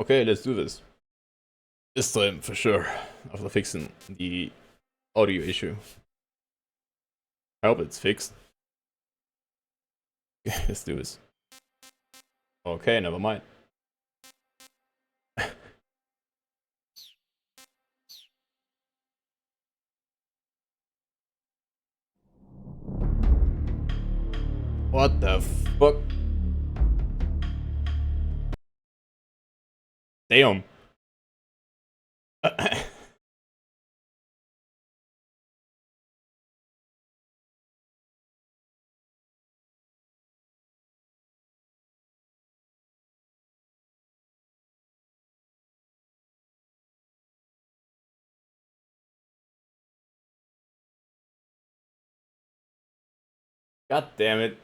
Okay, let's do this. This time for sure. After fixing the audio issue. I hope it's fixed. Let's do this. Okay, never mind. What the fuck? Damn. God damn it.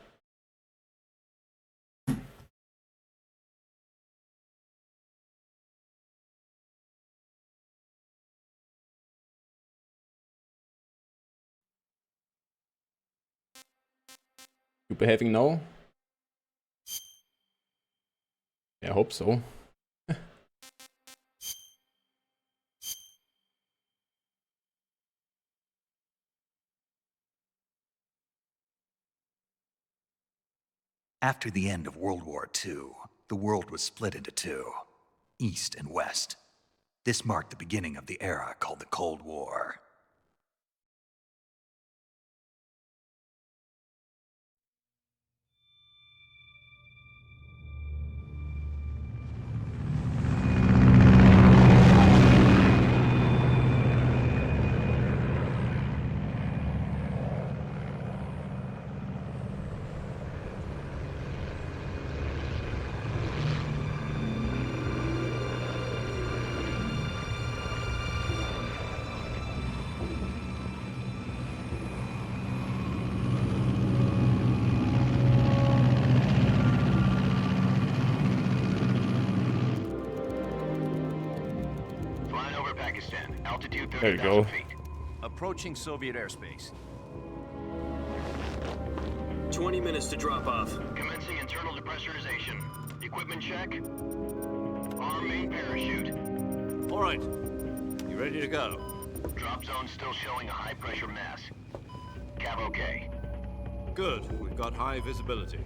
You behaving now? Yeah, I hope so. After the end of World War II, the world was split into two, East and West. This marked the beginning of the era called the Cold War. Altitude There you go. 30,000 feet. Approaching Soviet airspace. 20 minutes to drop off. Commencing internal depressurization. Equipment check. Arm main parachute. All right. You ready to go? Drop zone still showing a high pressure mass. Cav okay. Good. We've got high visibility.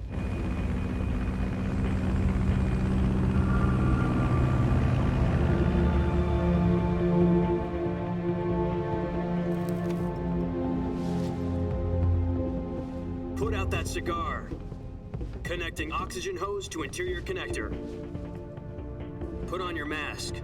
Put out that cigar. Connecting oxygen hose to interior connector. Put on your mask.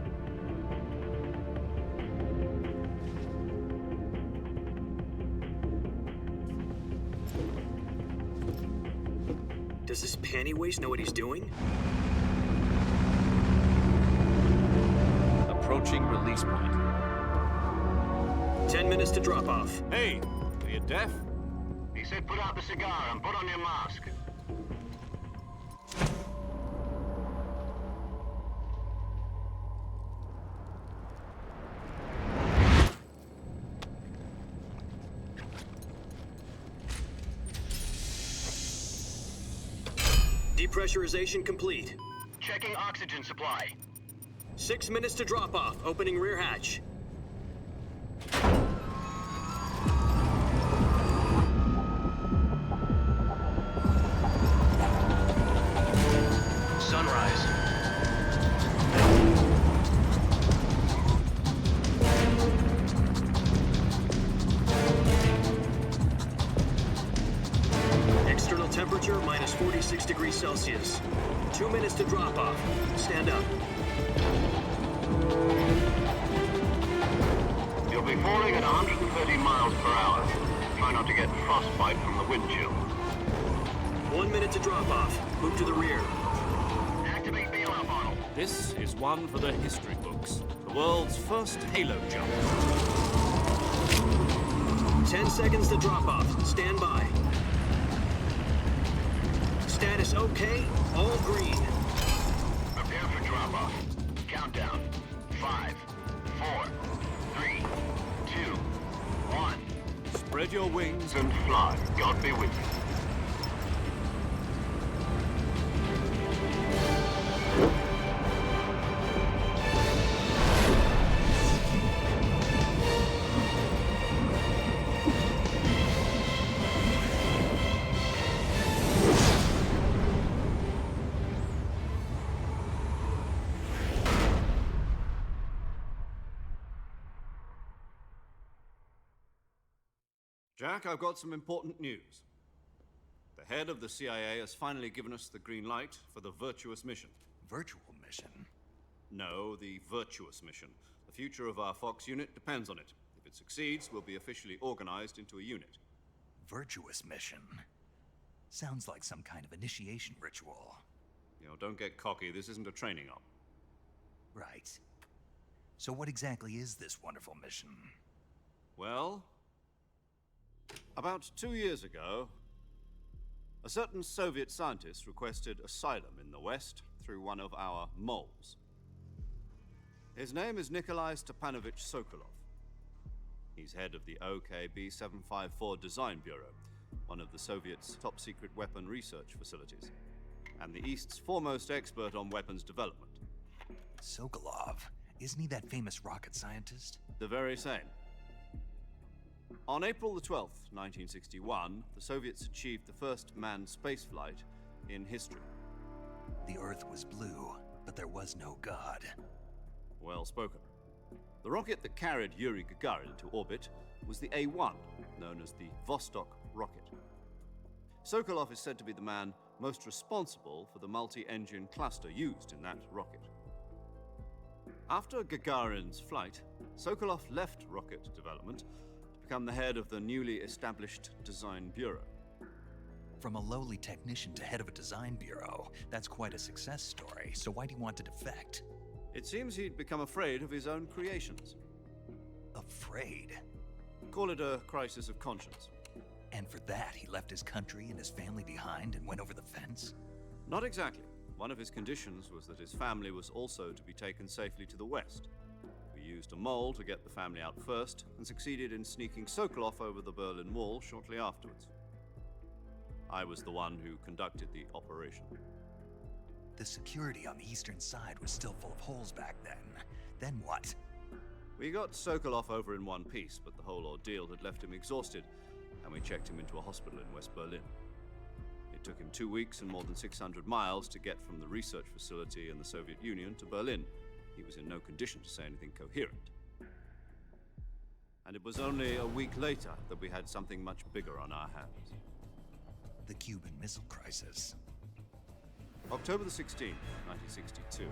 Does this panty waste know what he's doing? Approaching release point. 10 minutes to drop off. Hey, are you deaf? He said put out the cigar and put on your mask. Depressurization complete. Checking oxygen supply. 6 minutes to drop off. Opening rear hatch. Sunrise. External temperature minus 46 degrees Celsius. 2 minutes to drop off. Stand up. You'll be falling at 130 miles per hour. Try not to get frostbite from the wind chill. 1 minute to drop off. Move to the rear. Activate bailout model. This is one for the history books. The world's first halo jump. 10 seconds to drop off. Stand by. Status okay. All green. Prepare for drop-off. Countdown. 5, 4, 3, 2, 1. Spread your wings. And fly. God be with you. Jack, I've got some important news. The head of the CIA has finally given us the green light for the virtuous mission. Virtual mission? No, the virtuous mission. The future of our Fox unit depends on it. If it succeeds, we'll be officially organized into a unit. Virtuous mission? Sounds like some kind of initiation ritual. You know, don't get cocky. This isn't a training op. Right. So what exactly is this wonderful mission? Well, about 2 years ago, a certain Soviet scientist requested asylum in the West through one of our moles. His name is Nikolai Stepanovich Sokolov. He's head of the OKB 754 Design Bureau, one of the Soviets' top-secret weapon research facilities, and the East's foremost expert on weapons development. Sokolov? Isn't he that famous rocket scientist? The very same. On April the 12th, 1961, the Soviets achieved the first manned spaceflight in history. The Earth was blue, but there was no God. Well spoken. The rocket that carried Yuri Gagarin into orbit was the A-1, known as the Vostok rocket. Sokolov is said to be the man most responsible for the multi-engine cluster used in that rocket. After Gagarin's flight, Sokolov left rocket development to become the head of the newly established Design Bureau. From a lowly technician to head of a design bureau, that's quite a success story, so why do you want to defect? It seems he'd become afraid of his own creations. Afraid? Call it a crisis of conscience. And for that, he left his country and his family behind and went over the fence? Not exactly. One of his conditions was that his family was also to be taken safely to the West. We used a mole to get the family out first and succeeded in sneaking Sokolov over the Berlin Wall shortly afterwards. I was the one who conducted the operation. The security on the eastern side was still full of holes back then. Then what? We got Sokolov over in one piece, but the whole ordeal had left him exhausted, and we checked him into a hospital in West Berlin. It took him 2 weeks and more than 600 miles to get from the research facility in the Soviet Union to Berlin. He was in no condition to say anything coherent. And it was only a week later that we had something much bigger on our hands. The Cuban Missile Crisis. October the 16th, 1962,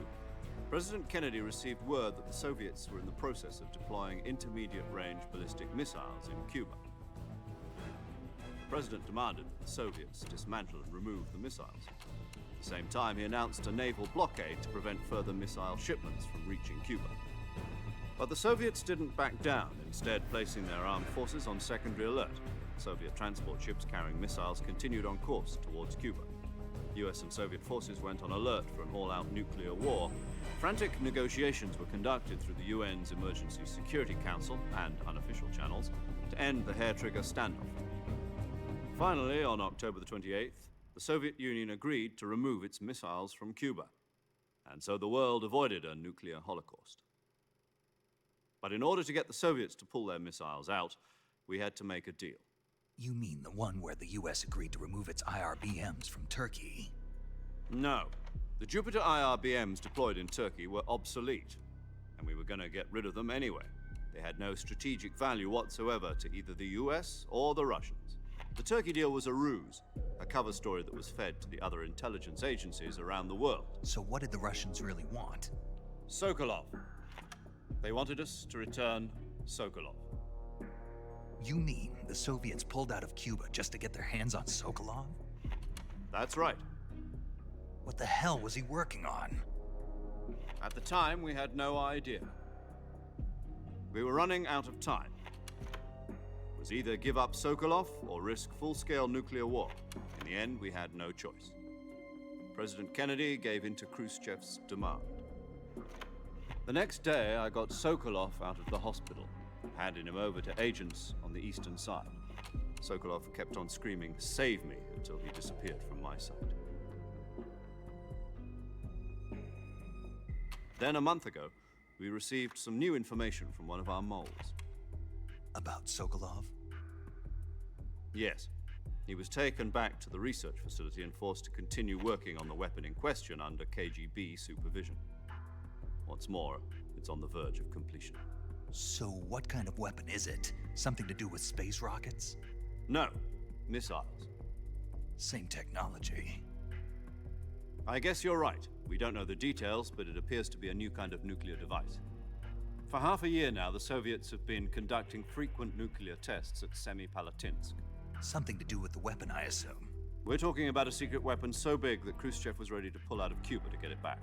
President Kennedy received word that the Soviets were in the process of deploying intermediate-range ballistic missiles in Cuba. The President demanded that the Soviets dismantle and remove the missiles. At the same time, he announced a naval blockade to prevent further missile shipments from reaching Cuba. But the Soviets didn't back down, instead placing their armed forces on secondary alert. Soviet transport ships carrying missiles continued on course towards Cuba. US and Soviet forces went on alert for an all-out nuclear war. Frantic negotiations were conducted through the UN's Emergency Security Council and unofficial channels to end the hair-trigger standoff. Finally, on October the 28th, the Soviet Union agreed to remove its missiles from Cuba, and so the world avoided a nuclear holocaust. But in order to get the Soviets to pull their missiles out, we had to make a deal. You mean the one where the US agreed to remove its IRBMs from Turkey? No. The Jupiter IRBMs deployed in Turkey were obsolete, and we were going to get rid of them anyway. They had no strategic value whatsoever to either the US or the Russians. The Turkey deal was a ruse, a cover story that was fed to the other intelligence agencies around the world. So what did the Russians really want? Sokolov. They wanted us to return Sokolov. You mean the Soviets pulled out of Cuba just to get their hands on Sokolov? That's right. What the hell was he working on? At the time, we had no idea. We were running out of time. It was either give up Sokolov or risk full-scale nuclear war. In the end, we had no choice. President Kennedy gave in to Khrushchev's demand. The next day, I got Sokolov out of the hospital, handing him over to agents on the eastern side. Sokolov kept on screaming, "Save me," until he disappeared from my sight. Then a month ago, we received some new information from one of our moles. About Sokolov? Yes. He was taken back to the research facility and forced to continue working on the weapon in question under KGB supervision. What's more, it's on the verge of completion. So what kind of weapon is it? Something to do with space rockets? No, missiles. Same technology. I guess you're right. We don't know the details, but it appears to be a new kind of nuclear device. For half a year now, the Soviets have been conducting frequent nuclear tests at Semipalatinsk. Something to do with the weapon, I assume. We're talking about a secret weapon so big that Khrushchev was ready to pull out of Cuba to get it back.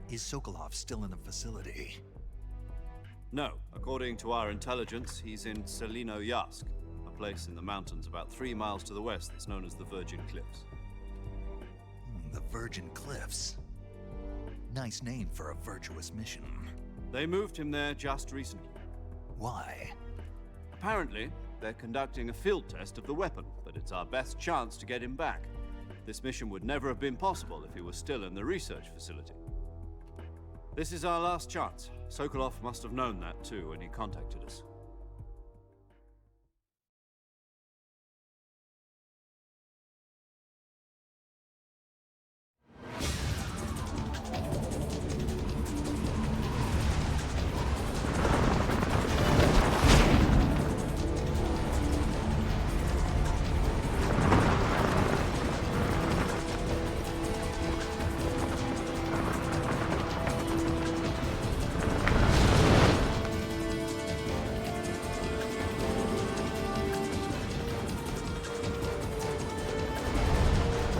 Is Sokolov still in the facility? No, according to our intelligence, he's in Selino-Yarsk, a place in the mountains about 3 miles to the west that's known as the Virgin Cliffs. The Virgin Cliffs. Nice name for a virtuous mission. They moved him there just recently. Why? Apparently, they're conducting a field test of the weapon, but it's our best chance to get him back. This mission would never have been possible if he was still in the research facility. This is our last chance. Sokolov must have known that too when he contacted us.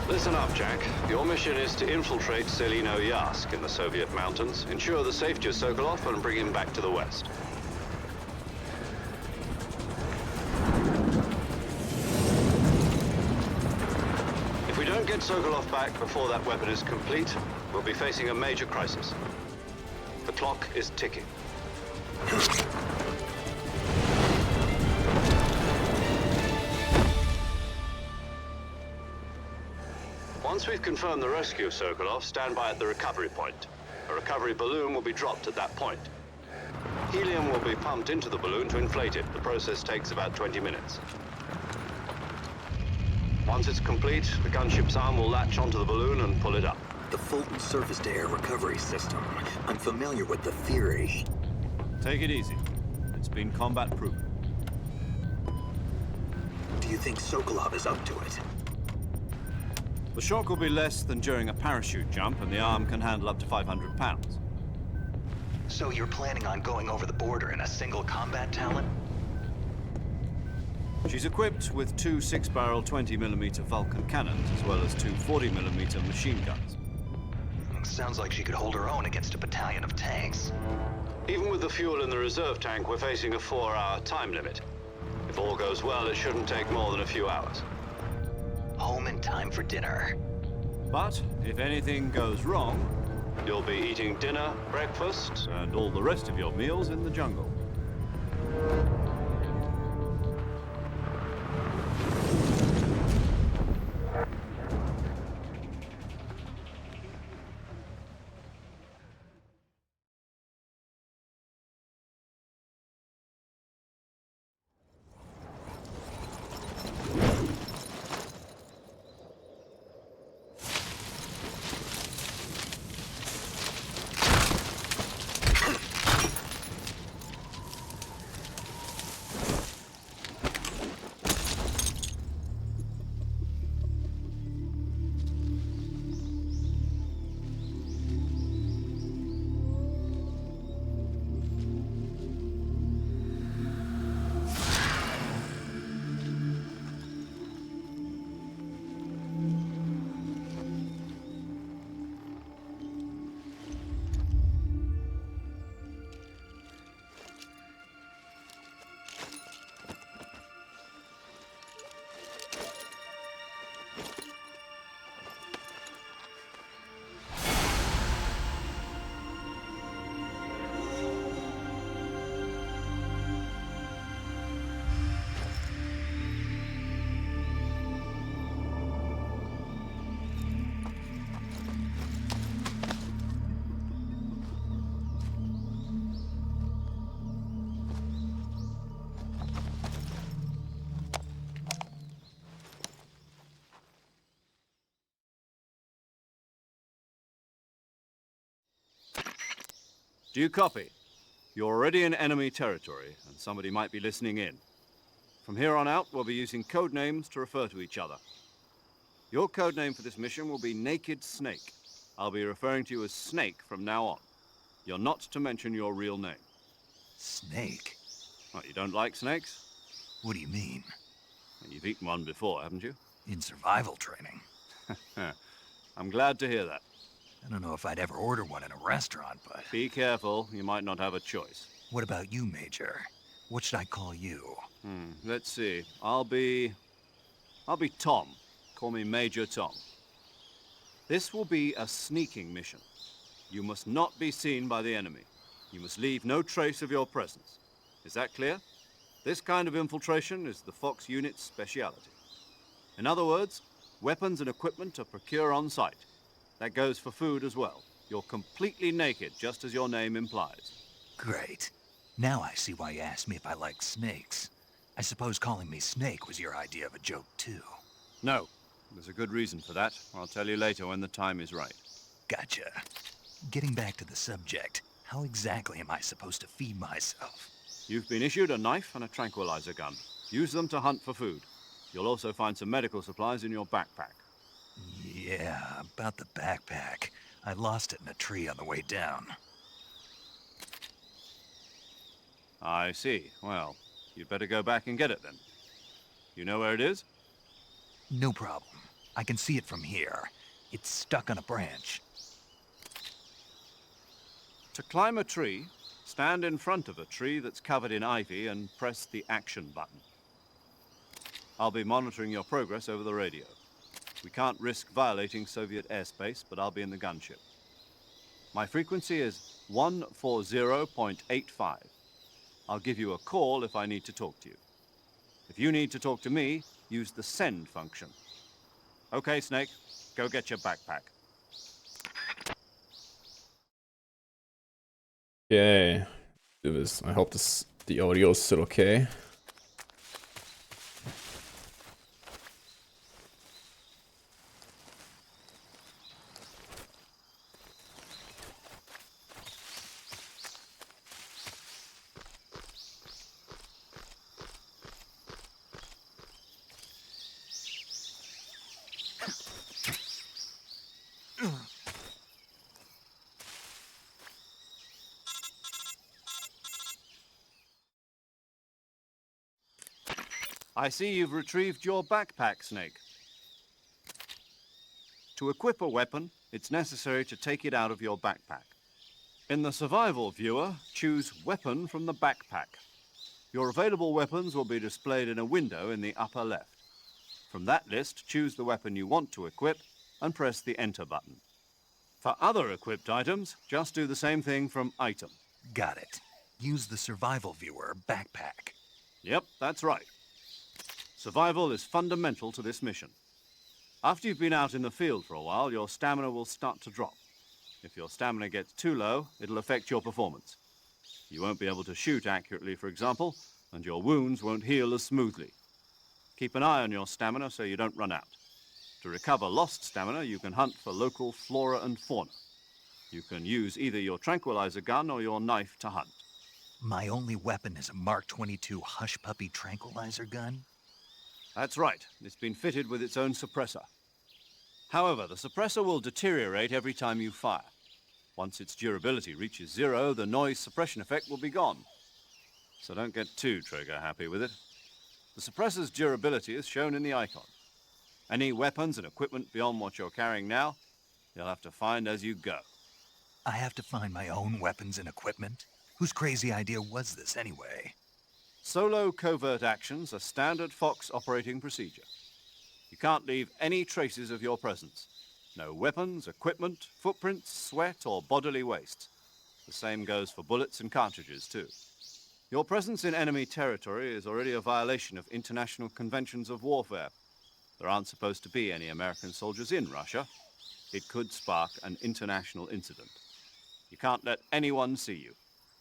Listen up, Jack. Your mission is to infiltrate Selino-Yarsk in the Soviet mountains, ensure the safety of Sokolov, and bring him back to the West. If we don't get Sokolov back before that weapon is complete, we'll be facing a major crisis. The clock is ticking. Once we've confirmed the rescue of Sokolov, stand by at the recovery point. A recovery balloon will be dropped at that point. Helium will be pumped into the balloon to inflate it. The process takes about 20 minutes. Once it's complete, the gunship's arm will latch onto the balloon and pull it up. The Fulton surface-to-air recovery system. I'm familiar with the theory. Take it easy. It's been combat-proven. Do you think Sokolov is up to it? The shock will be less than during a parachute jump, and the arm can handle up to 500 pounds. So you're planning on going over the border in a single combat talent? She's equipped with 2 6-barrel 20mm Vulcan cannons, as well as 2 40mm machine guns. Sounds like she could hold her own against a battalion of tanks. Even with the fuel in the reserve tank, we're facing a 4-hour time limit. If all goes well, it shouldn't take more than a few hours. Home in time for dinner. But if anything goes wrong, you'll be eating dinner, breakfast, and all the rest of your meals in the jungle. Do you copy? You're already in enemy territory, and somebody might be listening in. From here on out, we'll be using code names to refer to each other. Your code name for this mission will be Naked Snake. I'll be referring to you as Snake from now on. You're not to mention your real name. Snake? What, you don't like snakes? What do you mean? Well, you've eaten one before, haven't you? In survival training? I'm glad to hear that. I don't know if I'd ever order one in a restaurant, but... Be careful, you might not have a choice. What about you, Major? What should I call you? Let's see. I'll be Tom. Call me Major Tom. This will be a sneaking mission. You must not be seen by the enemy. You must leave no trace of your presence. Is that clear? This kind of infiltration is the Fox unit's speciality. In other words, weapons and equipment are procured on site. That goes for food as well. You're completely naked, just as your name implies. Great. Now I see why you asked me if I like snakes. I suppose calling me Snake was your idea of a joke, too. No. There's a good reason for that. I'll tell you later when the time is right. Gotcha. Getting back to the subject, how exactly am I supposed to feed myself? You've been issued a knife and a tranquilizer gun. Use them to hunt for food. You'll also find some medical supplies in your backpack. Yeah, about the backpack. I lost it in a tree on the way down. I see. Well, you'd better go back and get it then. You know where it is? No problem. I can see it from here. It's stuck on a branch. To climb a tree, stand in front of a tree that's covered in ivy and press the action button. I'll be monitoring your progress over the radio. We can't risk violating Soviet airspace, but I'll be in the gunship. My frequency is 140.85. I'll give you a call if I need to talk to you. If you need to talk to me, use the send function. Okay, Snake, go get your backpack. Okay. Do this. I hope the audio is still okay. I see you've retrieved your backpack, Snake. To equip a weapon, it's necessary to take it out of your backpack. In the survival viewer, choose Weapon from the backpack. Your available weapons will be displayed in a window in the upper left. From that list, choose the weapon you want to equip and press the Enter button. For other equipped items, just do the same thing from Item. Got it. Use the survival viewer backpack. Yep, that's right. Survival is fundamental to this mission. After you've been out in the field for a while, your stamina will start to drop. If your stamina gets too low, it'll affect your performance. You won't be able to shoot accurately, for example, and your wounds won't heal as smoothly. Keep an eye on your stamina so you don't run out. To recover lost stamina, you can hunt for local flora and fauna. You can use either your tranquilizer gun or your knife to hunt. My only weapon is a Mark 22 Hush Puppy tranquilizer gun? That's right. It's been fitted with its own suppressor. However, the suppressor will deteriorate every time you fire. Once its durability reaches 0, the noise suppression effect will be gone. So don't get too trigger-happy with it. The suppressor's durability is shown in the icon. Any weapons and equipment beyond what you're carrying now, you'll have to find as you go. I have to find my own weapons and equipment? Whose crazy idea was this anyway? Solo covert actions are standard Fox operating procedure. You can't leave any traces of your presence. No weapons, equipment, footprints, sweat, or bodily waste. The same goes for bullets and cartridges, too. Your presence in enemy territory is already a violation of international conventions of warfare. There aren't supposed to be any American soldiers in Russia. It could spark an international incident. You can't let anyone see you.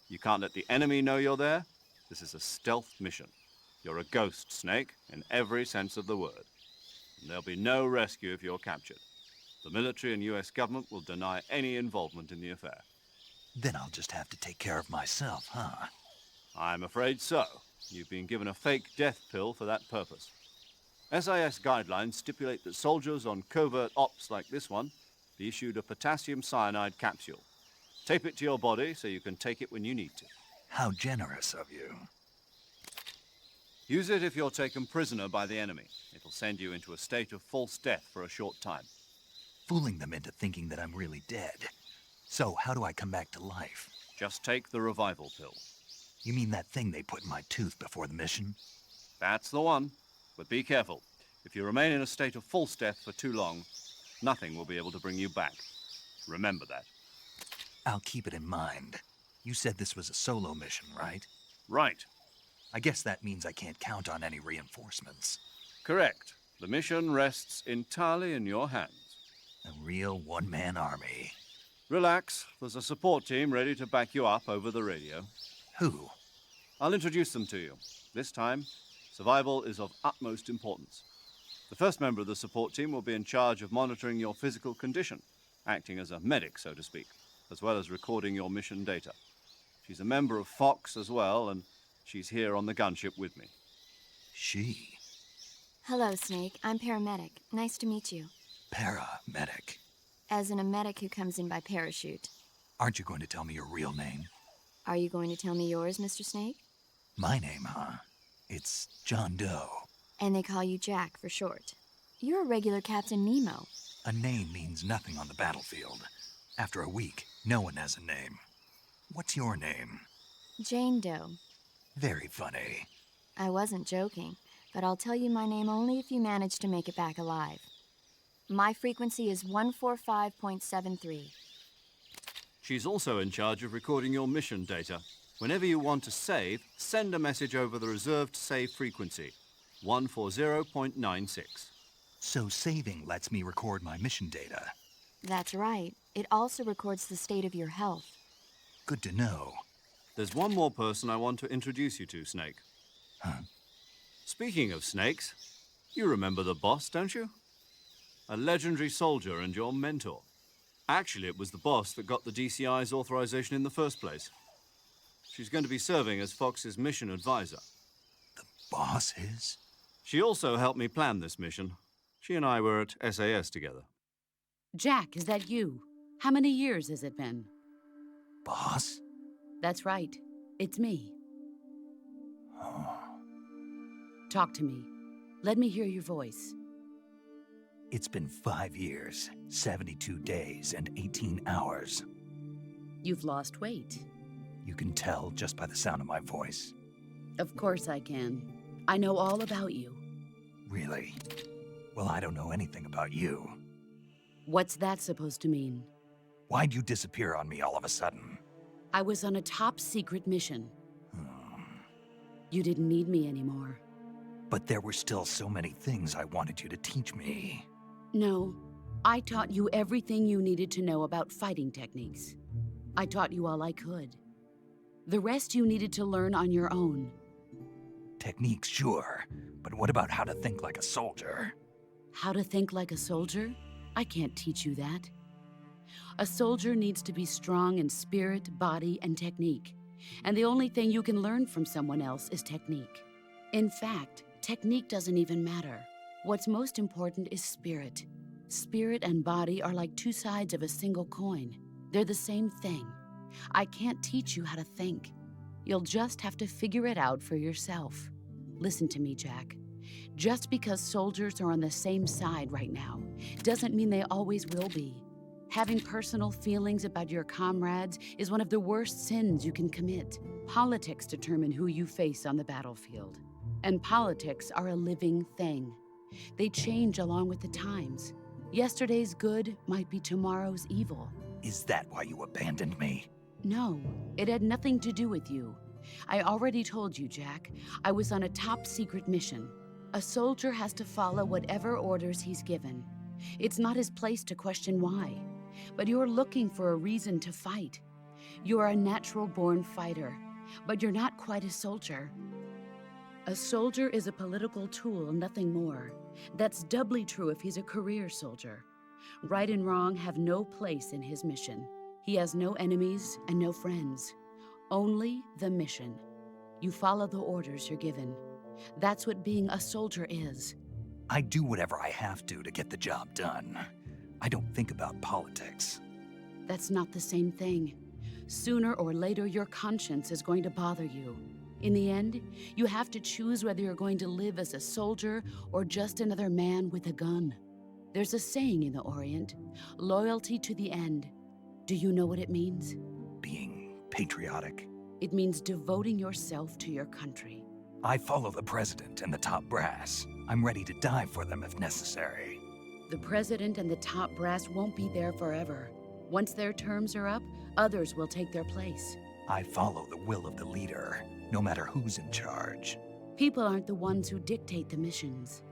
You can't let the enemy know you're there. This is a stealth mission. You're a ghost, Snake, in every sense of the word. And there'll be no rescue if you're captured. The military and US government will deny any involvement in the affair. Then I'll just have to take care of myself, huh? I'm afraid so. You've been given a fake death pill for that purpose. SIS guidelines stipulate that soldiers on covert ops like this one be issued a potassium cyanide capsule. Tape it to your body so you can take it when you need to. How generous of you. Use it if you're taken prisoner by the enemy. It'll send you into a state of false death for a short time. Fooling them into thinking that I'm really dead. So, how do I come back to life? Just take the revival pill. You mean that thing they put in my tooth before the mission? That's the one. But be careful. If you remain in a state of false death for too long, nothing will be able to bring you back. Remember that. I'll keep it in mind. You said this was a solo mission, right? Right. I guess that means I can't count on any reinforcements. Correct. The mission rests entirely in your hands. A real one-man army. Relax. There's a support team ready to back you up over the radio. Who? I'll introduce them to you. This time, survival is of utmost importance. The first member of the support team will be in charge of monitoring your physical condition, acting as a medic, so to speak, as well as recording your mission data. She's a member of Fox as well, and she's here on the gunship with me. She? Hello, Snake. I'm paramedic. Nice to meet you. Paramedic. As in a medic who comes in by parachute. Aren't you going to tell me your real name? Are you going to tell me yours, Mr. Snake? My name, huh? It's John Doe. And they call you Jack for short. You're a regular Captain Nemo. A name means nothing on the battlefield. After a week, no one has a name. What's your name? Jane Doe. Very funny. I wasn't joking, but I'll tell you my name only if you manage to make it back alive. My frequency is 145.73. She's also in charge of recording your mission data. Whenever you want to save, send a message over the reserved save frequency, 140.96. So saving lets me record my mission data. That's right. It also records the state of your health. Good to know. There's one more person I want to introduce you to, Snake. Huh? Speaking of snakes, you remember the boss, don't you? A legendary soldier and your mentor. Actually, it was the boss that got the DCI's authorization in the first place. She's going to be serving as Fox's mission advisor. The boss is? She also helped me plan this mission. She and I were at SAS together. Jack, is that you? How many years has it been? Boss? That's right. It's me. Oh. Talk to me. Let me hear your voice. It's been 5 years, 72 days, and 18 hours. You've lost weight. You can tell just by the sound of my voice. Of course I can. I know all about you. Really? Well, I don't know anything about you. What's that supposed to mean? Why'd you disappear on me all of a sudden? I was on a top-secret mission. You didn't need me anymore. But there were still so many things I wanted you to teach me. No, I taught you everything you needed to know about fighting techniques. I taught you all I could. The rest you needed to learn on your own. Techniques, sure. But what about how to think like a soldier? How to think like a soldier? I can't teach you that. A soldier needs to be strong in spirit, body, and technique. And the only thing you can learn from someone else is technique. In fact, technique doesn't even matter. What's most important is spirit. Spirit and body are like two sides of a single coin. They're the same thing. I can't teach you how to think. You'll just have to figure it out for yourself. Listen to me, Jack. Just because soldiers are on the same side right now doesn't mean they always will be. Having personal feelings about your comrades is one of the worst sins you can commit. Politics determine who you face on the battlefield. And politics are a living thing. They change along with the times. Yesterday's good might be tomorrow's evil. Is that why you abandoned me? No, it had nothing to do with you. I already told you, Jack. I was on a top-secret mission. A soldier has to follow whatever orders he's given. It's not his place to question why. But you're looking for a reason to fight. You're a natural-born fighter, but you're not quite a soldier. A soldier is a political tool, nothing more. That's doubly true if he's a career soldier. Right and wrong have no place in his mission. He has no enemies and no friends. Only the mission. You follow the orders you're given. That's what being a soldier is. I do whatever I have to get the job done. I don't think about politics. That's not the same thing. Sooner or later, your conscience is going to bother you. In the end, you have to choose whether you're going to live as a soldier or just another man with a gun. There's a saying in the Orient, loyalty to the end. Do you know what it means? Being patriotic. It means devoting yourself to your country. I follow the president and the top brass. I'm ready to die for them if necessary. The president and the top brass won't be there forever. Once their terms are up, others will take their place. I follow the will of the leader, no matter who's in charge. People aren't the ones who dictate the missions.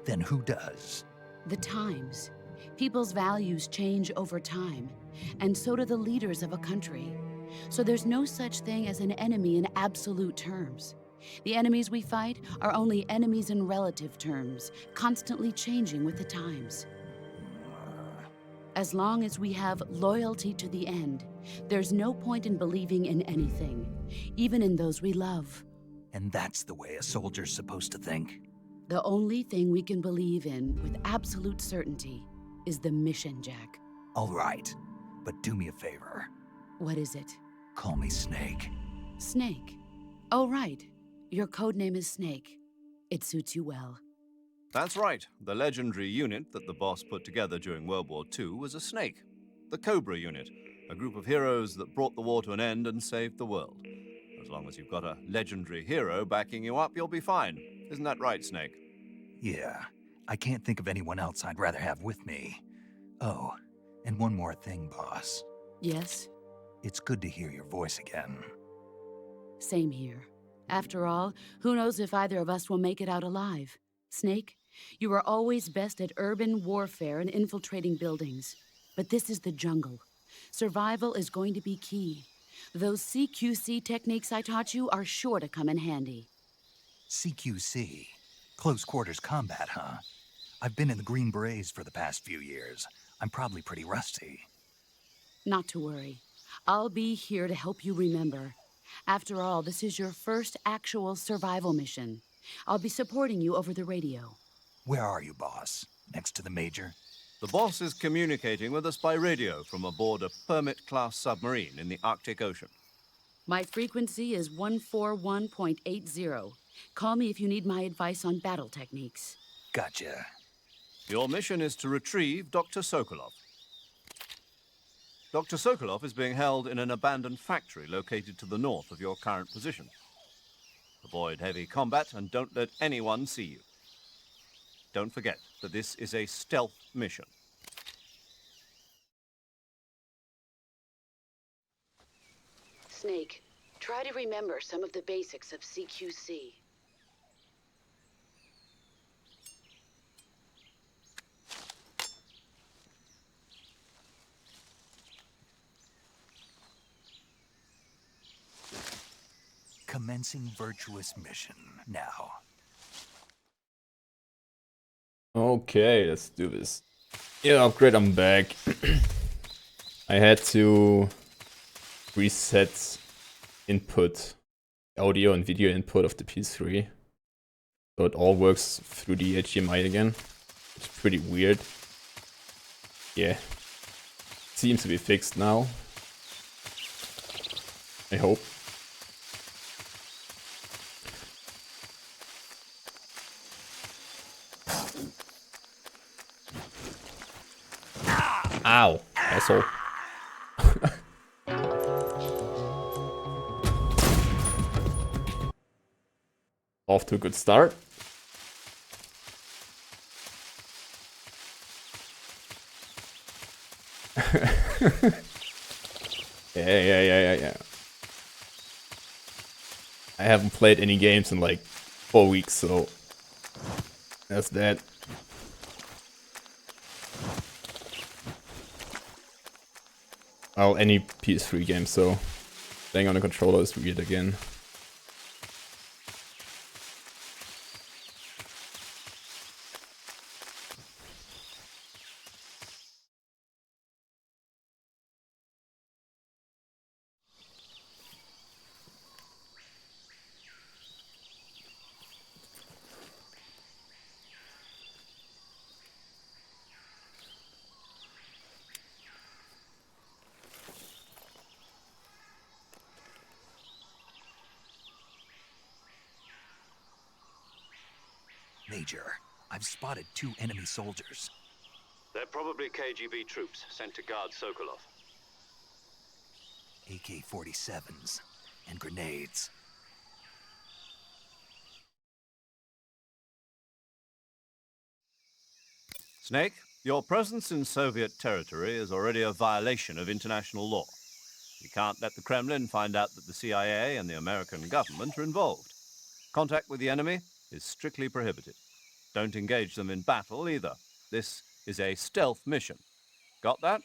Then who does? The times. People's values change over time, and so do the leaders of a country. So there's no such thing as an enemy in absolute terms. The enemies we fight are only enemies in relative terms, constantly changing with the times. As long as we have loyalty to the end, there's no point in believing in anything, even in those we love. And that's the way a soldier's supposed to think? The only thing we can believe in with absolute certainty is the mission, Jack. All right, but do me a favor. What is it? Call me Snake. Snake. Oh, right. Your codename is Snake. It suits you well. That's right. The legendary unit that the boss put together during World War II was a snake. The Cobra unit, a group of heroes that brought the war to an end and saved the world. As long as you've got a legendary hero backing you up, you'll be fine. Isn't that right, Snake? Yeah, I can't think of anyone else I'd rather have with me. Oh, and one more thing, boss. Yes? It's good to hear your voice again. Same here. After all, who knows if either of us will make it out alive? Snake, you are always best at urban warfare and infiltrating buildings. But this is the jungle. Survival is going to be key. Those CQC techniques I taught you are sure to come in handy. CQC? Close quarters combat, huh? I've been in the Green Berets for the past few years. I'm probably pretty rusty. Not to worry. I'll be here to help you remember. After all, this is your first actual survival mission. I'll be supporting you over the radio. Where are you, boss? Next to the Major? The boss is communicating with us by radio from aboard a Permit-class submarine in the Arctic Ocean. My frequency is 141.80. Call me if you need my advice on battle techniques. Gotcha. Your mission is to retrieve Dr. Sokolov. Dr. Sokolov is being held in an abandoned factory located to the north of your current position. Avoid heavy combat and don't let anyone see you. Don't forget that this is a stealth mission. Snake, try to remember some of the basics of CQC. Commencing virtuous mission now. Okay, let's do this. Yeah, upgrade, I'm back. I had to reset input, audio and video input of the PS3. So it all works through the HDMI again. It's pretty weird. Yeah. Seems to be fixed now. I hope. Ow, asshole. Off to a good start. Yeah. I haven't played any games in like 4 weeks, so that's that. Well, any PS3 game, so playing on a controller is weird again. Major, I've spotted 2 enemy soldiers. They're probably KGB troops sent to guard Sokolov. AK-47s and grenades. Snake, your presence in Soviet territory is already a violation of international law. You can't let the Kremlin find out that the CIA and the American government are involved. Contact with the enemy is strictly prohibited. Don't engage them in battle either. This is a stealth mission. Got that?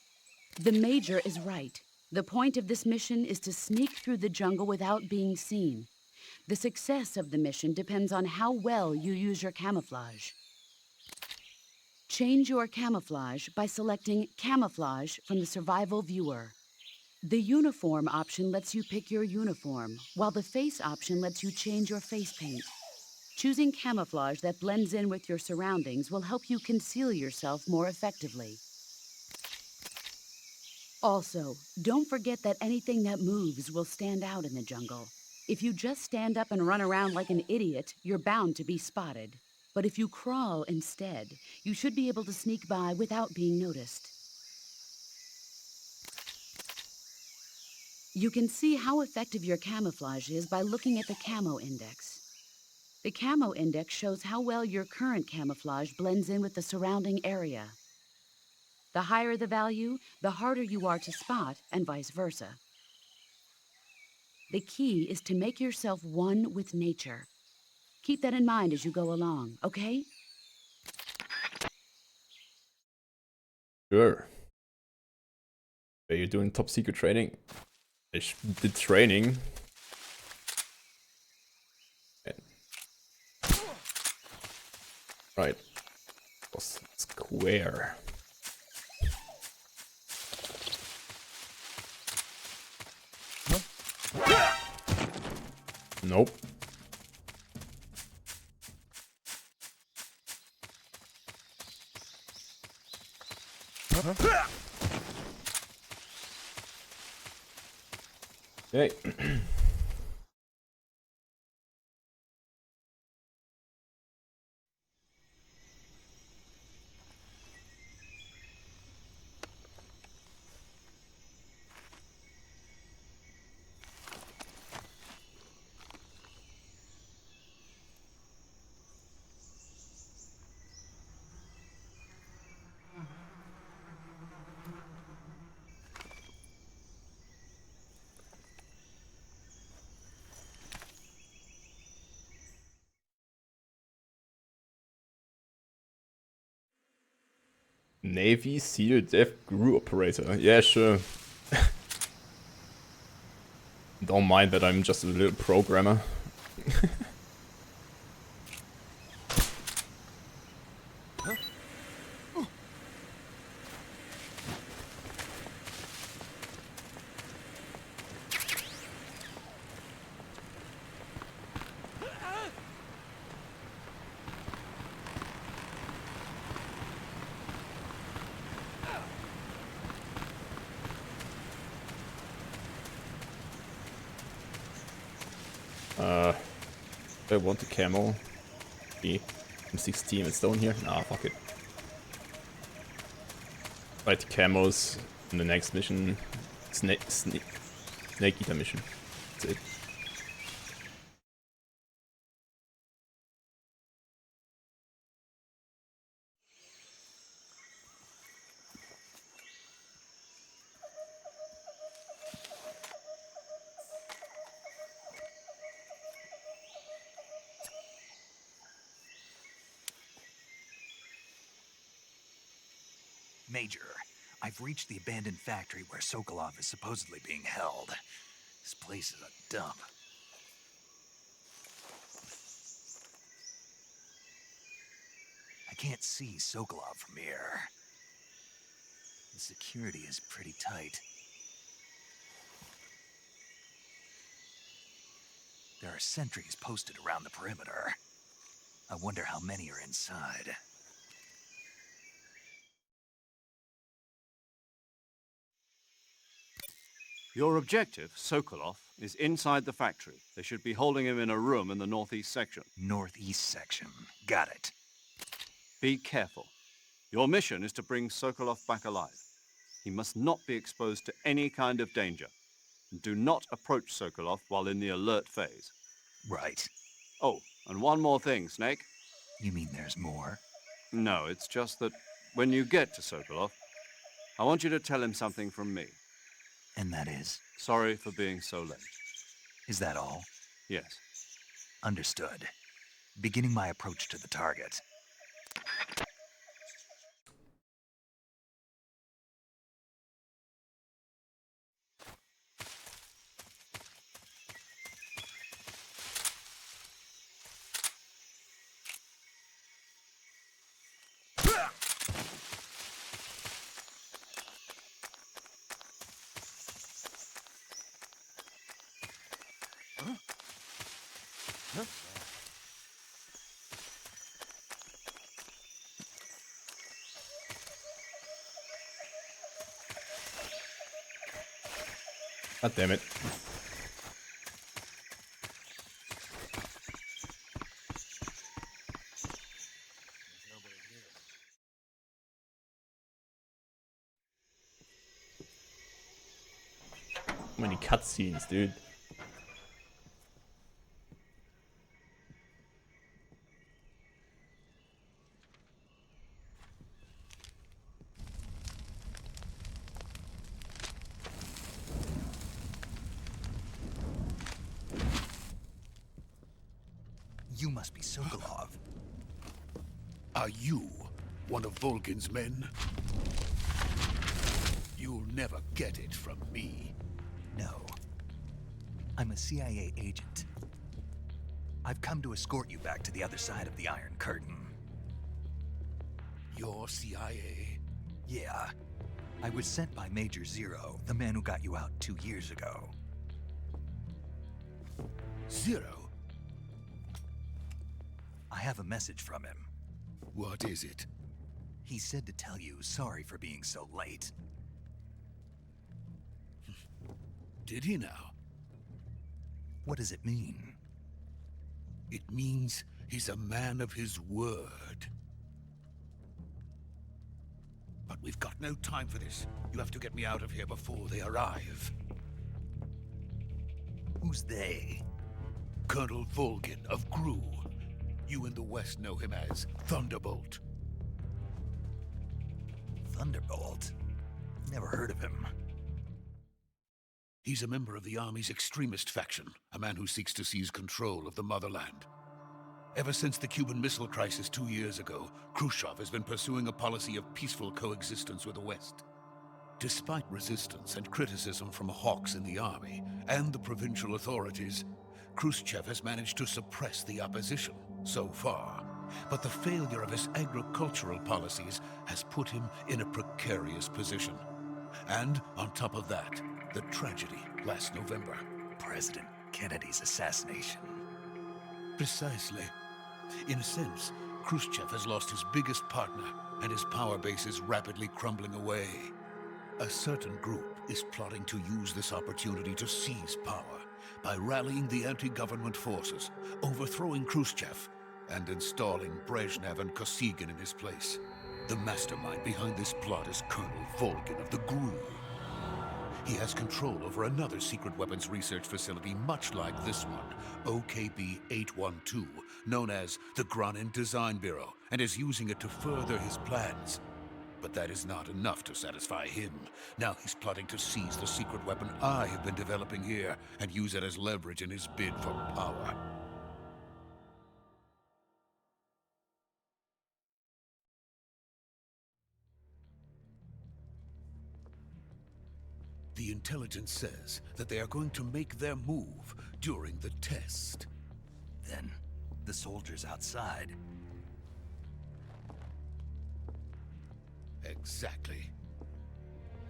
The Major is right. The point of this mission is to sneak through the jungle without being seen. The success of the mission depends on how well you use your camouflage. Change your camouflage by selecting Camouflage from the Survival Viewer. The Uniform option lets you pick your uniform, while the Face option lets you change your face paint. Choosing camouflage that blends in with your surroundings will help you conceal yourself more effectively. Also, don't forget that anything that moves will stand out in the jungle. If you just stand up and run around like an idiot, you're bound to be spotted. But if you crawl instead, you should be able to sneak by without being noticed. You can see how effective your camouflage is by looking at the Camo Index. The Camo Index shows how well your current camouflage blends in with the surrounding area. The higher the value, the harder you are to spot, and vice versa. The key is to make yourself one with nature. Keep that in mind as you go along, okay? Sure. Are you doing top secret training? I did training. Right. Was square. Nope. Okay. Navy SEAL Dev GRU Operator. Yeah, sure. Don't mind that I'm just a little programmer. I want the camo. M16 it's down here. Nah, fuck it. Fight the camos in the next mission. Snake Eater mission. That's it. Major, I've reached the abandoned factory where Sokolov is supposedly being held. This place is a dump. I can't see Sokolov from here. The security is pretty tight. There are sentries posted around the perimeter. I wonder how many are inside. Your objective, Sokolov, is inside the factory. They should be holding him in a room in the northeast section. Northeast section. Got it. Be careful. Your mission is to bring Sokolov back alive. He must not be exposed to any kind of danger. Do not approach Sokolov while in the alert phase. Right. Oh, and one more thing, Snake. You mean there's more? No, it's just that when you get to Sokolov, I want you to tell him something from me. And that is? Sorry for being so late. Is that all? Yes. Understood. Beginning my approach to the target. God damn it. How many cutscenes, dude? You must be Sokolov. Are you one of Volgin's men? You'll never get it from me. No. I'm a CIA agent. I've come to escort you back to the other side of the Iron Curtain. You're CIA? Yeah. I was sent by Major Zero, the man who got you out 2 years ago. Zero? I have a message from him. What is it? He said to tell you sorry for being so late. Did he now? What does it mean? It means he's a man of his word. But we've got no time for this. You have to get me out of here before they arrive. Who's they? Colonel Volgin of Gru. You in the West know him as Thunderbolt. Thunderbolt? Never heard of him. He's a member of the Army's extremist faction, a man who seeks to seize control of the motherland. Ever since the Cuban Missile Crisis 2 years ago, Khrushchev has been pursuing a policy of peaceful coexistence with the West. Despite resistance and criticism from hawks in the army and the provincial authorities, Khrushchev has managed to suppress the opposition so far. But the failure of his agricultural policies has put him in a precarious position. And on top of that, the tragedy last November. President Kennedy's assassination. Precisely. In a sense, Khrushchev has lost his biggest partner, and his power base is rapidly crumbling away. A certain group is plotting to use this opportunity to seize power by rallying the anti-government forces, overthrowing Khrushchev, and installing Brezhnev and Kosygin in his place. The mastermind behind this plot is Colonel Volgin of the GRU. He has control over another secret weapons research facility much like this one, OKB-812, known as the Granin Design Bureau, and is using it to further his plans. But that is not enough to satisfy him. Now he's plotting to seize the secret weapon I have been developing here and use it as leverage in his bid for power. The intelligence says that they are going to make their move during the test. Then, the soldiers outside. Exactly.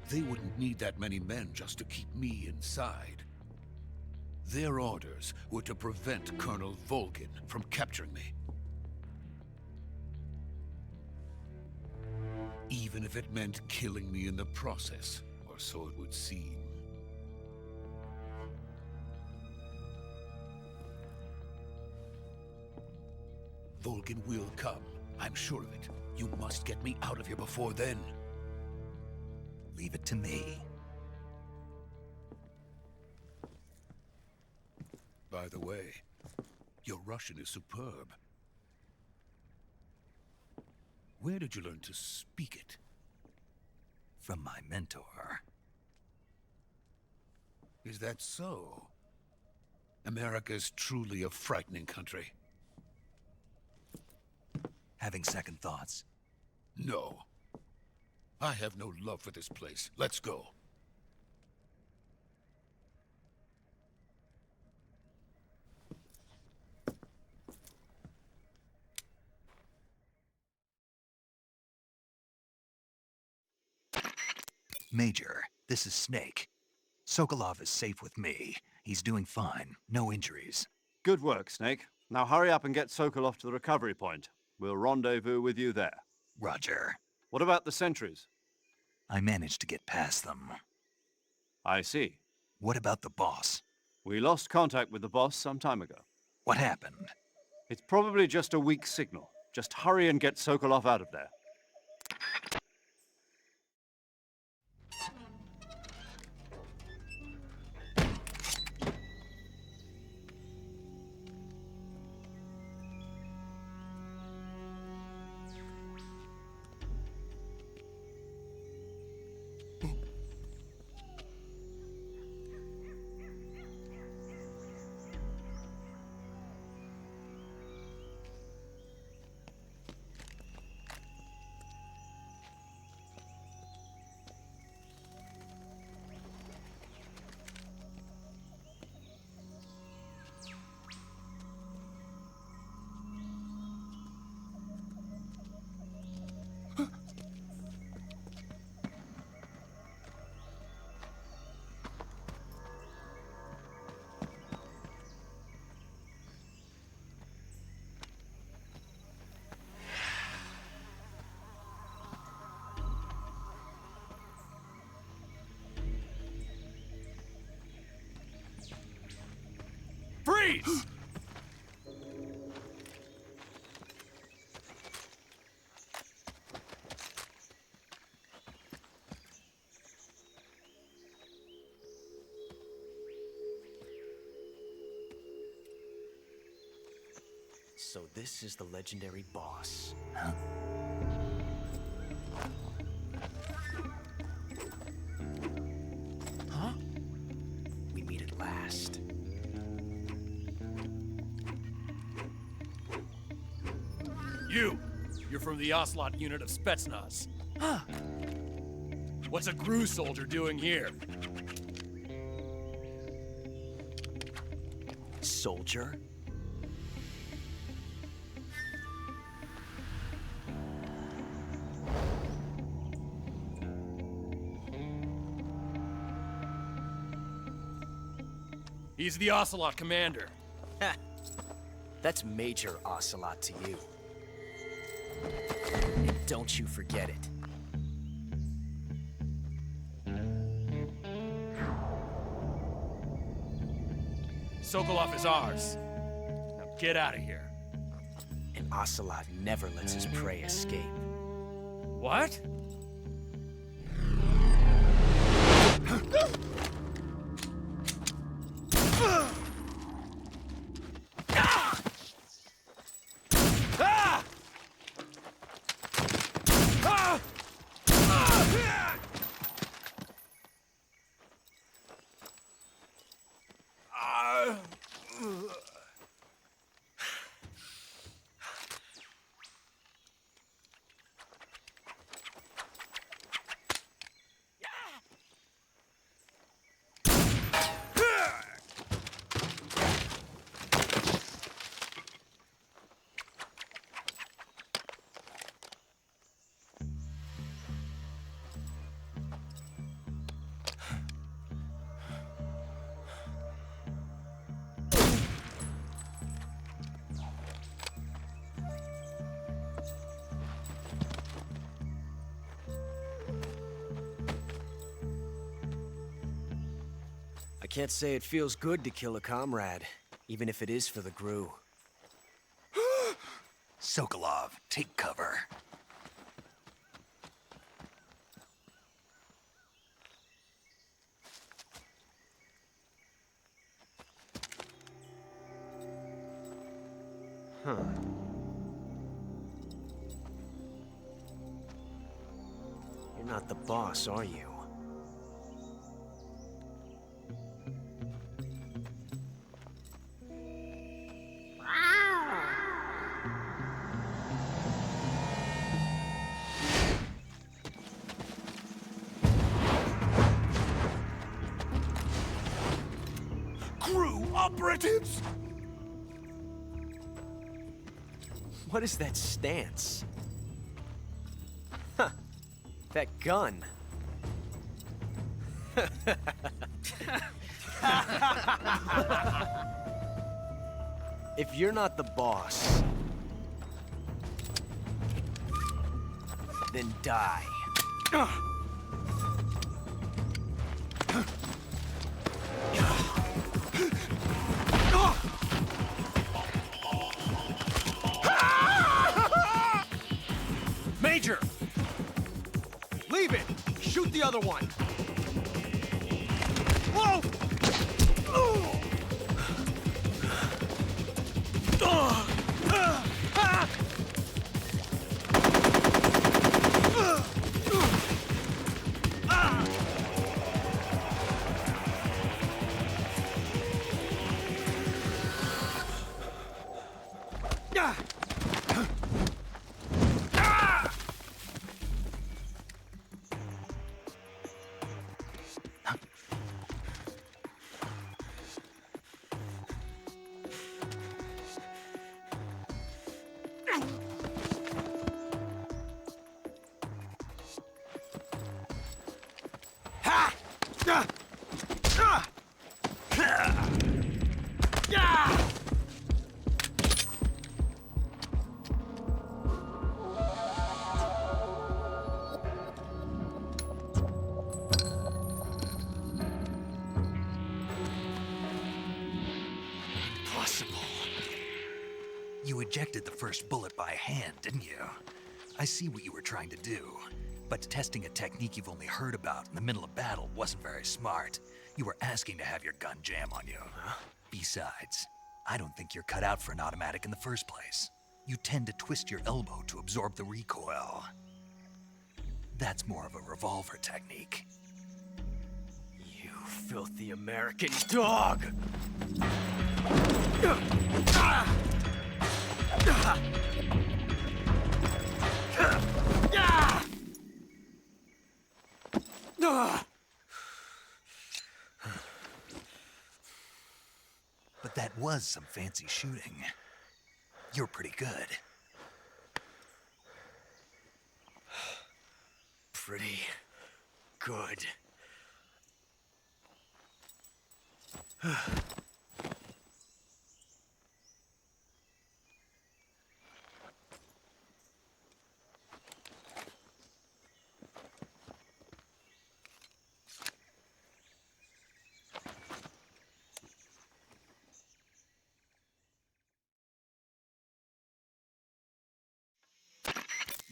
They wouldn't need that many men just to keep me inside. Their orders were to prevent Colonel Volgin from capturing me. Even if it meant killing me in the process, or so it would seem. Volgin will come, I'm sure of it. You must get me out of here before then. Leave it to me. By the way, your Russian is superb. Where did you learn to speak it? From my mentor. Is that so? America is truly a frightening country. Having second thoughts? No. I have no love for this place. Let's go. Major, this is Snake. Sokolov is safe with me. He's doing fine. No injuries. Good work, Snake. Now hurry up and get Sokolov to the recovery point. We'll rendezvous with you there. Roger. What about the sentries? I managed to get past them. I see. What about the boss? We lost contact with the boss some time ago. What happened? It's probably just a weak signal. Just hurry and get Sokolov out of there. Freeze! So this is the legendary boss. Huh? Huh? We meet at last. You're from the Ocelot unit of Spetsnaz. Huh. What's a GRU soldier doing here? Soldier? He's the Ocelot commander. Ha! That's Major Ocelot to you. And don't you forget it. Sokolov is ours. Now get out of here. And Ocelot never lets his prey escape. What? I can't say it feels good to kill a comrade, even if it is for the GRU. Sokolov, take cover. Huh. You're not the boss, are you? Crew operatives! What is that stance? Huh. That gun. If you're not the boss, then die. Major! Leave it! Shoot the other one! Whoa! Impossible. You ejected the first bullet by hand, didn't you? I see what you were trying to do. But testing a technique you've only heard about in the middle of battle wasn't very smart. You were asking to have your gun jam on you. Besides, I don't think you're cut out for an automatic in the first place. You tend to twist your elbow to absorb the recoil. That's more of a revolver technique. You filthy American dog! But that was some fancy shooting. You're pretty good. Pretty good.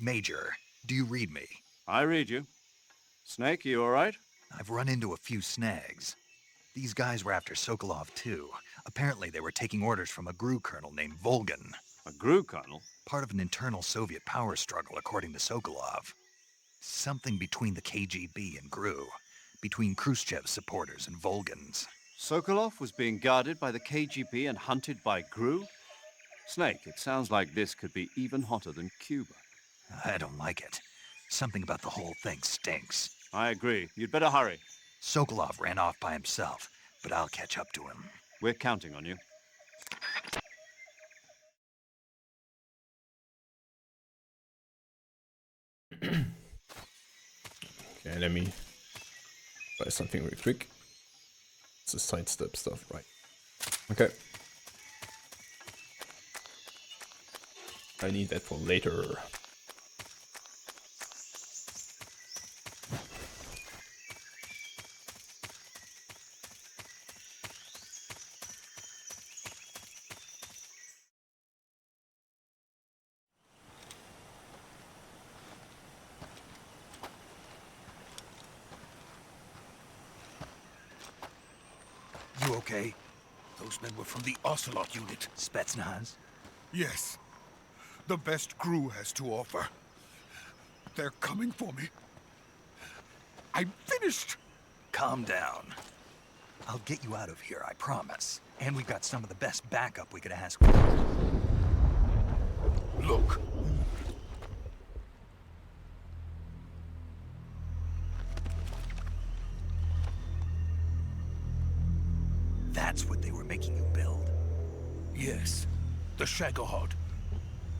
Major, do you read me? I read you. Snake, you all right? I've run into a few snags. These guys were after Sokolov too. Apparently they were taking orders from a GRU colonel named Volgan. A GRU colonel? Part of an internal Soviet power struggle, according to Sokolov. Something between the KGB and GRU. Between Khrushchev's supporters and Volgan's. Sokolov was being guarded by the KGB and hunted by GRU? Snake, it sounds like this could be even hotter than Cuba. I don't like it. Something about the whole thing stinks. I agree. You'd better hurry. Sokolov ran off by himself, but I'll catch up to him. We're counting on you. Okay, let me try something real quick. It's a sidestep stuff, right? Okay. I need that for later. You okay? Those men were from the Ocelot unit. Spetsnaz? Yes. The best crew has to offer. They're coming for me. I'm finished! Calm down. I'll get you out of here, I promise. And we've got some of the best backup we could ask for. Look. That's what they were making you build? Yes. The Shagohod.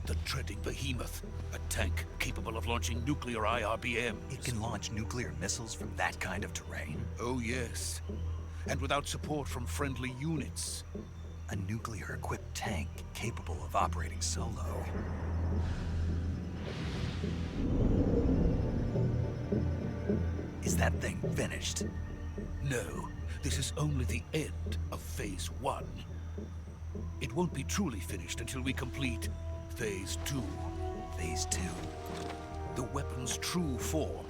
The treading behemoth. A tank capable of launching nuclear IRBMs. It can launch nuclear missiles from that kind of terrain? Oh, yes. And without support from friendly units. A nuclear-equipped tank capable of operating solo. Is that thing finished? No. This is only the end of Phase 1. It won't be truly finished until we complete Phase 2. Phase 2? The weapon's true form.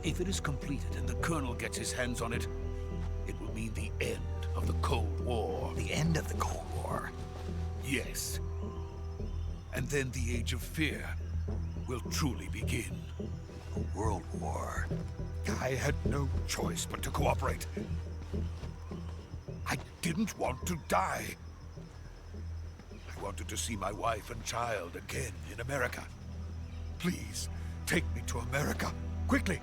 If it is completed and the Colonel gets his hands on it, it will mean the end of the Cold War. The end of the Cold War? Yes. And then the Age of Fear will truly begin. A world war? I had no choice but to cooperate. I didn't want to die. I wanted to see my wife and child again in America. Please, take me to America, quickly.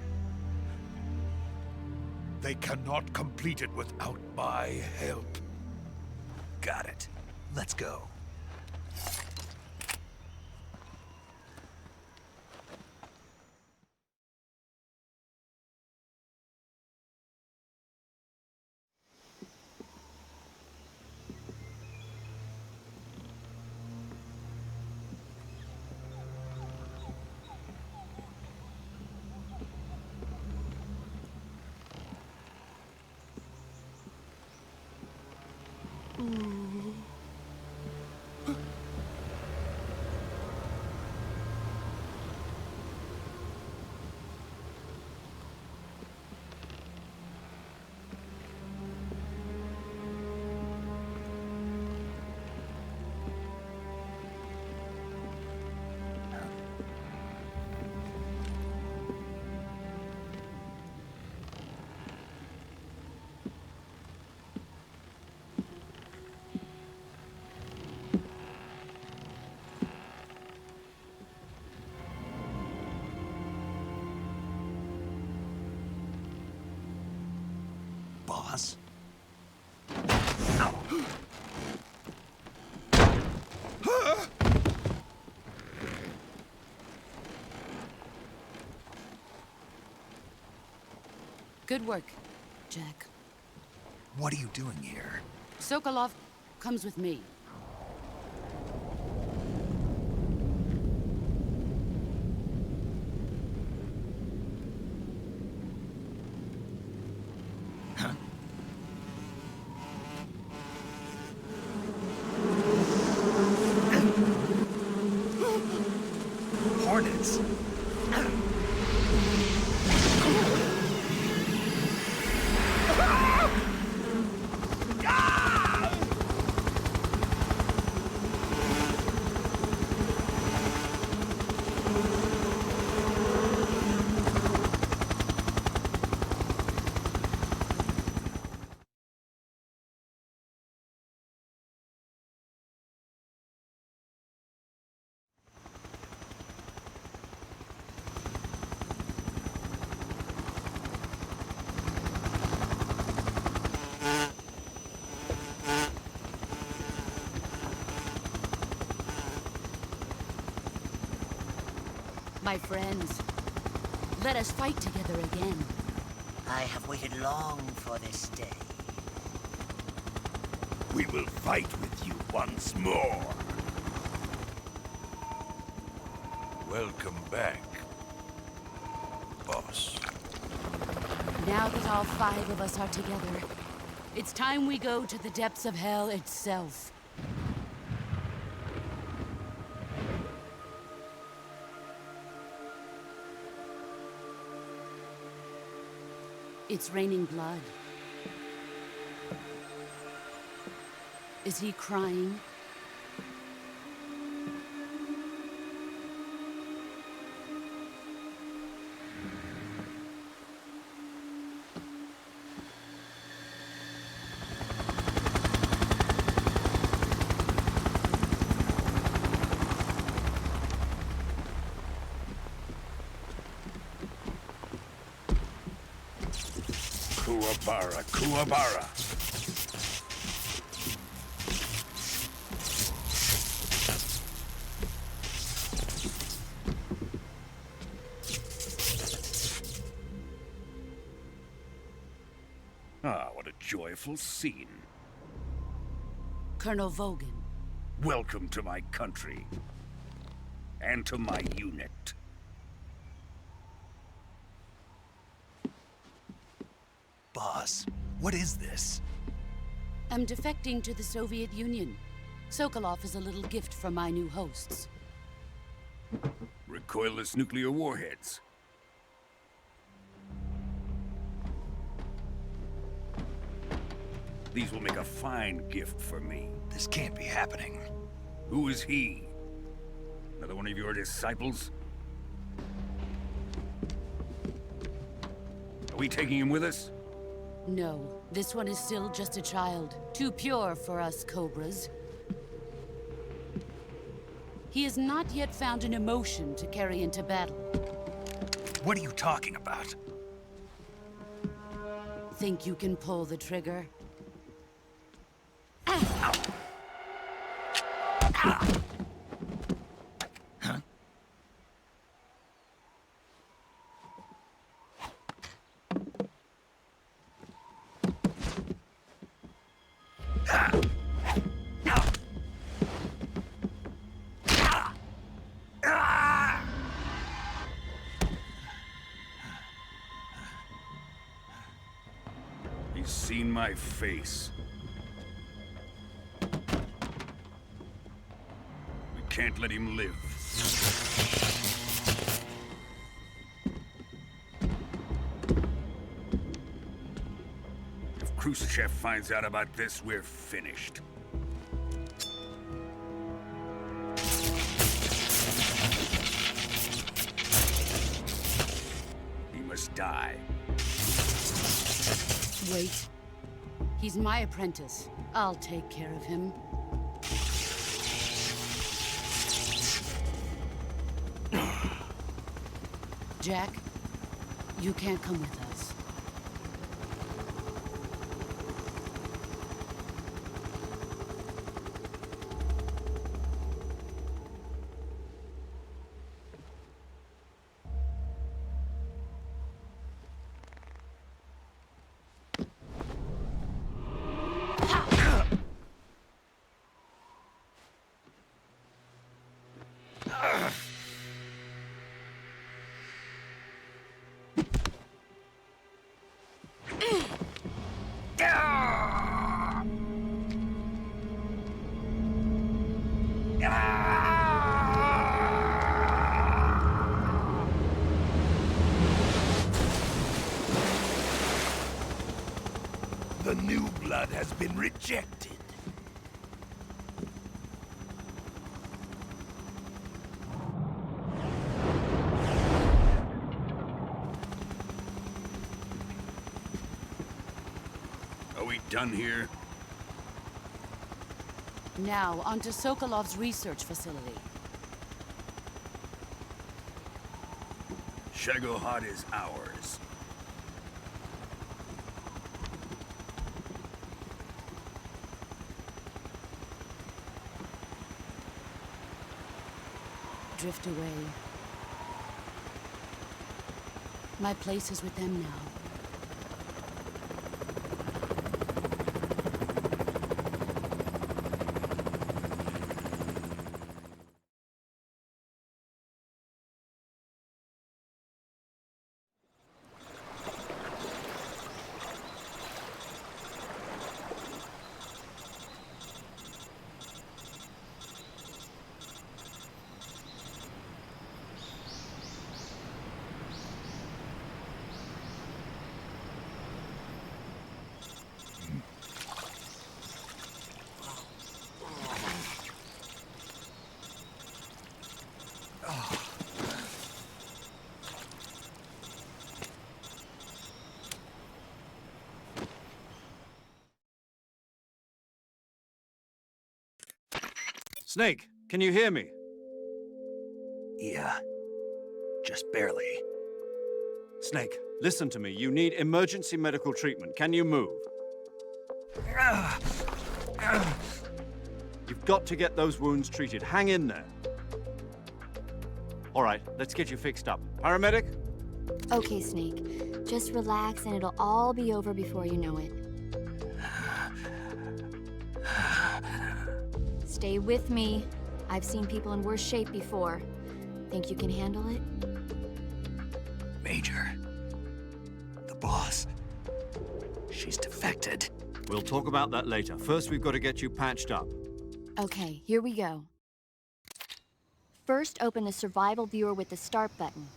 They cannot complete it without my help. Got it. Let's go. Boss? Good work, Jack. What are you doing here? Sokolov comes with me. Hornets? My friends, let us fight together again. I have waited long for this day. We will fight with you once more. Welcome back, boss. Now that all 5 of us are together, it's time we go to the depths of hell itself. It's raining blood. Is he crying? Kuwabara, Kuwabara. Ah, what a joyful scene. Colonel Vogan. Welcome to my country. And to my unit. Boss, what is this? I'm defecting to the Soviet Union. Sokolov is a little gift from my new hosts. Recoilless nuclear warheads. These will make a fine gift for me. This can't be happening. Who is he? Another one of your disciples? Are we taking him with us? No, this one is still just a child. Too pure for us Cobras. He has not yet found an emotion to carry into battle. What are you talking about? Think you can pull the trigger? He's seen my face. We can't let him live. If Khrushchev finds out about this, we're finished. He must die. Wait. He's my apprentice. I'll take care of him. Jack, you can't come with us. The new blood has been rejected. Are we done here? Now, onto Sokolov's research facility. Shagohod is ours. Drift away. My place is with them now. Snake, can you hear me? Yeah. Just barely. Snake, listen to me. You need emergency medical treatment. Can you move? You've got to get those wounds treated. Hang in there. All right, let's get you fixed up. Paramedic? Okay, Snake. Just relax and it'll all be over before you know it. Stay with me. I've seen people in worse shape before. Think you can handle it? Major. The boss. She's defected. We'll talk about that later. First, we've got to get you patched up. Okay, here we go. First, open the survival viewer with the start button.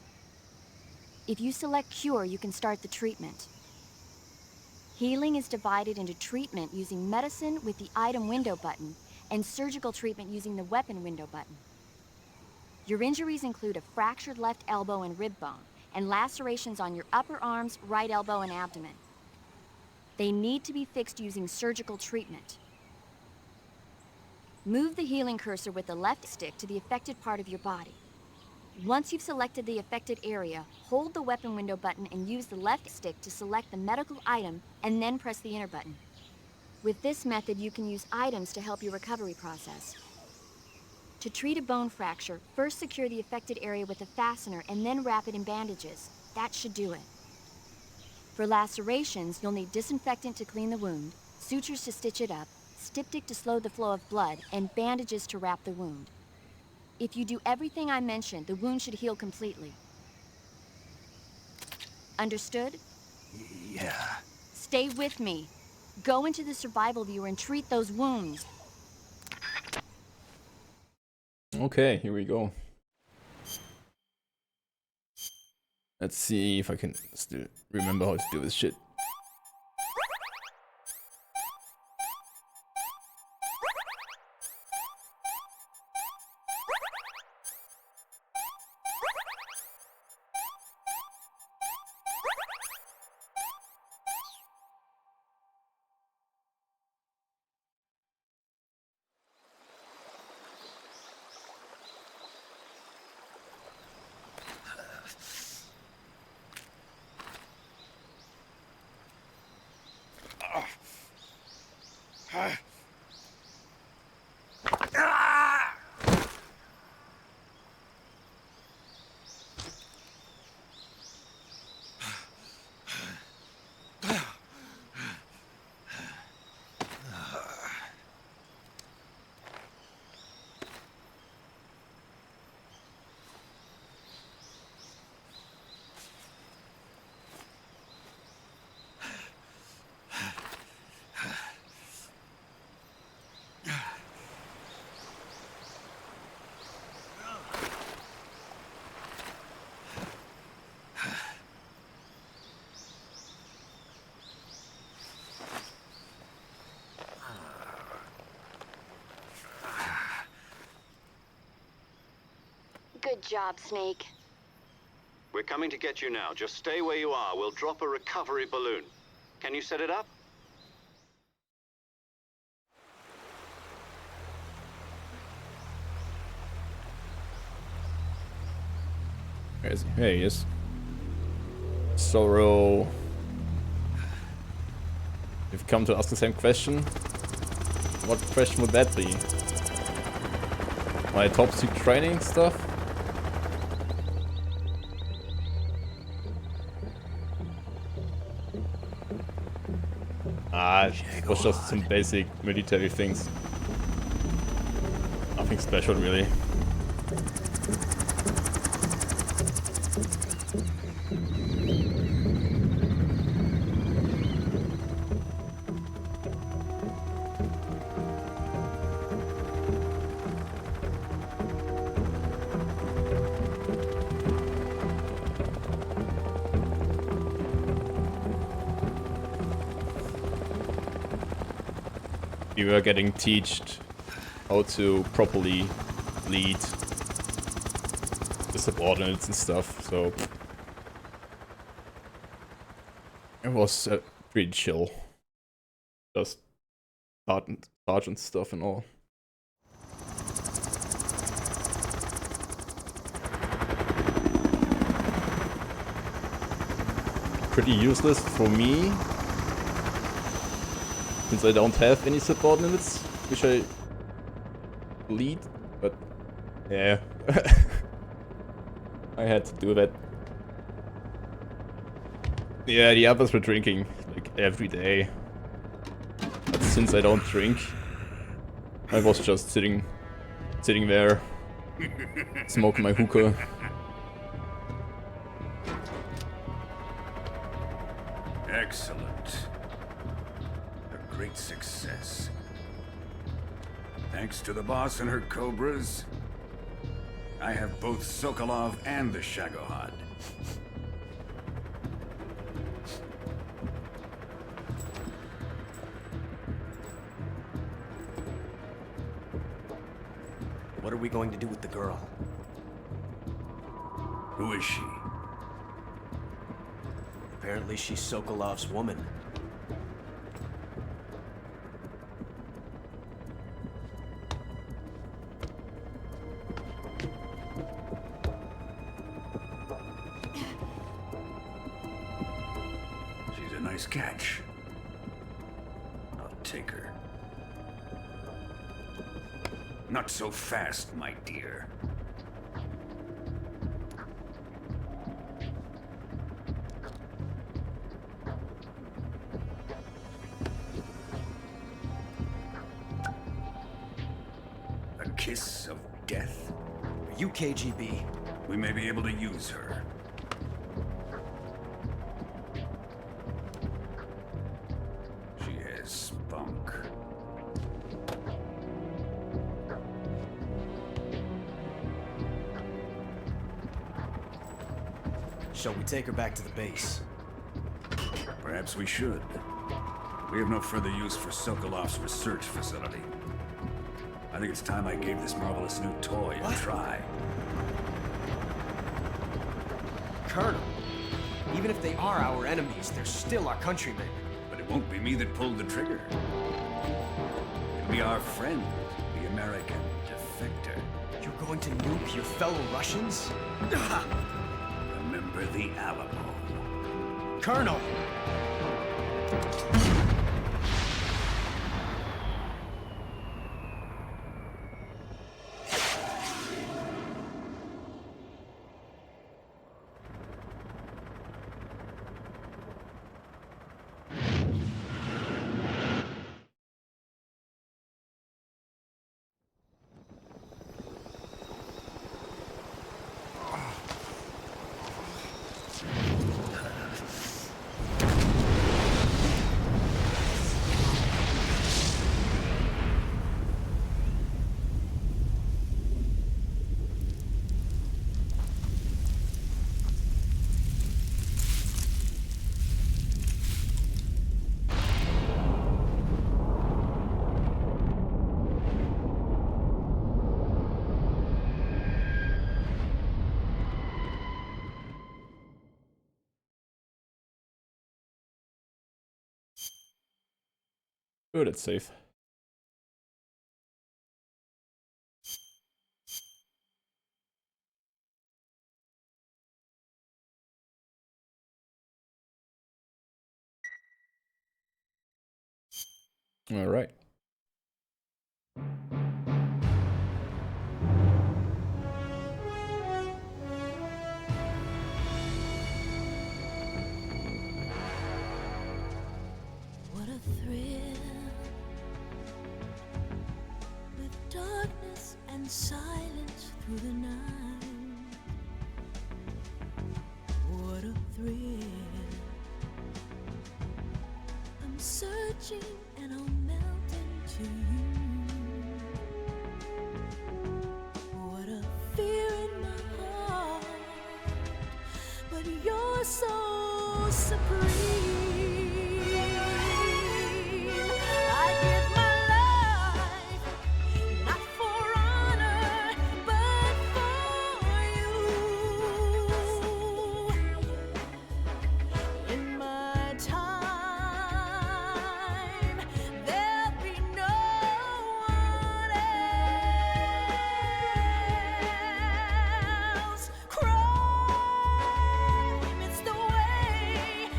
If you select cure, you can start the treatment. Healing is divided into treatment using medicine with the item window button and surgical treatment using the weapon window button. Your injuries include a fractured left elbow and rib bone, and lacerations on your upper arms, right elbow, and abdomen. They need to be fixed using surgical treatment. Move the healing cursor with the left stick to the affected part of your body. Once you've selected the affected area, hold the weapon window button and use the left stick to select the medical item, and then press the enter button. With this method, you can use items to help your recovery process. To treat a bone fracture, first secure the affected area with a fastener and then wrap it in bandages. That should do it. For lacerations, you'll need disinfectant to clean the wound, sutures to stitch it up, styptic to slow the flow of blood, and bandages to wrap the wound. If you do everything I mentioned, the wound should heal completely. Understood? Yeah. Stay with me. Go into the survival viewer and treat those wounds. Okay, here we go. Let's see if I can still remember how to do this shit. Good job, Snake. We're coming to get you now. Just stay where you are. We'll drop a recovery balloon. Can you set it up? Where is he? Here he is. Sorrow. You've come to ask the same question. What question would that be? My top secret training stuff? It was just some basic military things. Nothing special, really. We were getting taught how to properly lead the subordinates and stuff, so it was pretty chill. Just sergeant stuff and all. pretty useless for me, since I don't have any subordinates, which I lead, but yeah, I had to do that. Yeah, the others were drinking like every day, but since I don't drink, I was just sitting there, smoking my hookah. Excellent. A great success. Thanks to the boss and her cobras, I have both Sokolov and the Shagohod. What are we going to do with the girl? Who is she? Apparently she's Sokolov's woman. She's a nice catch. I'll take her. Not so fast, my dear. A kiss of death? Are you KGB? We may be able to use her. She has spunk. Shall we take her back to the base? Perhaps we should. We have no further use for Sokolov's research facility. I think it's time I gave this marvelous new toy a try. Colonel, even if they are our enemies, they're still our countrymen. But it won't be me that pulled the trigger. It'll be our friend, the American defector. You're going to nuke your fellow Russians? Remember the Alamo. Colonel! Good, it's safe. All right. What a thrill, with darkness and silence through the night. What a thrill, I'm searching and I'll melt into you. What a fear in my heart, but you're so supreme. I give my life, not for honor, but for you. In my time, there'll be no one else. Crime, it's the way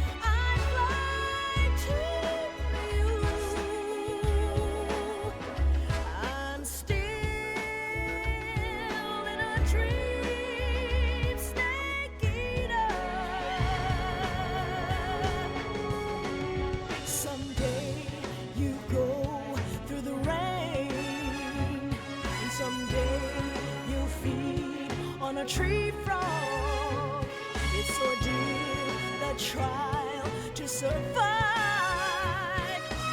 a tree frog. It's ordeal, the trial to survive.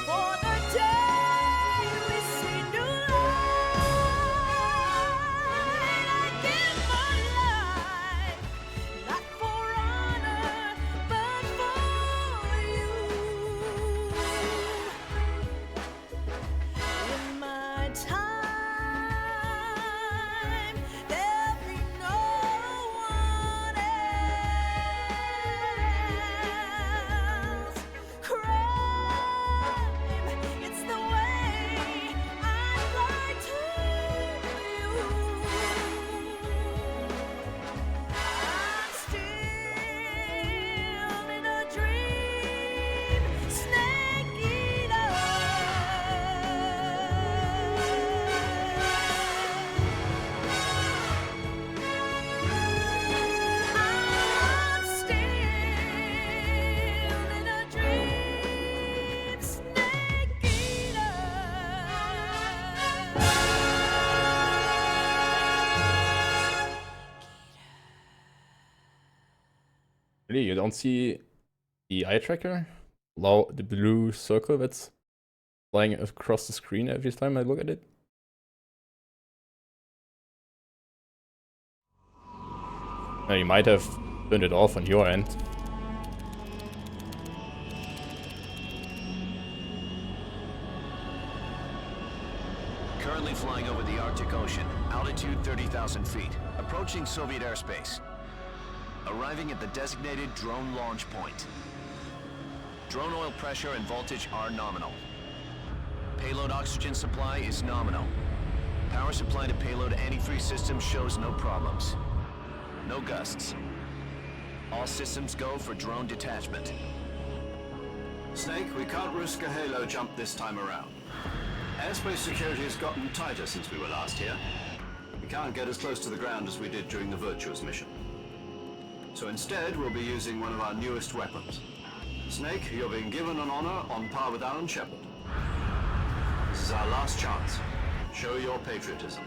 For the day we see new light, I give my life, not for honor, but for you. In my time, there'll be no one else. Crime, it's the way I lie to you. I'm still in a dream, snake eater. I'm still in a dream, snake eater. Really, you don't see the eye tracker? The blue circle that's flying across the screen every time I look at it? No, you might have turned it off on your end. Currently flying over the Arctic Ocean, altitude 30,000 feet, approaching Soviet airspace. Arriving at the designated drone launch point. Drone oil pressure and voltage are nominal. Payload oxygen supply is nominal. Power supply to payload antifreeze system shows no problems. No gusts. All systems go for drone detachment. Snake, we can't risk a halo jump this time around. Airspace security has gotten tighter since we were last here. We can't get as close to the ground as we did during the Virtuous mission. So instead, we'll be using one of our newest weapons. Snake, you're being given an honor on par with Alan Shepard. This is our last chance. Show your patriotism.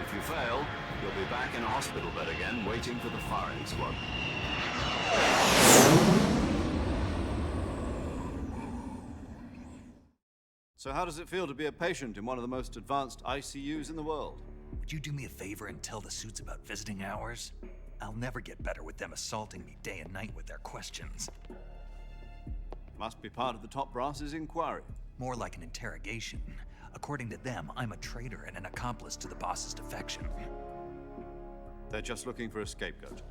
If you fail, you'll be back in a hospital bed again, waiting for the firing squad. So how does it feel to be a patient in one of the most advanced ICUs in the world? Would you do me a favor and tell the suits about visiting hours? I'll never get better with them assaulting me day and night with their questions. Must be part of the top brass's inquiry. More like an interrogation. According to them, I'm a traitor and an accomplice to the boss's defection. They're just looking for a scapegoat.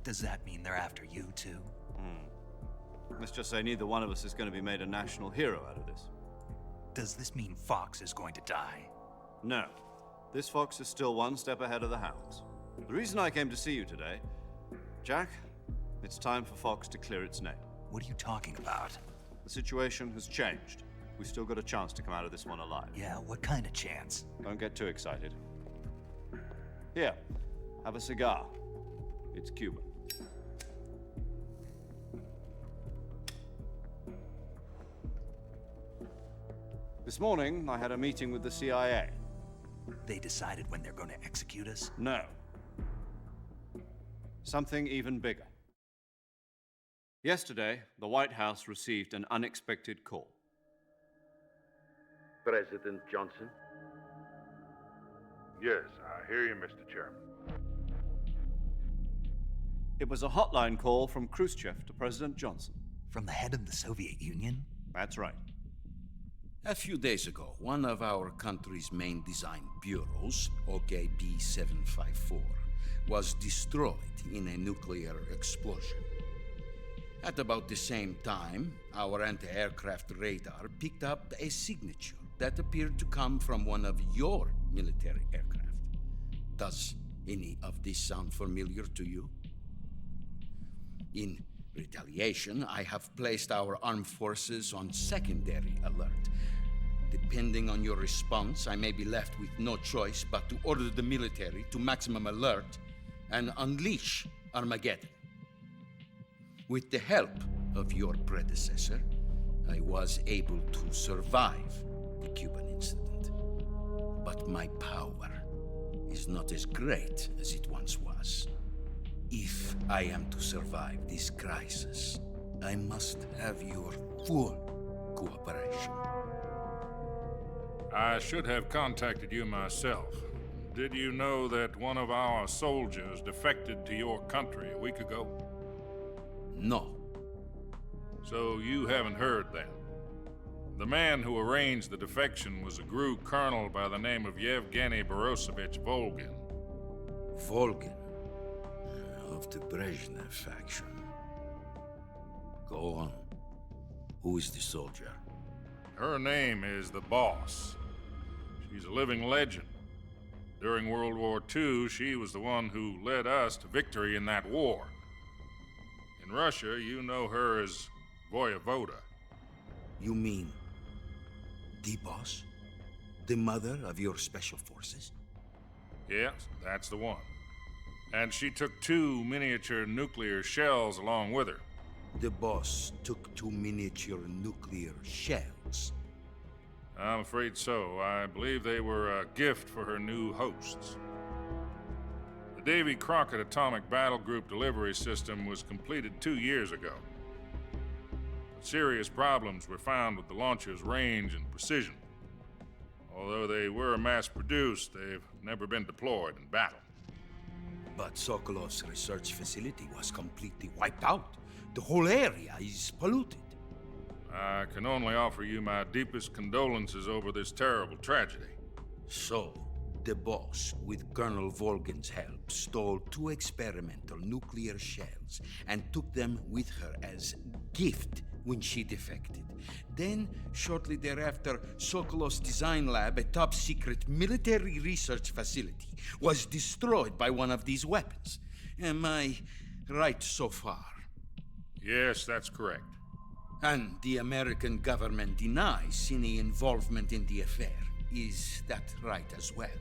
Does that mean they're after you too? Let's just say neither one of us is going to be made a national hero out of this. Does this mean Fox is going to die? No. This fox is still one step ahead of the hounds. The reason I came to see you today, Jack, it's time for Fox to clear its name. What are you talking about? The situation has changed. We've still got a chance to come out of this one alive. Yeah, what kind of chance? Don't get too excited. Here, have a cigar. It's Cuban. This morning, I had a meeting with the CIA. They decided when they're going to execute us? No. Something even bigger. Yesterday, the White House received an unexpected call. President Johnson? Yes, I hear you, Mr. Chairman. It was a hotline call from Khrushchev to President Johnson. From the head of the Soviet Union? That's right. A few days ago, one of our country's main design bureaus, OKB 754, was destroyed in a nuclear explosion. At about the same time, our anti-aircraft radar picked up a signature that appeared to come from one of your military aircraft. Does any of this sound familiar to you? In retaliation, I have placed our armed forces on secondary alert. Depending on your response, I may be left with no choice but to order the military to maximum alert and unleash Armageddon. With the help of your predecessor, I was able to survive the Cuban incident. But my power is not as great as it once was. If I am to survive this crisis, I must have your full cooperation. I should have contacted you myself. Did you know that one of our soldiers defected to your country a week ago? No. So you haven't heard then? The man who arranged the defection was a GRU colonel by the name of Yevgeny Borosovich Volgin. Volgin? Of the Brezhnev faction. Go on. Who is the soldier? Her name is the Boss. She's a living legend. During World War II, she was the one who led us to victory in that war. In Russia, you know her as Voyevoda. You mean the Boss? The mother of your special forces? Yes, that's the one. And she took 2 miniature nuclear shells along with her. The Boss took 2 miniature nuclear shells? I'm afraid so. I believe they were a gift for her new hosts. The Davy Crockett Atomic Battle Group delivery system was completed 2 years ago. But serious problems were found with the launcher's range and precision. Although they were mass-produced, they've never been deployed in battle. But Sokolov's research facility was completely wiped out. The whole area is polluted. I can only offer you my deepest condolences over this terrible tragedy. So, the Boss, with Colonel Volgin's help, stole 2 experimental nuclear shells and took them with her as gift when she defected. Then, shortly thereafter, Sokolov's design lab, a top-secret military research facility, was destroyed by one of these weapons. Am I right so far? Yes, that's correct. And the American government denies any involvement in the affair. Is that right as well?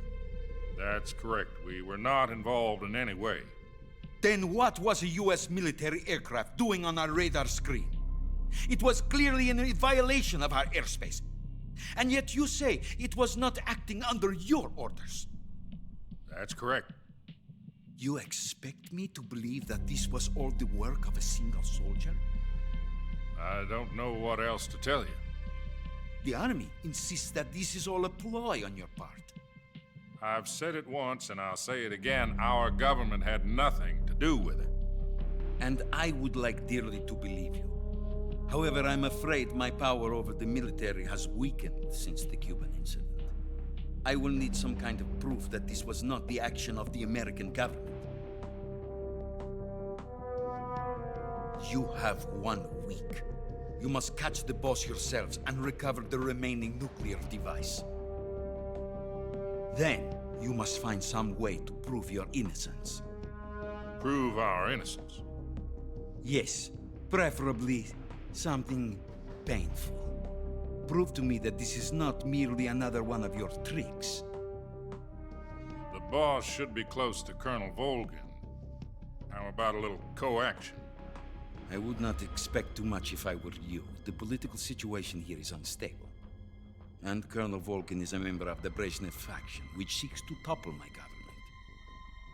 That's correct. We were not involved in any way. Then what was a U.S. military aircraft doing on our radar screen? It was clearly in violation of our airspace. And yet you say it was not acting under your orders. That's correct. You expect me to believe that this was all the work of a single soldier? I don't know what else to tell you. The Army insists that this is all a ploy on your part. I've said it once and I'll say it again. Our government had nothing to do with it. And I would like dearly to believe you. However, I'm afraid my power over the military has weakened since the Cuban incident. I will need some kind of proof that this was not the action of the American government. You have 1 week. You must catch the Boss yourselves and recover the remaining nuclear device. Then, you must find some way to prove your innocence. Prove our innocence? Yes, preferably something painful. Prove to me that this is not merely another one of your tricks. The Boss should be close to Colonel Volgin. How about a little coaction? I would not expect too much if I were you. The political situation here is unstable. And Colonel Volgin is a member of the Brezhnev faction, which seeks to topple my government.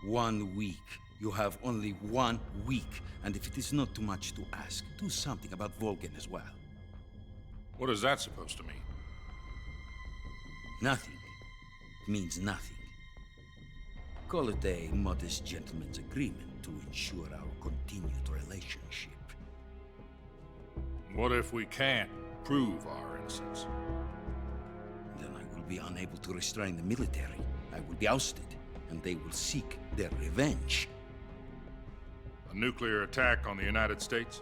1 week. You have only 1 week, and if it is not too much to ask, do something about Volgin as well. What is that supposed to mean? Nothing. It means nothing. Call it a modest gentleman's agreement to ensure our continued relationship. What if we can't prove our innocence? Then I will be unable to restrain the military. I will be ousted, and they will seek their revenge. A nuclear attack on the United States?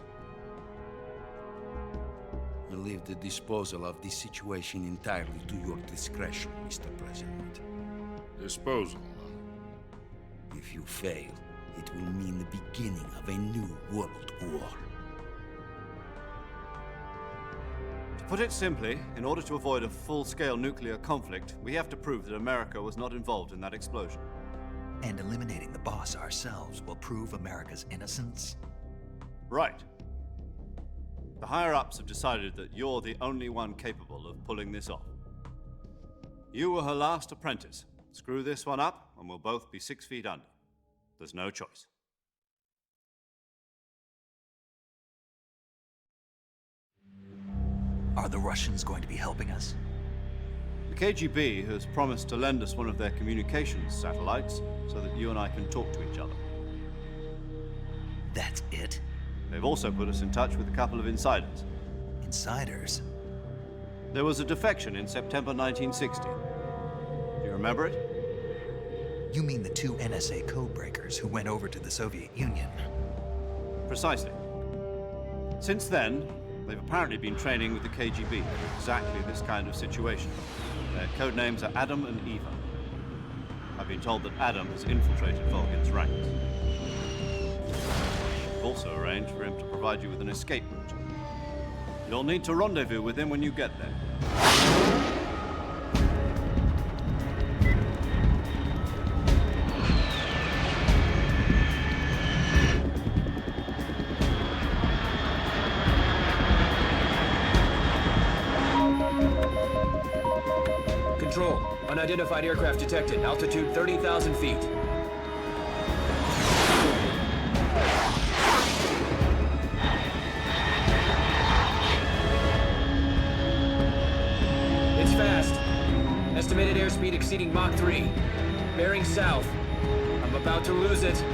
I leave the disposal of this situation entirely to your discretion, Mr. President. Disposal? If you fail, it will mean the beginning of a new world war. To put it simply, in order to avoid a full-scale nuclear conflict, we have to prove that America was not involved in that explosion. And eliminating the Boss ourselves will prove America's innocence? Right. The higher-ups have decided that you're the only one capable of pulling this off. You were her last apprentice, Screw this one up, and we'll both be 6 feet under. There's no choice. Are the Russians going to be helping us? The KGB has promised to lend us one of their communications satellites so that you and I can talk to each other. That's it? They've also put us in touch with a couple of insiders. Insiders? There was a defection in September 1960. Do you remember it? You mean the 2 NSA codebreakers who went over to the Soviet Union? Precisely. Since then, they've apparently been training with the KGB for exactly this kind of situation. Their code names are Adam and Eva. I've been told that Adam has infiltrated Volgin's ranks. We've also arranged for him to provide you with an escape route. You'll need to rendezvous with him when you get there. Control, unidentified aircraft detected. Altitude 30,000 feet. It's fast. Estimated airspeed exceeding Mach 3. Bearing south. I'm about to lose it.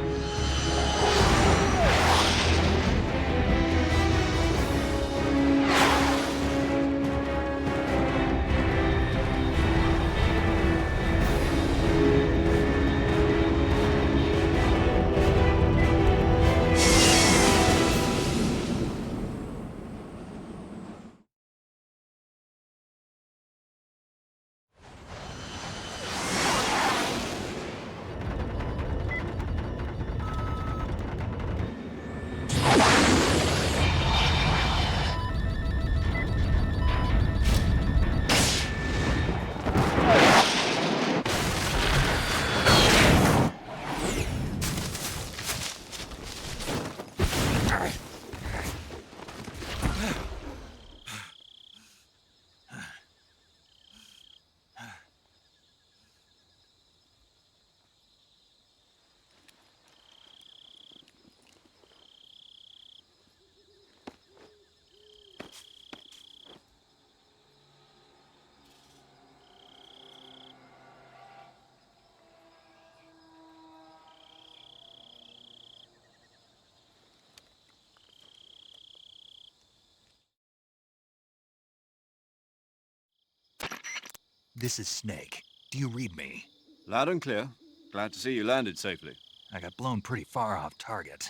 This is Snake. Do you read me? Loud and clear. Glad to see you landed safely. I got blown pretty far off target.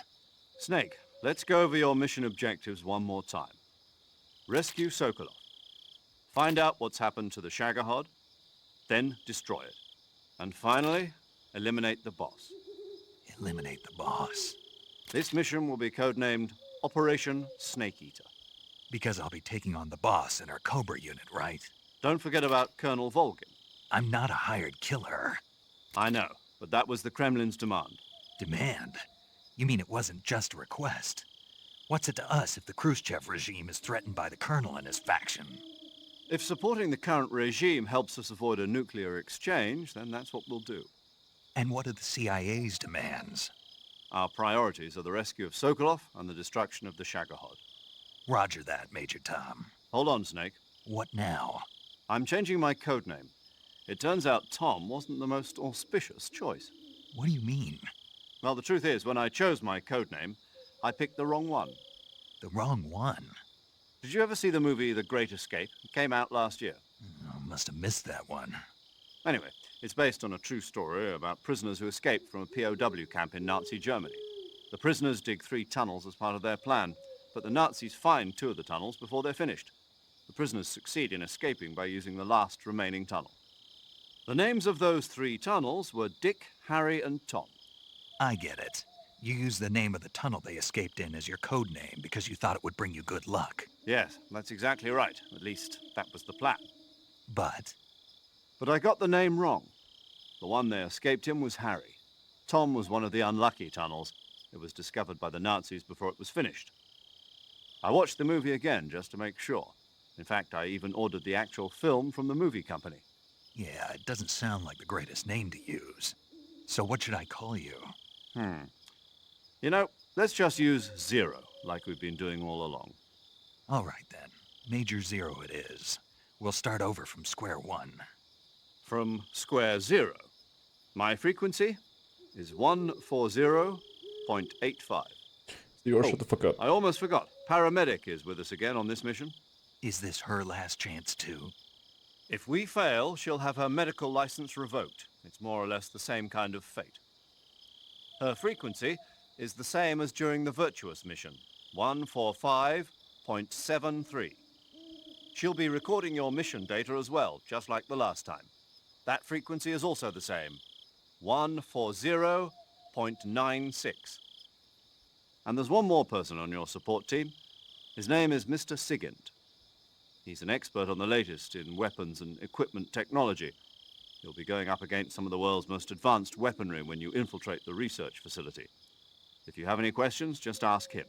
Snake, let's go over your mission objectives one more time. Rescue Sokolov. Find out what's happened to the Shagohod, then destroy it. And finally, eliminate the boss. Eliminate the boss? This mission will be codenamed Operation Snake Eater. Because I'll be taking on the boss in our Cobra unit, right? Don't forget about Colonel Volgin. I'm not a hired killer. I know, but that was the Kremlin's demand. Demand? You mean it wasn't just a request? What's it to us if the Khrushchev regime is threatened by the Colonel and his faction? If supporting the current regime helps us avoid a nuclear exchange, then that's what we'll do. And what are the CIA's demands? Our priorities are the rescue of Sokolov and the destruction of the Shagohod. Roger that, Major Tom. Hold on, Snake. What now? I'm changing my codename. It turns out Tom wasn't the most auspicious choice. What do you mean? Well, the truth is, when I chose my codename, I picked the wrong one. The wrong one? Did you ever see the movie The Great Escape? It came out last year. I must have missed that one. Anyway, it's based on a true story about prisoners who escaped from a POW camp in Nazi Germany. The prisoners dig 3 tunnels as part of their plan, but the Nazis find 2 of the tunnels before they're finished. The prisoners succeed in escaping by using the last remaining tunnel. The names of those 3 tunnels were Dick, Harry, and Tom. I get it. You used the name of the tunnel they escaped in as your code name because you thought it would bring you good luck. Yes, that's exactly right. At least, that was the plan. But I got the name wrong. The one they escaped in was Harry. Tom was one of the unlucky tunnels. It was discovered by the Nazis before it was finished. I watched the movie again just to make sure. In fact, I even ordered the actual film from the movie company. Yeah, it doesn't sound like the greatest name to use. So what should I call you? You know, let's just use Zero, like we've been doing all along. All right then. Major Zero it is. We'll start over from square one. From square zero. My frequency is 140.85. Zero, shut the fuck up. I almost forgot. Paramedic is with us again on this mission. Is this her last chance too? If we fail, she'll have her medical license revoked. It's more or less the same kind of fate. Her frequency is the same as during the Virtuous mission, 145.73. She'll be recording your mission data as well, just like the last time. That frequency is also the same, 140.96. And there's one more person on your support team. His name is Mr. Sigint. He's an expert on the latest in weapons and equipment technology. You'll be going up against some of the world's most advanced weaponry when you infiltrate the research facility. If you have any questions, just ask him.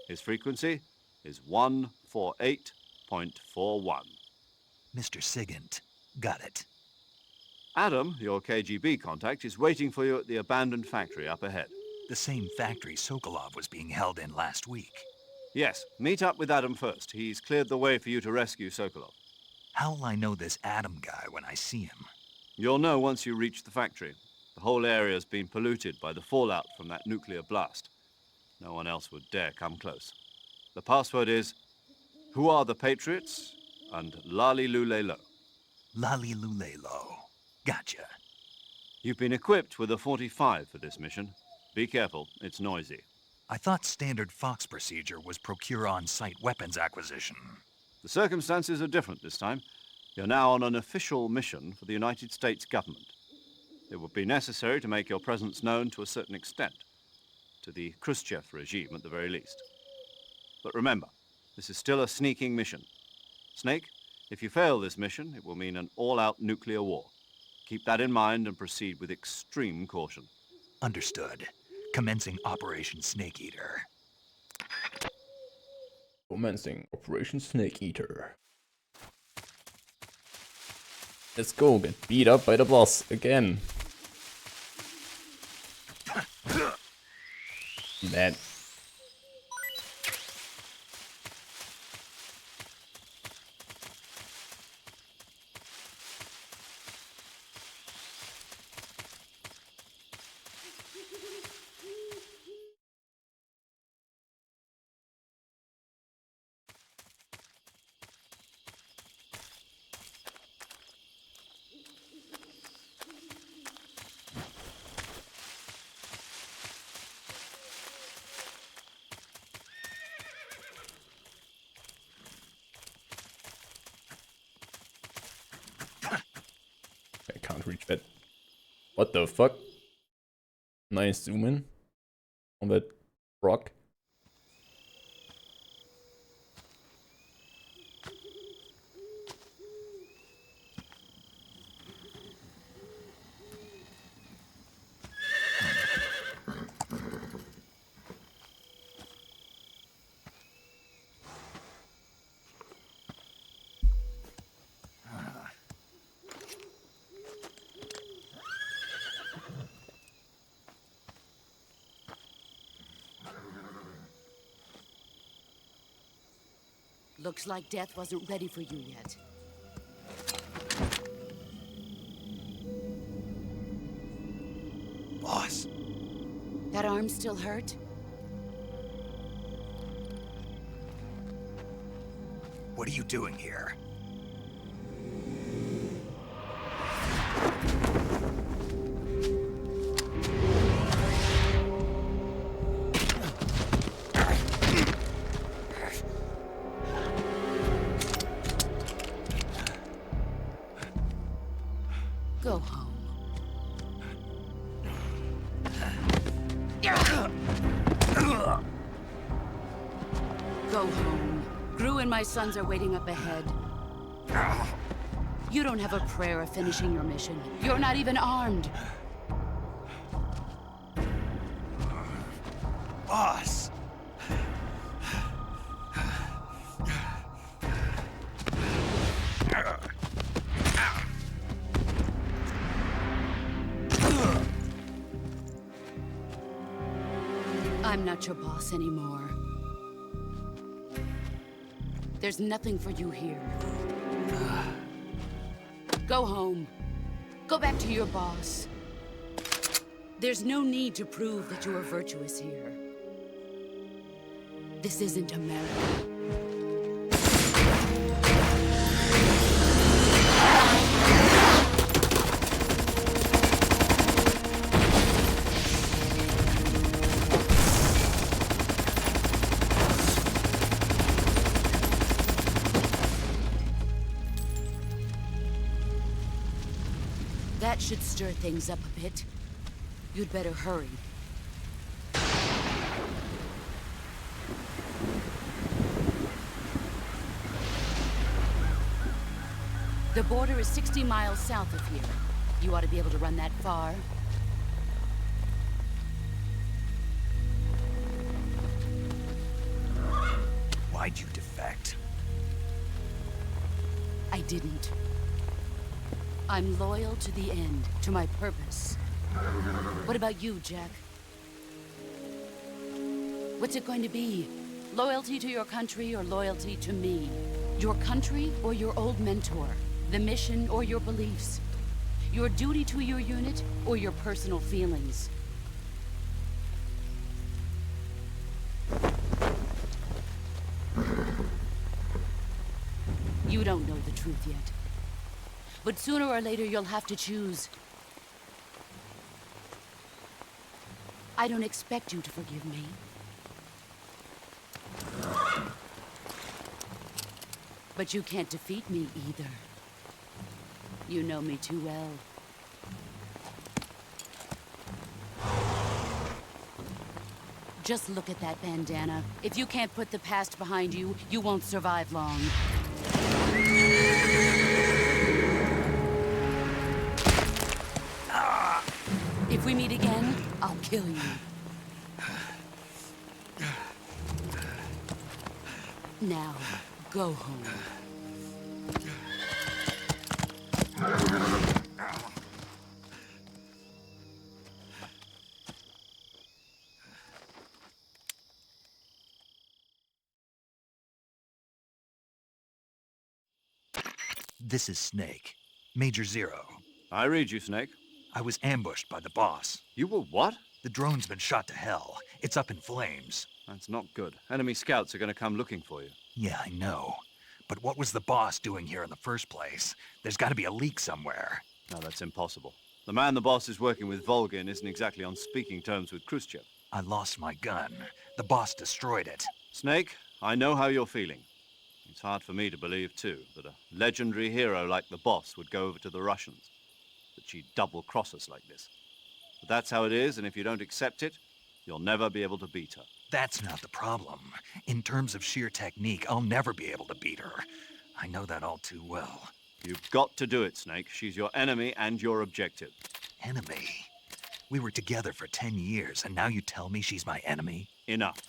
His frequency is 148.41. Mr. Sigint. Got it. Adam, your KGB contact, is waiting for you at the abandoned factory up ahead. The same factory Sokolov was being held in last week. Yes, meet up with Adam first. He's cleared the way for you to rescue Sokolov. How'll I know this Adam guy when I see him? You'll know once you reach the factory. The whole area's been polluted by the fallout from that nuclear blast. No one else would dare come close. The password is, "Who are the Patriots?" and "Lali Lule Lo." Lali Lule Lo. Gotcha. You've been equipped with a 45 for this mission. Be careful, it's noisy. I thought standard Fox procedure was procure on-site weapons acquisition. The circumstances are different this time. You're now on an official mission for the United States government. It would be necessary to make your presence known to a certain extent, to the Khrushchev regime at the very least. But remember, this is still a sneaking mission. Snake, if you fail this mission, it will mean an all-out nuclear war. Keep that in mind and proceed with extreme caution. Understood. Commencing Operation Snake Eater. Commencing Operation Snake Eater. Let's go, get beat up by the boss again. Man. I can't reach that. What the fuck? Nice zoom in on that rock. Looks like death wasn't ready for you yet. Boss. That arm still hurt? What are you doing here? Go home. Go home. Gru and my sons are waiting up ahead. You don't have a prayer of finishing your mission. You're not even armed. Boss! I'm not your boss anymore. There's nothing for you here. Go home. Go back to your boss. There's no need to prove that you are virtuous here. This isn't America. That should stir things up a bit. You'd better hurry. The border is 60 miles south of here. You ought to be able to run that far. Why'd you defect? I didn't. I'm loyal to the end, to my purpose. What about you, Jack? What's it going to be? Loyalty to your country or loyalty to me? Your country or your old mentor? The mission or your beliefs? Your duty to your unit or your personal feelings? You don't know the truth yet. But sooner or later you'll have to choose. I don't expect you to forgive me. But you can't defeat me either. You know me too well. Just look at that bandana. If you can't put the past behind you, you won't survive long. If we meet again, I'll kill you. Now, go home. This is Snake. Major Zero. I read you, Snake. I was ambushed by the boss. You were what? The drone's been shot to hell. It's up in flames. That's not good. Enemy scouts are going to come looking for you. Yeah, I know. But what was the boss doing here in the first place? There's got to be a leak somewhere. No, that's impossible. The man the boss is working with, Volgin, isn't exactly on speaking terms with Khrushchev. I lost my gun. The boss destroyed it. Snake, I know how you're feeling. It's hard for me to believe, too, that a legendary hero like the boss would go over to the Russians. That she'd double-cross us like this. But that's how it is, and if you don't accept it, you'll never be able to beat her. That's not the problem. In terms of sheer technique, I'll never be able to beat her. I know that all too well. You've got to do it, Snake. She's your enemy and your objective. Enemy? We were together for 10 years, and now you tell me she's my enemy? Enough.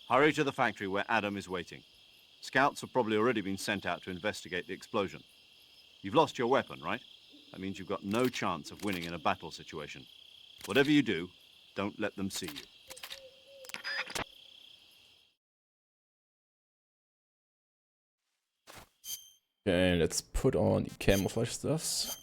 Hurry to the factory where Adam is waiting. Scouts have probably already been sent out to investigate the explosion. You've lost your weapon, right? That means you've got no chance of winning in a battle situation. Whatever you do, don't let them see you. Okay, let's put on the camouflage stuffs.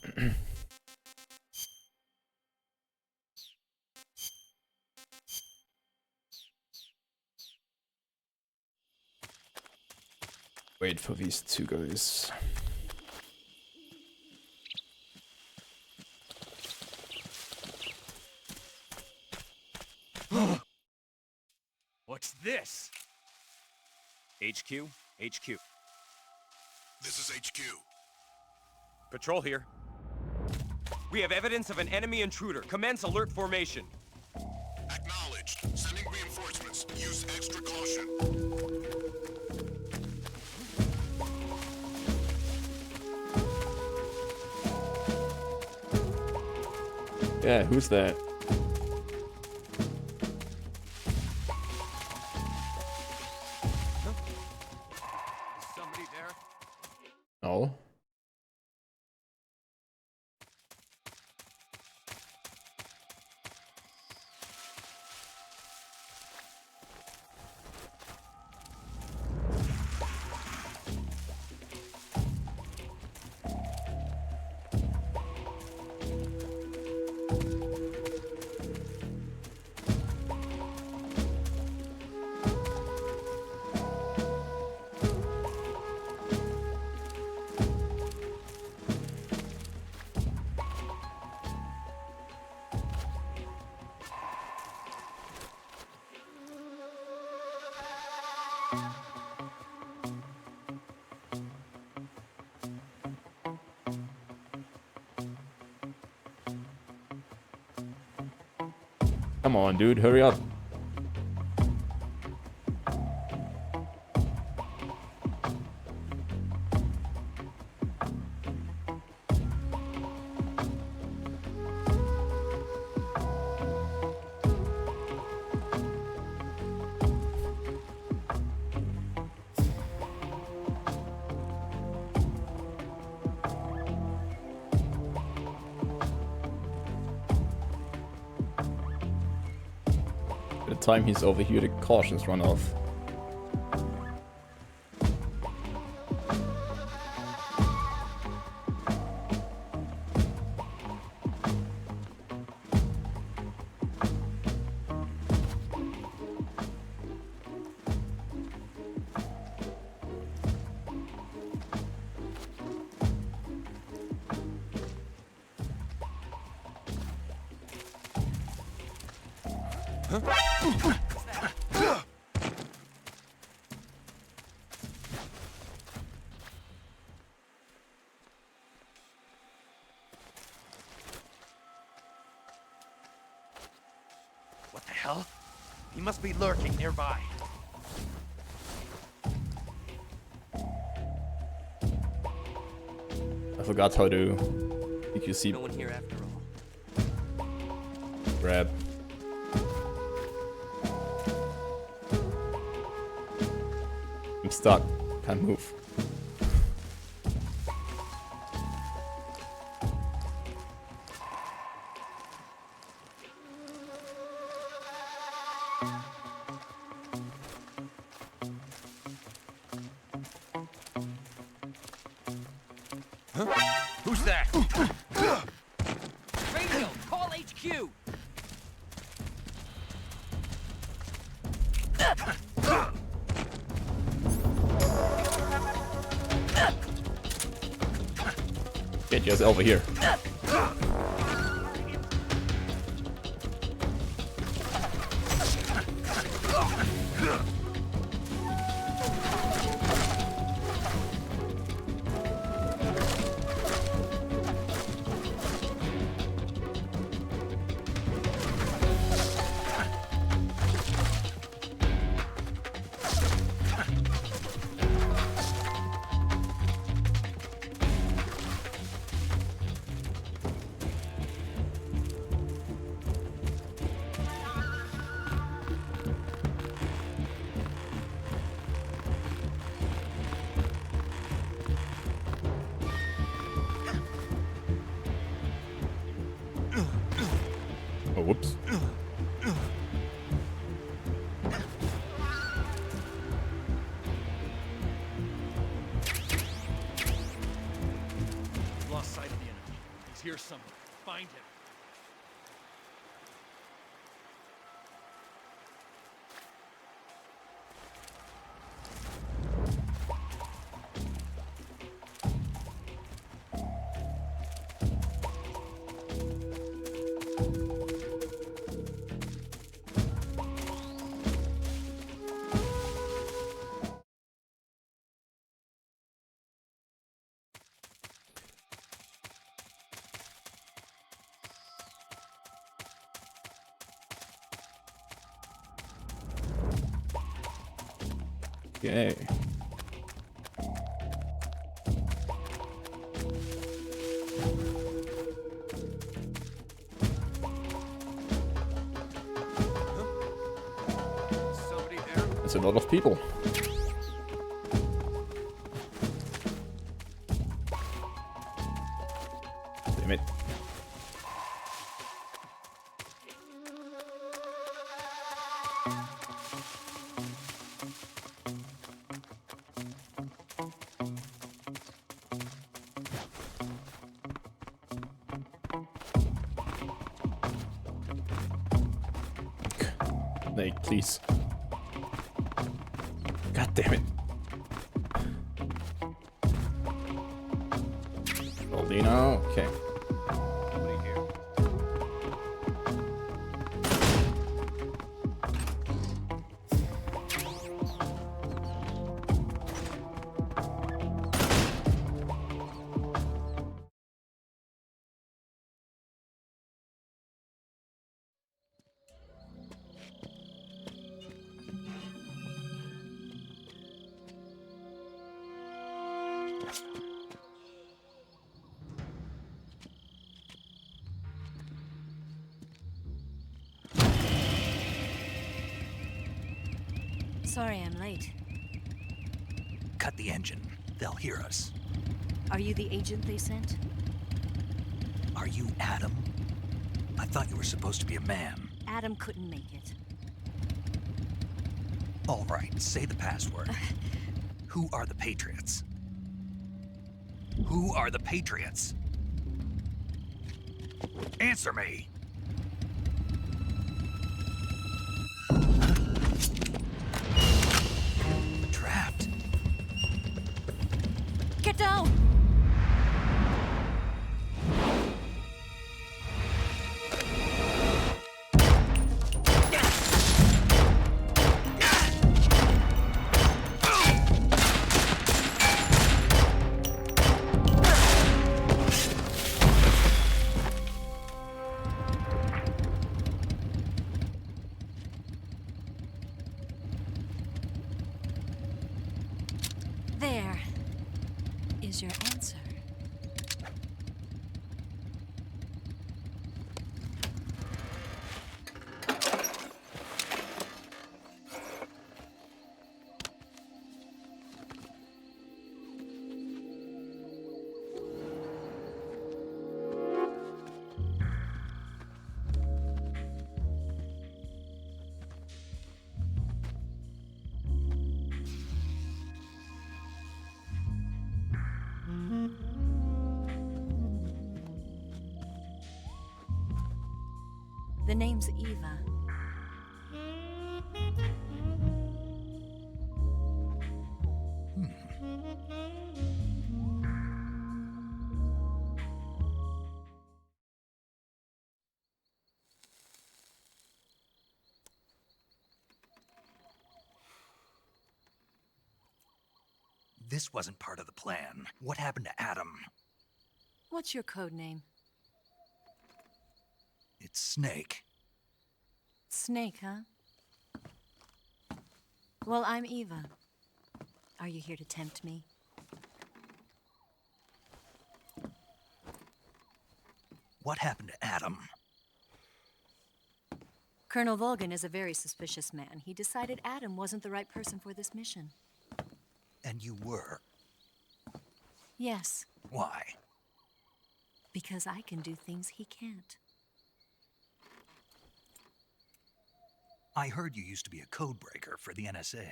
Wait for these two guys. What's this? HQ? HQ. This is HQ. Patrol here. We have evidence of an enemy intruder. Commence alert formation. Acknowledged. Sending reinforcements. Use extra caution. Yeah, who's that? Somebody there? No. Come on, dude, hurry up. By the time he's over here, the cautions run off. What the hell? He must be lurking nearby. I forgot how to EQC No one here after all. grab. I'm stuck. Can't move. Who's that? Radio, call HQ! Get yours over here. Oh, whoops. Lost sight of the enemy. He's here somewhere. Find him. Okay. That's a lot of people. Damn it. Nate, please. God damn it. Goldino, okay. Sorry I'm late. Cut the engine. They'll hear us. Are you the agent they sent? Are you Adam? I thought you were supposed to be a man. Adam couldn't make it. All right, say the password. Who are the Patriots? Who are the Patriots? Answer me! Trapped. Get down! There is your answer. The name's Eva. This wasn't part of the plan. What happened to Adam? What's your code name? It's Snake. Snake, huh? Well, I'm Eva. Are you here to tempt me? What happened to Adam? Colonel Volgan is a very suspicious man. He decided Adam wasn't the right person for this mission. And you were? Yes, Why? because I can do things he can't. I heard you used to be a codebreaker for the NSA.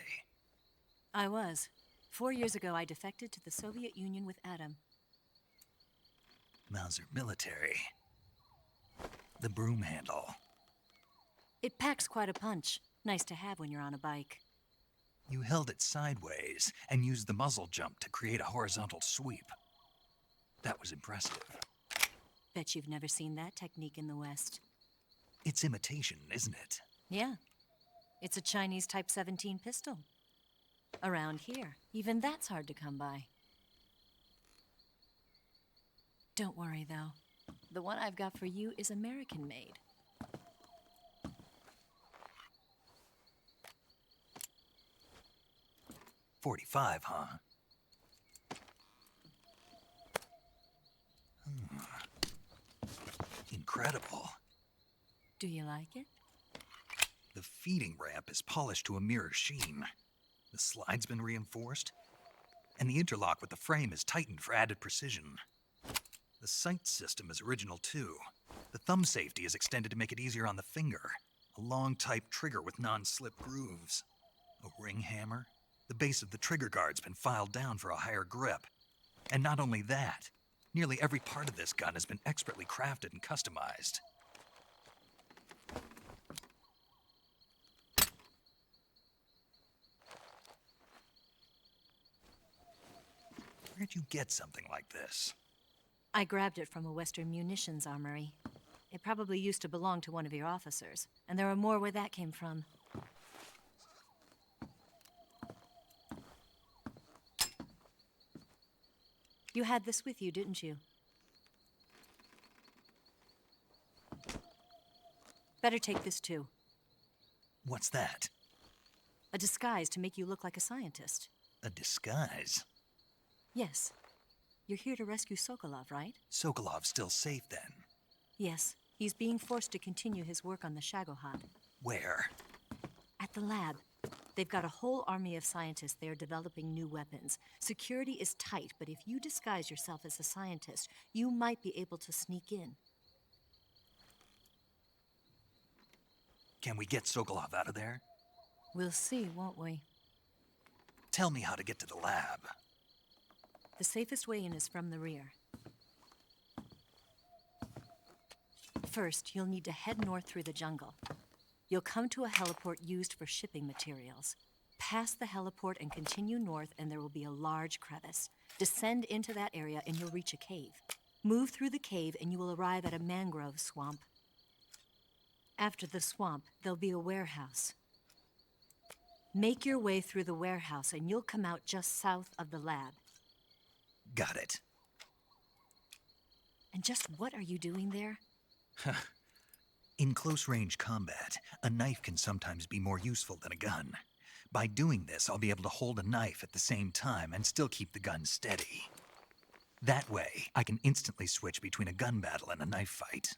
I was. 4 years ago, I defected to the Soviet Union with Adam. Mauser military. The broom handle. It packs quite a punch. Nice to have when you're on a bike. You held it sideways and used the muzzle jump to create a horizontal sweep. That was impressive. Bet you've never seen that technique in the West. It's imitation, isn't it? Yeah. It's a Chinese Type 17 pistol. Around here, even that's hard to come by. Don't worry, though. The one I've got for you is American-made. .45, huh? Incredible. Do you like it? The feeding ramp is polished to a mirror sheen. The slide's been reinforced, and the interlock with the frame is tightened for added precision. The sight system is original too. The thumb safety is extended to make it easier on the finger. A long type trigger with non-slip grooves. A ring hammer. The base of the trigger guard's been filed down for a higher grip. And not only that, nearly every part of this gun has been expertly crafted and customized. Where'd you get something like this? I grabbed it from a Western munitions armory. It probably used to belong to one of your officers, and there are more where that came from. You had this with you, didn't you? Better take this too. What's that? A disguise to make you look like a scientist. A disguise? Yes. You're here to rescue Sokolov, right? Sokolov's still safe then? Yes. He's being forced to continue his work on the Shagohod. Where? At the lab. They've got a whole army of scientists there developing new weapons. Security is tight, but if you disguise yourself as a scientist, you might be able to sneak in. Can we get Sokolov out of there? We'll see, won't we? Tell me how to get to the lab. The safest way in is from the rear. First, you'll need to head north through the jungle. You'll come to a heliport used for shipping materials. Pass the heliport and continue north, and there will be a large crevice. Descend into that area and you'll reach a cave. Move through the cave and you will arrive at a mangrove swamp. After the swamp, there'll be a warehouse. Make your way through the warehouse and you'll come out just south of the lab. Got it. And just what are you doing there? In close-range combat, a knife can sometimes be more useful than a gun. By doing this, I'll be able to hold a knife at the same time and still keep the gun steady. That way, I can instantly switch between a gun battle and a knife fight.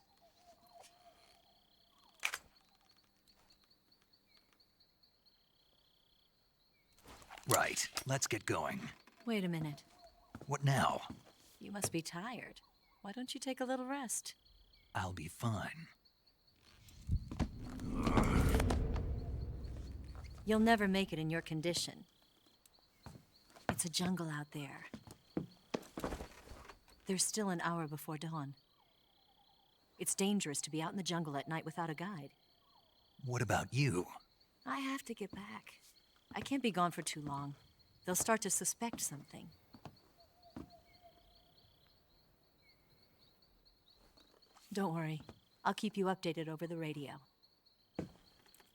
Right, let's get going. Wait a minute. What now? You must be tired. Why don't you take a little rest? I'll be fine. You'll never make it in your condition. It's a jungle out there. There's still an hour before dawn. It's dangerous to be out in the jungle at night without a guide. What about you? I have to get back. I can't be gone for too long. They'll start to suspect something. Don't worry. I'll keep you updated over the radio.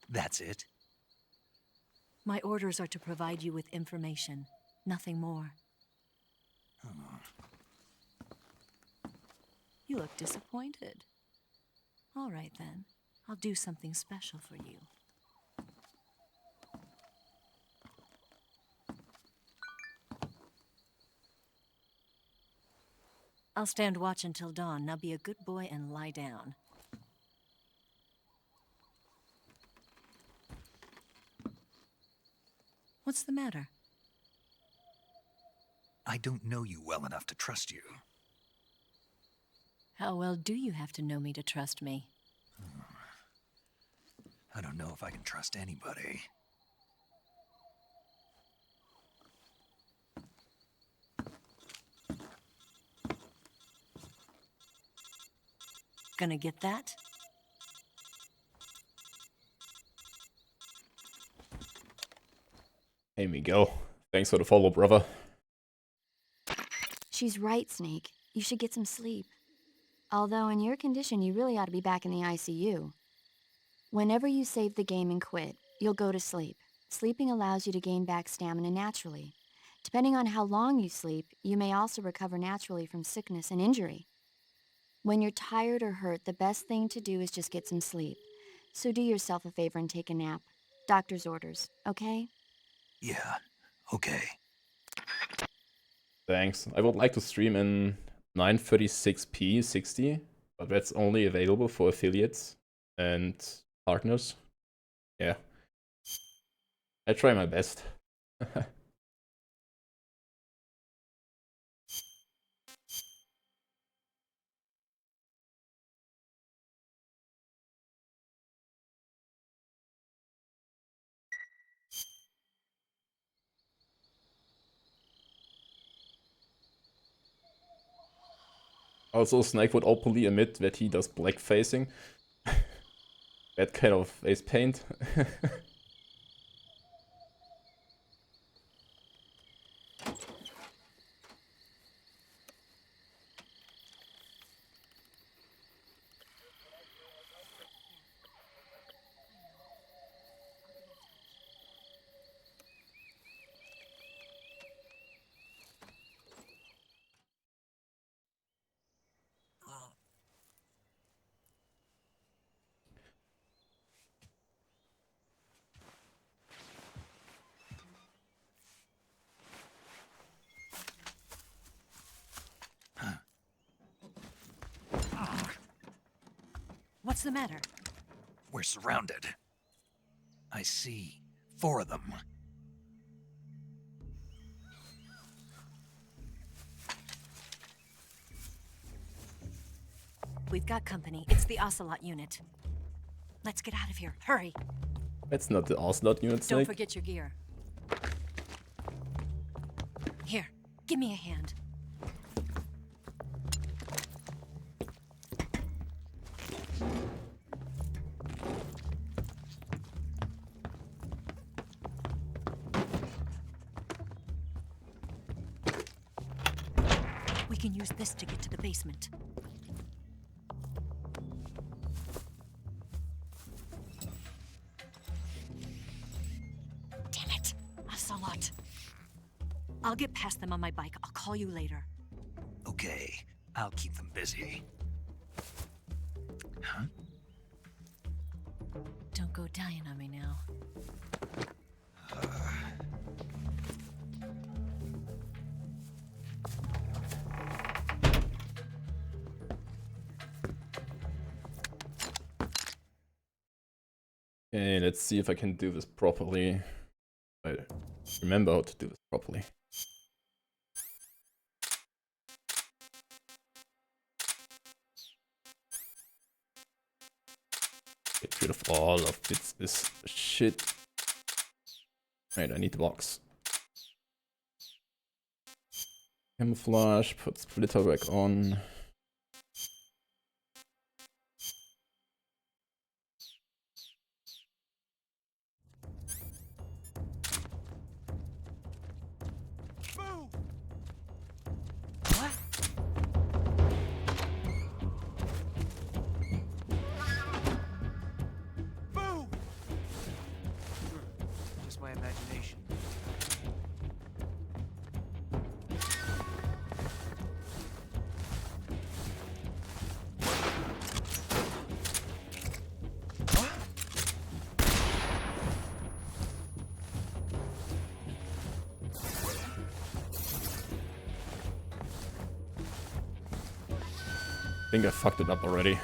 That's it? My orders are to provide you with information, nothing more. You look disappointed. All right, then. I'll do something special for you. I'll stand watch until dawn. Now be a good boy and lie down. What's the matter? I don't know you well enough to trust you. How well do you have to know me to trust me? I don't know if I can trust anybody. Gonna get that? Hey, Miguel. Thanks for the follow, brother. She's right, Snake. You should get some sleep. Although in your condition, you really ought to be back in the ICU. Whenever you save the game and quit, you'll go to sleep. Sleeping allows you to gain back stamina naturally. Depending on how long you sleep, you may also recover naturally from sickness and injury. When you're tired or hurt, the best thing to do is just get some sleep. So do yourself a favor and take a nap. Doctor's orders, okay? Yeah, okay. Thanks. I would like to stream in 936p 60, but that's only available for affiliates and partners. Yeah. I try my best. Also, Snake would openly admit that he does blackfacing. That kind of face paint. What's the matter? We're surrounded. I see 4 of them. We've got company. It's the Ocelot unit. Let's get out of here. Hurry. That's not the Ocelot unit, Don't Snake. forget your gear. Here, give me a hand. We can use this to get to the basement. Damn it, Ocelot. I'll get past them on my bike. I'll call you later. Okay, I'll keep them busy. Huh? Don't go dying on me now. Okay, let's see if I can do this properly. I remember how to do this properly. Get rid of all of this shit. Right, I need the box. Camouflage, put splitter back on. Just my imagination. I think I fucked it up already.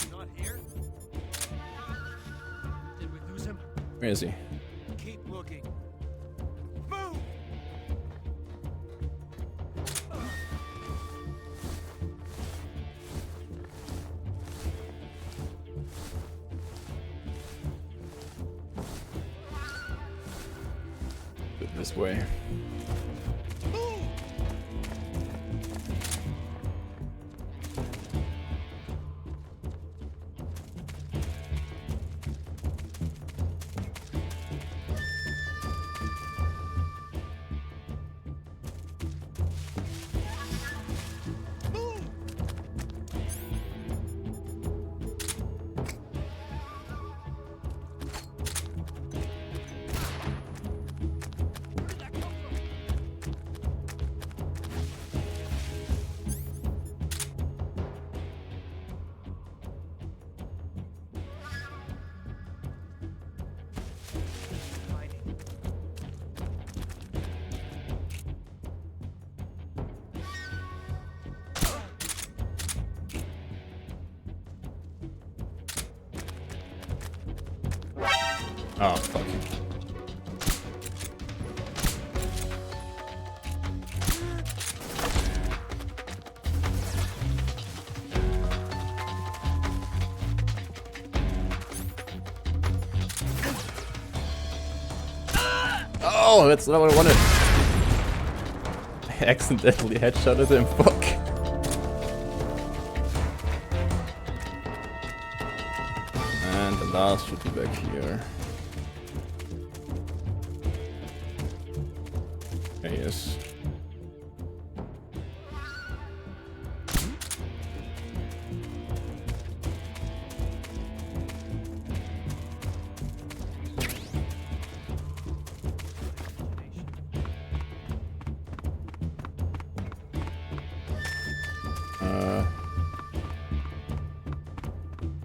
Not here? Did we lose him? Where is he? Keep looking. Move! Do it this way. Oh, fuck. Oh, that's not what I wanted. I accidentally headshotted him. Fuck. And the last should be back here. There he is.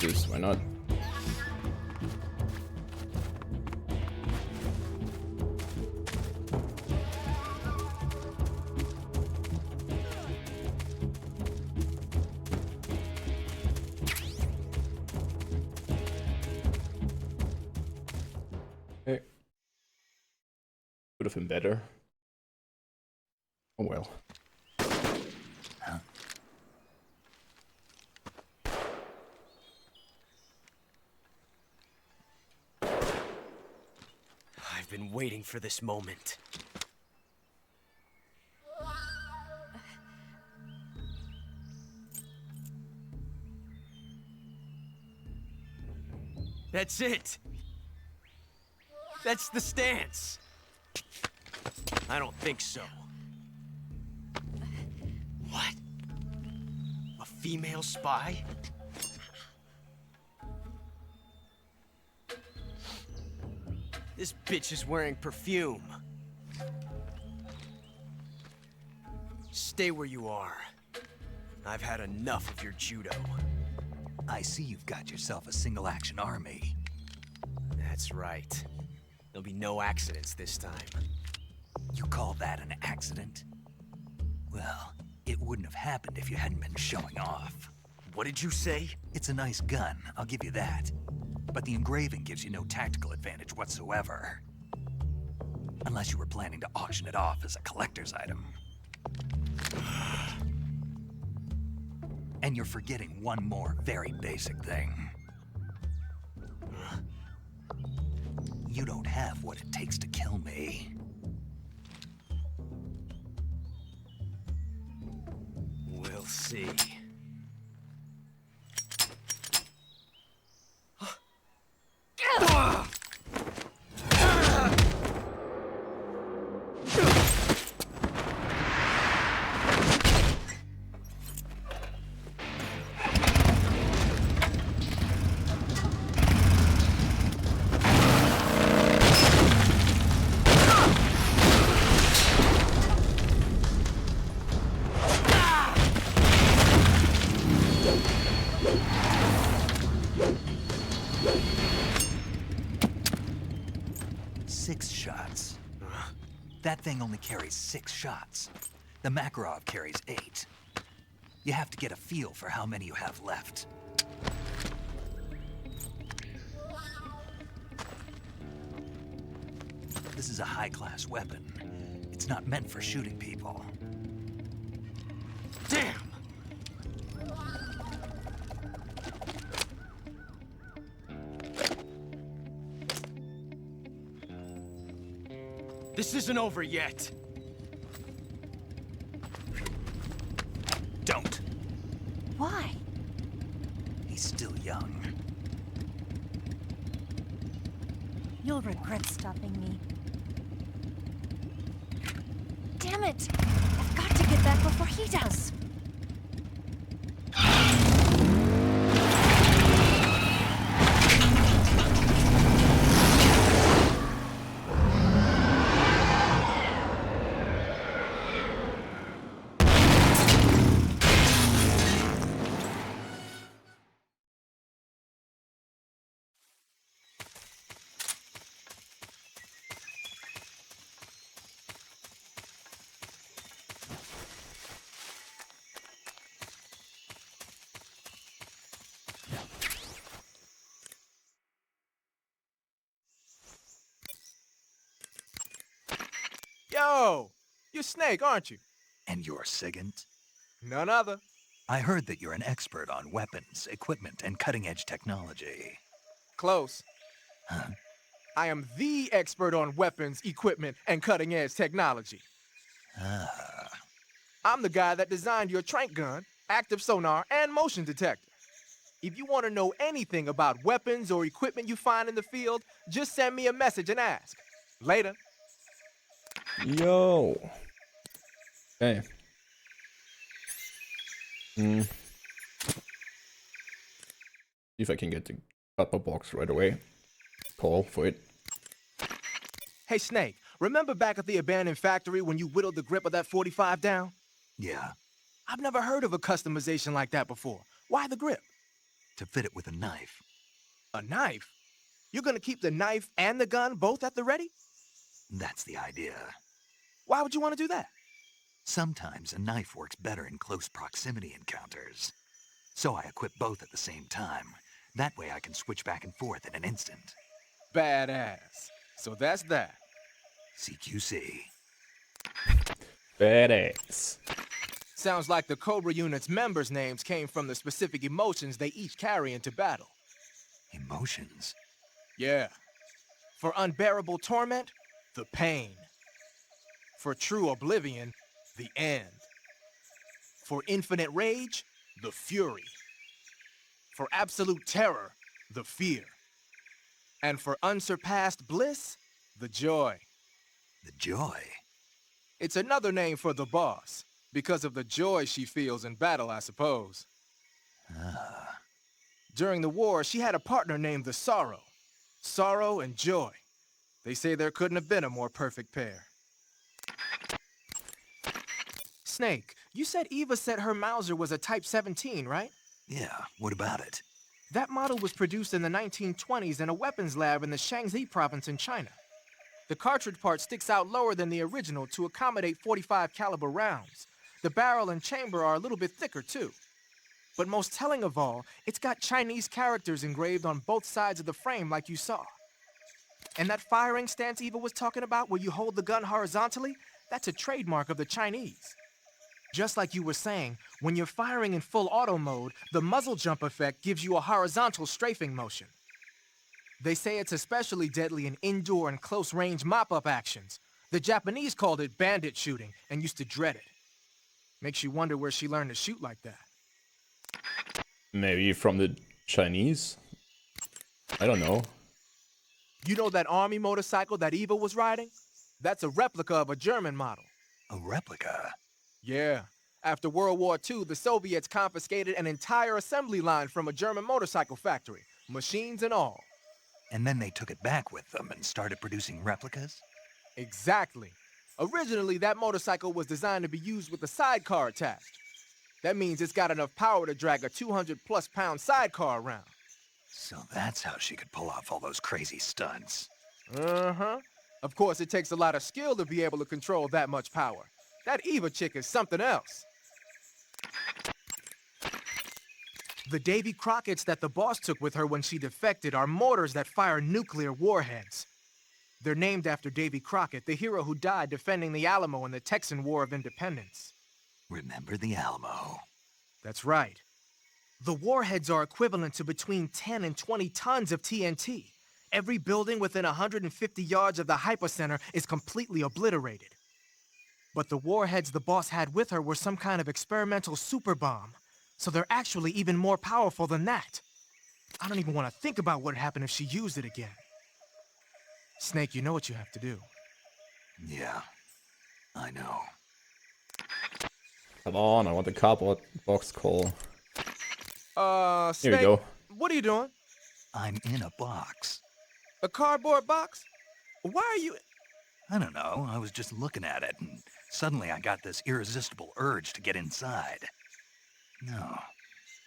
Yes, why not? Could have been better. Oh well. I've been waiting for this moment. That's it. That's the stance. I don't think so. What? A female spy? This bitch is wearing perfume. Stay where you are. I've had enough of your judo. I see you've got yourself a single-action army. That's right. There'll be no accidents this time. You call that an accident? Well, it wouldn't have happened if you hadn't been showing off. What did you say? It's a nice gun, I'll give you that. But the engraving gives you no tactical advantage whatsoever. Unless you were planning to auction it off as a collector's item. And you're forgetting one more very basic thing. You don't have what it takes to kill me. We'll see. That thing only carries 6 shots. The Makarov carries 8. You have to get a feel for how many you have left. This is a high-class weapon. It's not meant for shooting people. Damn! This isn't over yet. Don't. Why? He's still young. You'll regret stopping me. Damn it! I've got to get back before he does. Yo! You're Snake, aren't you? And you're Sigint? None other. I heard that you're an expert on weapons, equipment, and cutting-edge technology. Close. Huh? I am the expert on weapons, equipment, and cutting-edge technology. Ah. I'm the guy that designed your trank gun, active sonar, and motion detector. If you want to know anything about weapons or equipment you find in the field, just send me a message and ask. Later. Yo. Okay. See if I can get the copper box right away. Call for it. Hey, Snake, remember back at the abandoned factory when you whittled the grip of that 45 down? Yeah. I've never heard of a customization like that before. Why the grip? To fit it with a knife. A knife? You're gonna keep the knife and the gun both at the ready? That's the idea. Why would you want to do that? Sometimes a knife works better in close proximity encounters. So I equip both at the same time. That way I can switch back and forth in an instant. Badass. So that's that. CQC. Badass. Sounds like the Cobra unit's members' names came from the specific emotions they each carry into battle. Emotions? Yeah. For unbearable torment, the pain. For true oblivion, the end. For infinite rage, the fury. For absolute terror, the fear. And for unsurpassed bliss, the joy. The joy? It's another name for the boss, because of the joy she feels in battle, I suppose. Ah. During the war, she had a partner named the Sorrow. Sorrow and joy. They say there couldn't have been a more perfect pair. Snake, you said Eva said her Mauser was a Type 17, right? Yeah, what about it? That model was produced in the 1920s in a weapons lab in the Shaanxi province in China. The cartridge part sticks out lower than the original to accommodate 45 caliber rounds. The barrel and chamber are a little bit thicker too. But most telling of all, it's got Chinese characters engraved on both sides of the frame like you saw. And that firing stance Eva was talking about where you hold the gun horizontally, that's a trademark of the Chinese. Just like you were saying, when you're firing in full auto mode, the muzzle jump effect gives you a horizontal strafing motion. They say it's especially deadly in indoor and close-range mop-up actions. The Japanese called it bandit shooting and used to dread it. Makes you wonder where she learned to shoot like that. Maybe from the Chinese? I don't know. You know that army motorcycle that Eva was riding? That's a replica of a German model. A replica? Yeah. After World War II, the Soviets confiscated an entire assembly line from a German motorcycle factory, machines and all. And then they took it back with them and started producing replicas? Exactly. Originally, that motorcycle was designed to be used with a sidecar attached. That means it's got enough power to drag a 200-plus pound sidecar around. So that's how she could pull off all those crazy stunts. Uh-huh. Of course, it takes a lot of skill to be able to control that much power. That Eva chick is something else. The Davy Crockett's that the boss took with her when she defected are mortars that fire nuclear warheads. They're named after Davy Crockett, the hero who died defending the Alamo in the Texan War of Independence. Remember the Alamo? That's right. The warheads are equivalent to between 10 and 20 tons of TNT. Every building within 150 yards of the hypocenter is completely obliterated. But the warheads the boss had with her were some kind of experimental super bomb, so they're actually even more powerful than that. I don't even want to think about what would happen if she used it again. Snake, you know what you have to do. Yeah, I know. Come on, I want the cardboard box call. Snake, Here we go. what are you doing? I'm in a box. A cardboard box? Why are you... I don't know, I was just looking at it, and suddenly I got this irresistible urge to get inside. No,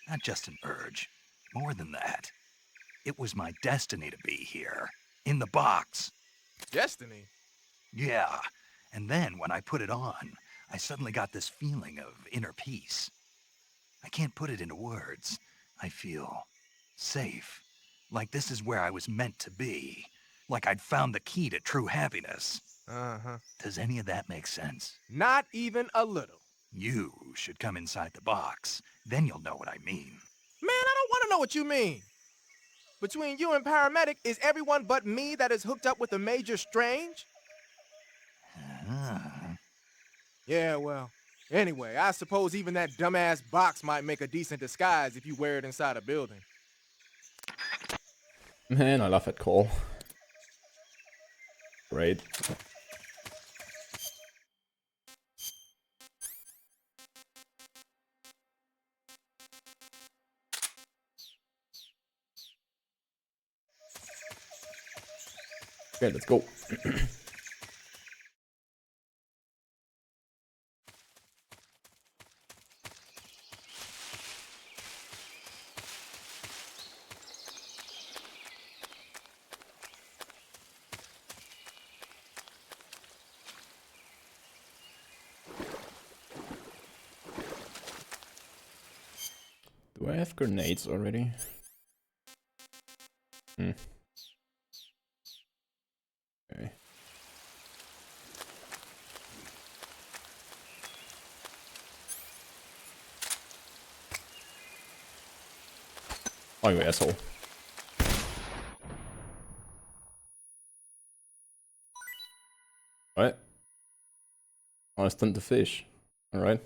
not just an urge. More than that. It was my destiny to be here. In the box. Destiny? Yeah, and then when I put it on, I suddenly got this feeling of inner peace. I can't put it into words. I feel safe. Like this is where I was meant to be. Like I'd found the key to true happiness. Uh-huh. Does any of that make sense? Not even a little. You should come inside the box. Then you'll know what I mean. Man, I don't want to know what you mean. Between you and Paramedic, is everyone but me that is hooked up with a Major Strange? Yeah, well, anyway, I suppose even that dumbass box might make a decent disguise if you wear it inside a building. Man, I love that call. Great. Okay, let's go. Do I have grenades already? Okay. Oh, you asshole. What? Oh, I stunned the fish. Alright.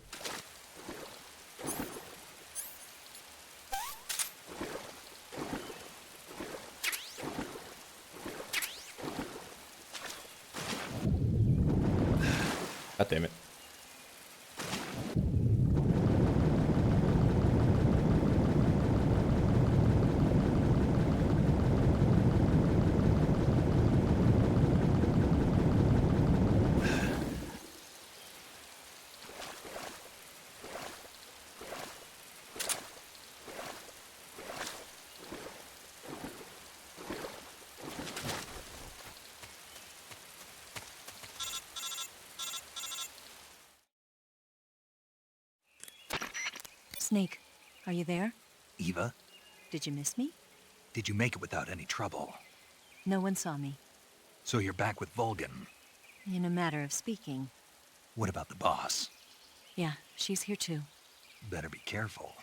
God damn it. Snake, are you there? Eva, Did you miss me? did you make it without any trouble? No one saw me. So you're back with Vulcan. In a matter of speaking. What about the boss? Yeah, she's here too. Better be careful.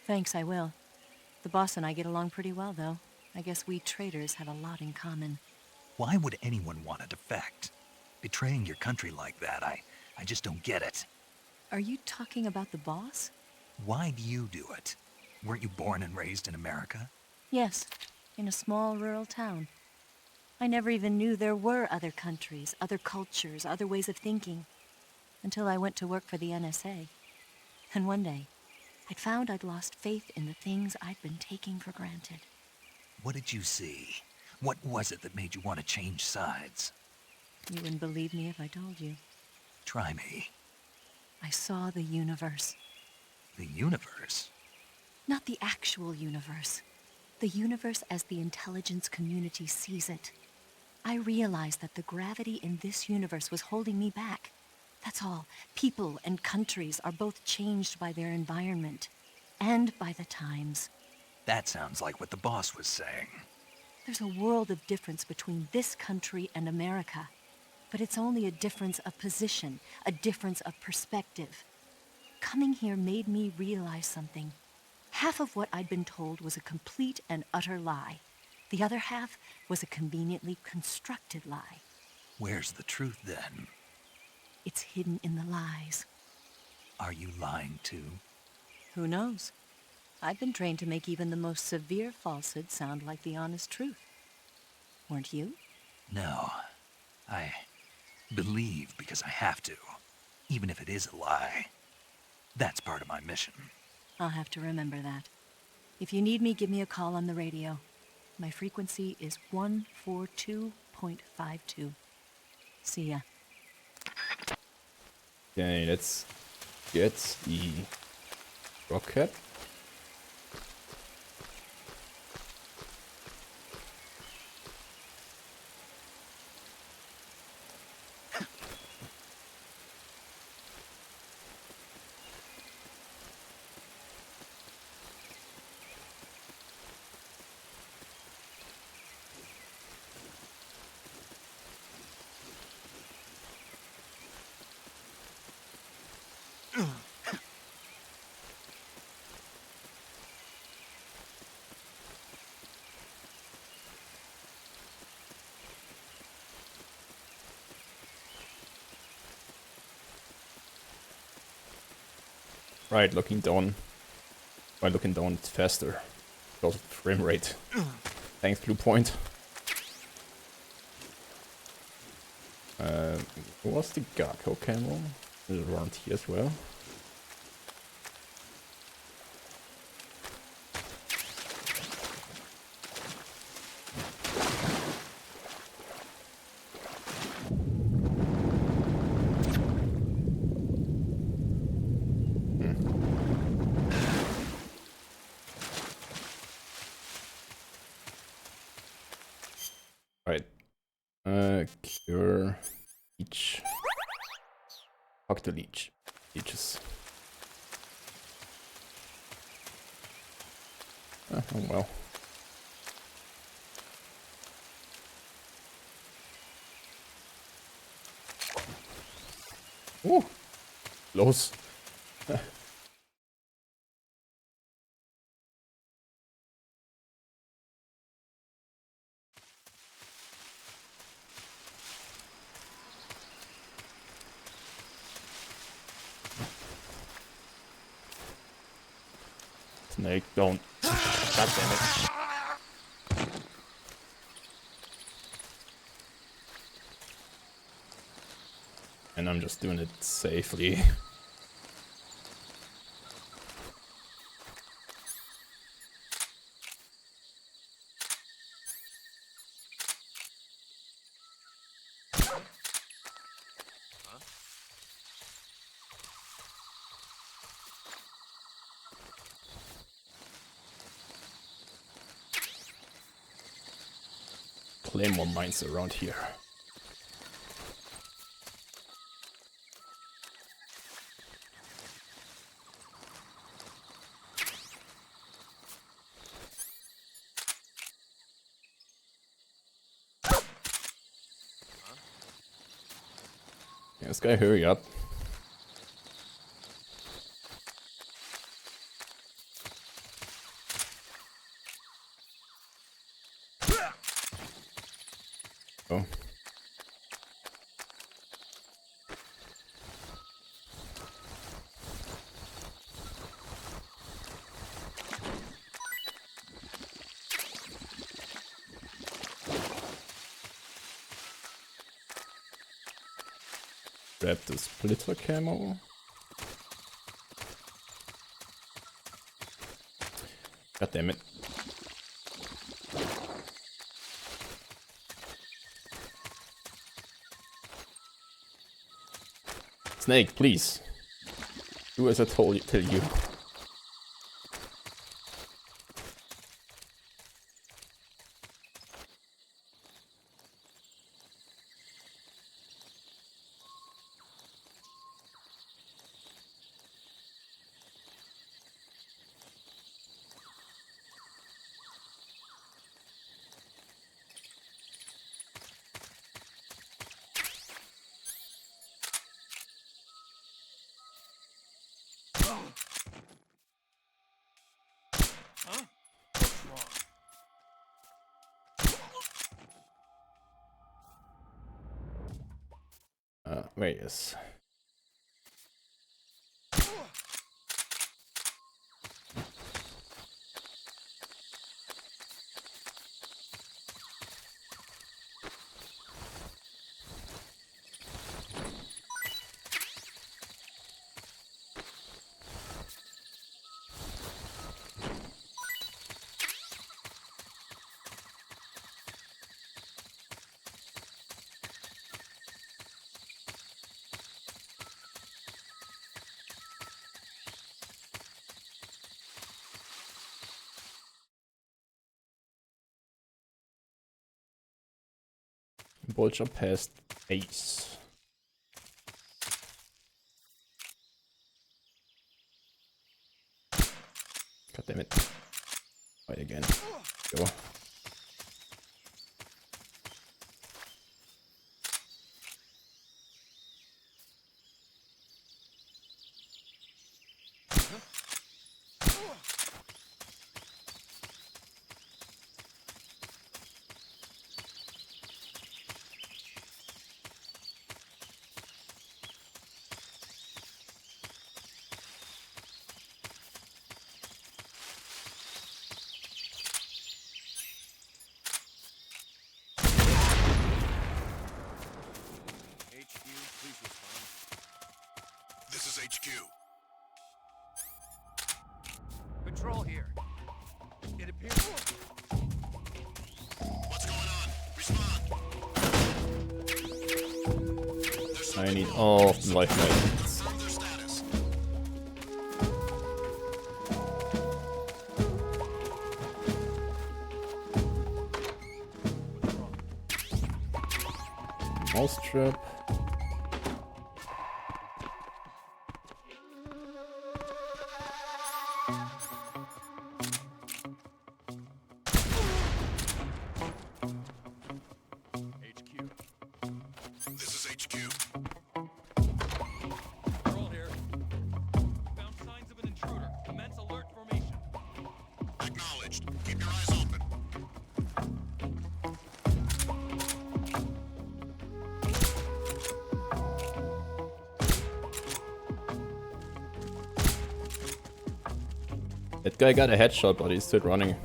Thanks, I will. The boss and I get along pretty well, though. I guess we traitors have a lot in common. Why would anyone want to defect? Betraying your country like that, I just don't get it. Are you talking about the boss? Why do you do it? Weren't you born and raised in America? Yes, in a small rural town. I never even knew there were other countries, other cultures, other ways of thinking, until I went to work for the NSA. And one day, I'd found I'd lost faith in the things I'd been taking for granted. What did you see? What was it that made you want to change sides? You wouldn't believe me if I told you. Try me. I saw the universe. The universe? Not the actual universe. The universe as the intelligence community sees it. I realized that the gravity in this universe was holding me back. That's all. People and countries are both changed by their environment and by the times. That sounds like what the boss was saying. There's a world of difference between this country and America. But it's only a difference of position, a difference of perspective. Coming here made me realize something. Half of what I'd been told was a complete and utter lie. The other half was a conveniently constructed lie. Where's the truth, then? It's hidden in the lies. Are you lying, too? Who knows? I've been trained to make even the most severe falsehood sound like the honest truth. Weren't you? No. I believe because I have to, even if it is a lie. That's part of my mission. I'll have to remember that. If you need me, give me a call on the radio. My frequency is 142.52. See ya. Okay, let's get the rocket. Right, looking down. By looking down, it's faster. Because of the frame rate. Thanks, Blue Point. What's the Garco camera? Is it around here as well? Right. Cure leech. Fuck the leech. Leeches. Oh well. Ooh. Close. Snake, don't. God damn it. And I'm just doing it safely. Claymore mines around here. Yeah, this guy, hurry up. Oh. Grab the splitter camo. God damn it. Snake, please. Do as I tell you. Huh? What's wrong? Where is? Vulture past Ace. God damn it. Fight again. Go. This is HQ. Patrol here. It appears. What's going on? Respond. I need all of the life medicines. Confirm their status. Mouse trap. This is HQ. Patrol here. Found signs of an intruder. Commence alert formation. Acknowledged. Keep your eyes open. That guy got a headshot, but he's still running.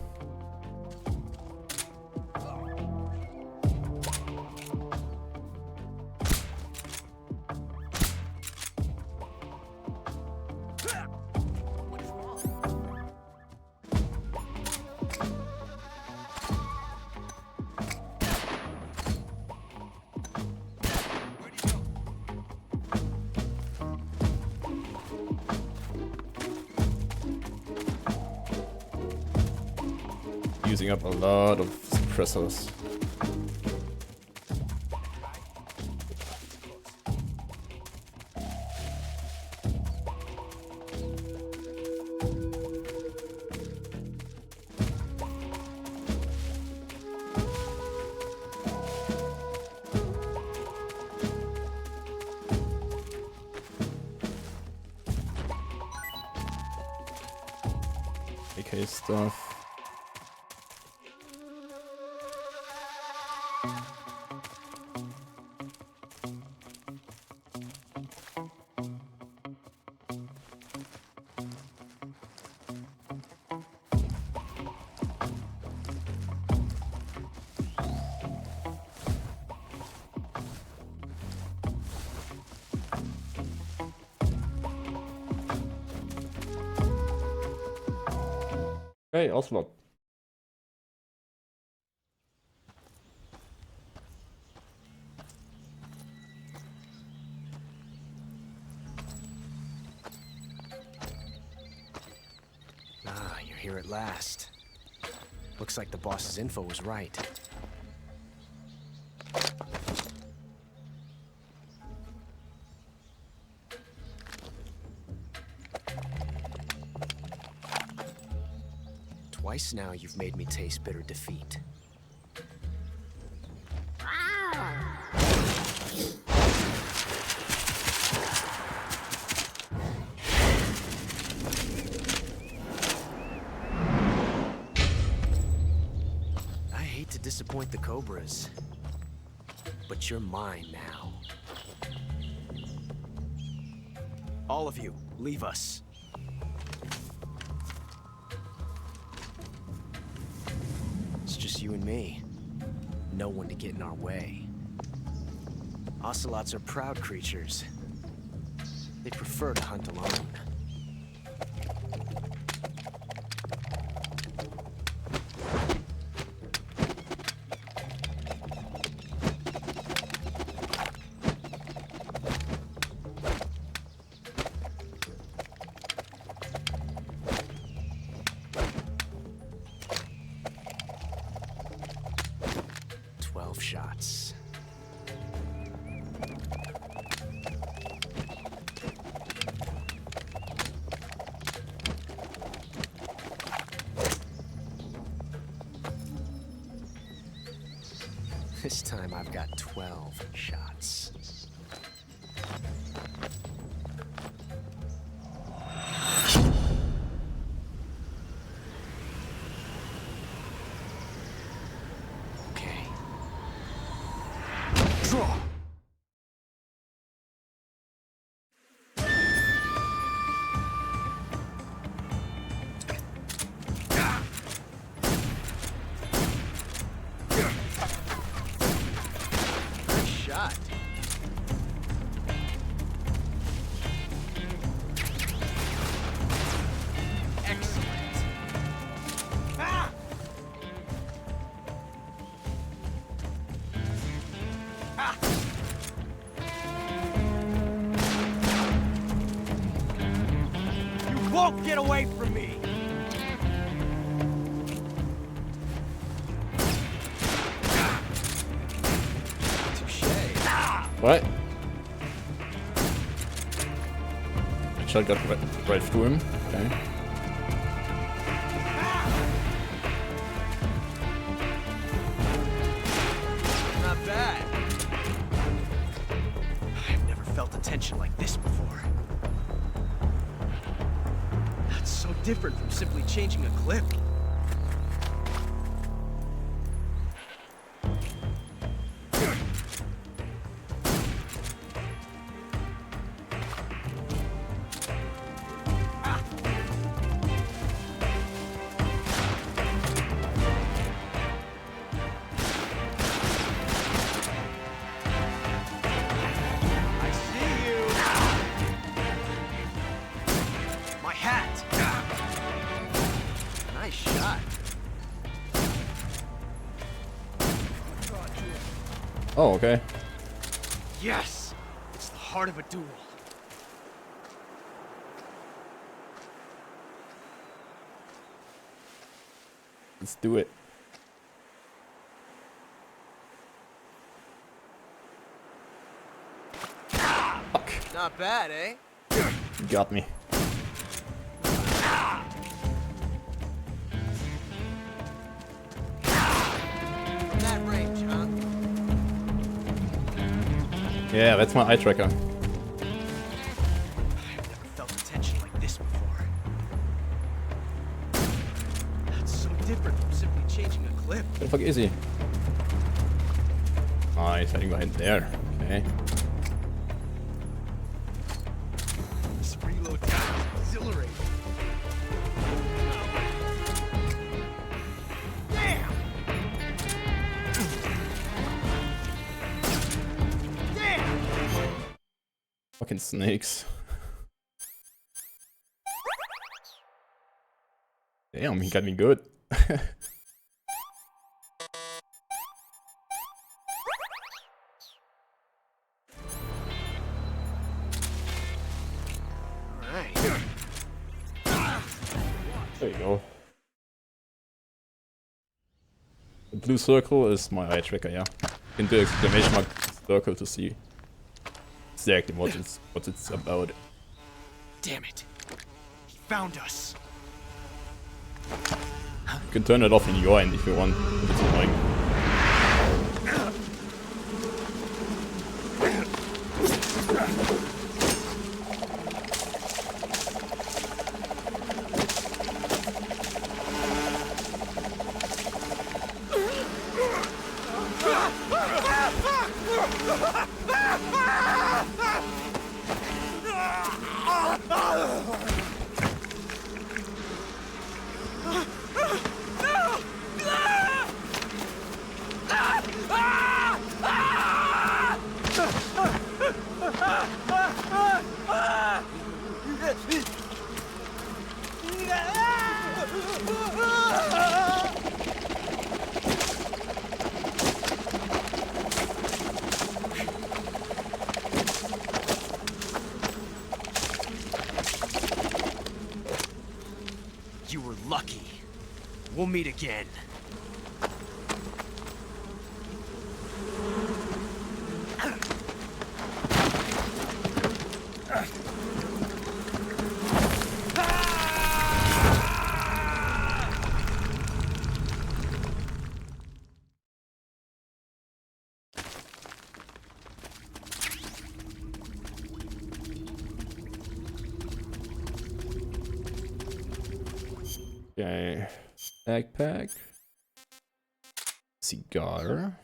Using up a lot of suppressors. AK stuff. Hey, Ocelot. Ah, you're here at last. Looks like the boss's info was right. Twice now you've made me taste bitter defeat. I hate to disappoint the Cobras, but you're mine now. All of you, leave us. It's just you and me. No one to get in our way. Ocelots are proud creatures. They prefer to hunt alone. Shots. This time I've got 12 shots. Draw. Nice shot. Excellent. Ah! Ah! You won't get away from me! What? The shot got right through him. Okay. Not bad. I've never felt a tension like this before. That's so different from simply changing a clip. Oh, okay. Yes! It's the heart of a duel. Let's do it. Fuck. Not bad, eh? You got me. From that range, huh? Yeah, that's my eye tracker. I've never felt the tension like this before. That's so different from simply changing a clip. Where the fuck is he? Ah, he's hiding behind there. Okay. This reload time is exhilarating. Damn! Damn! Fucking snakes. Damn, he got me good. There you go. The blue circle is my eye tracker, yeah. You can do exclamation mark circle to see exactly what it's about. Damn it! He found us. You can turn it off in your end if you want, if it's annoying. You were lucky. We'll meet again. Okay. Backpack. Cigar.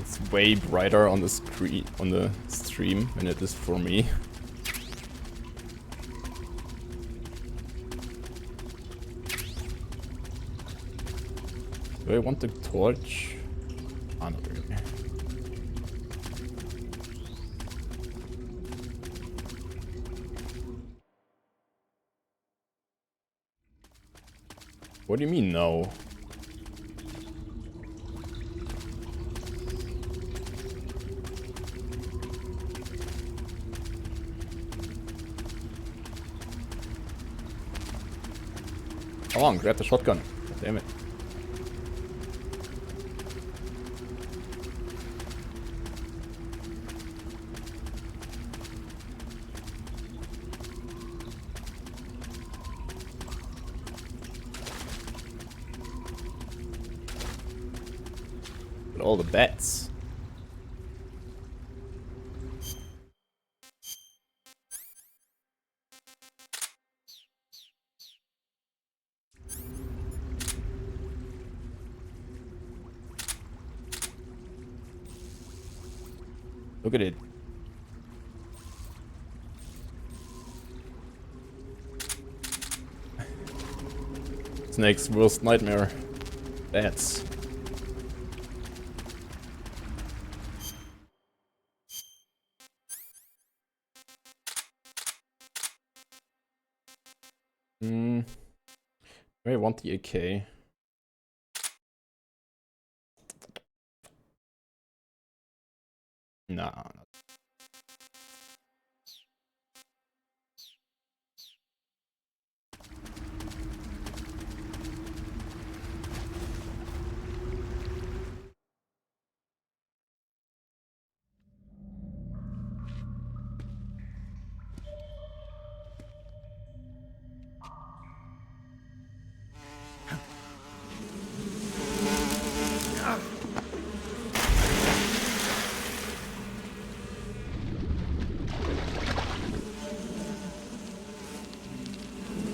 It's way brighter on the screen, on the stream than it is for me. Do I want the torch? Ah, not really. What do you mean, no? Come on, grab the shotgun. Damn it. All the bats. Look at it. Snake's worst nightmare. Bats. I want the AK. Nah.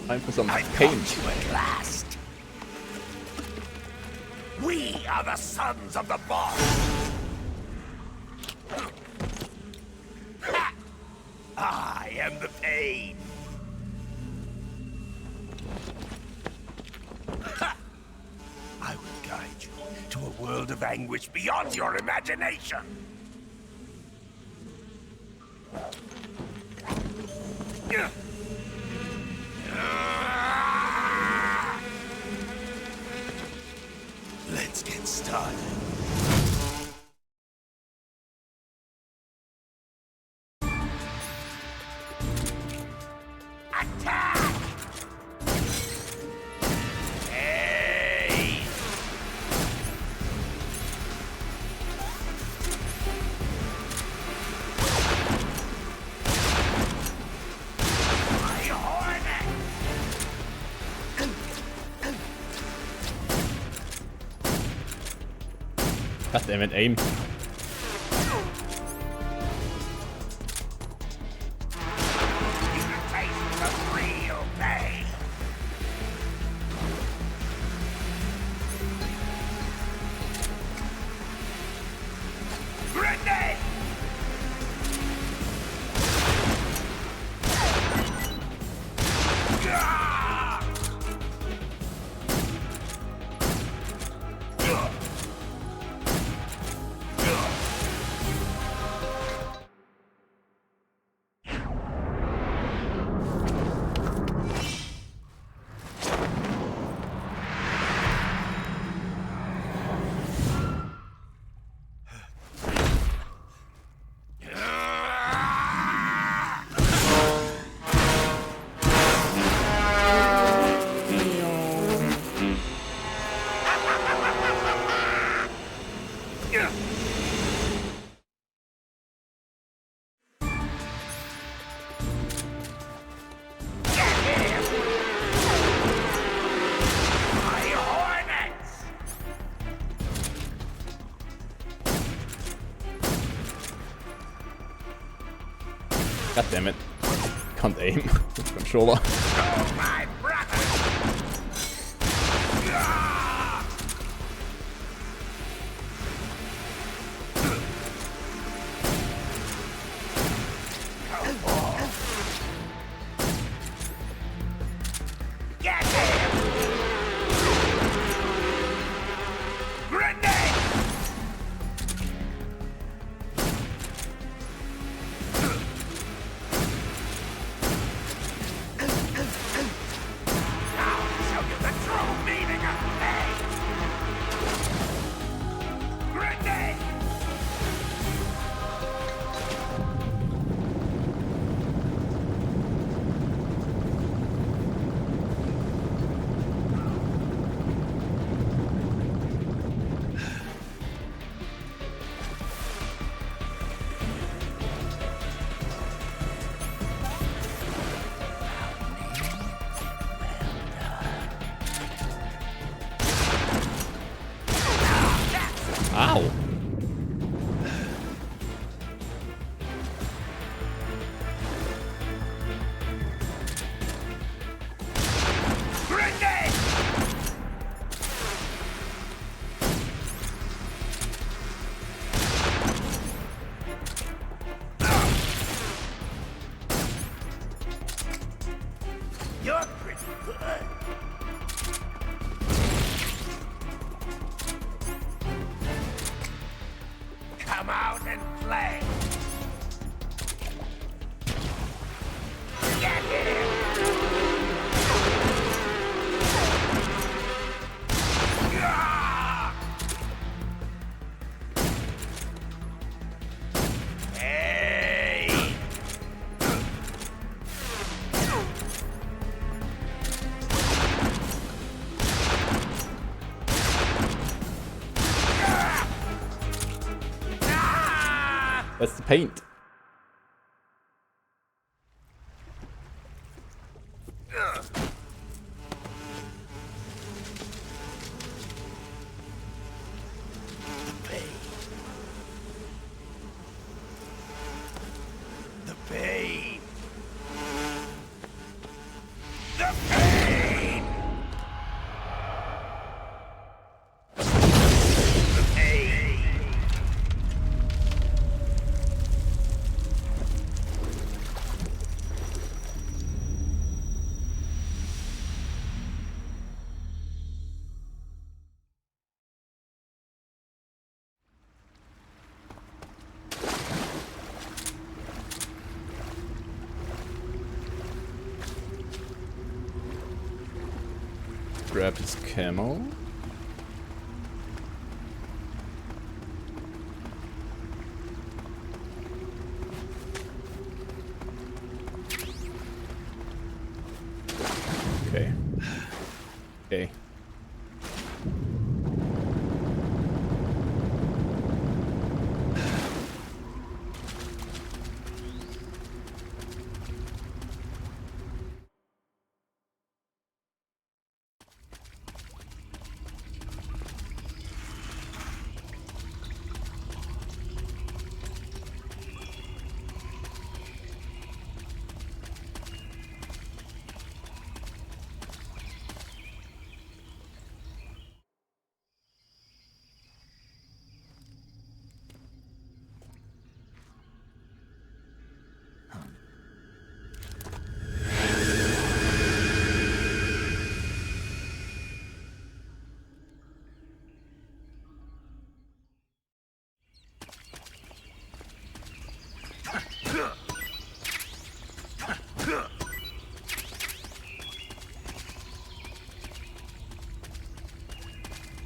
Time for some paint. You at last. We are the sons of the boss. I am the pain. I will guide you to a world of anguish beyond your imagination. Let's get started. Attack! Hey! My hornet! God damn it, aim. God damn it. Can't aim with the controller. Oh, my brother! Get him! Grenade! You're pretty good. Come out and play. Get him! Hey! That's the paint. The pain. The pain. The pain. Grab his camo. Okay. Okay.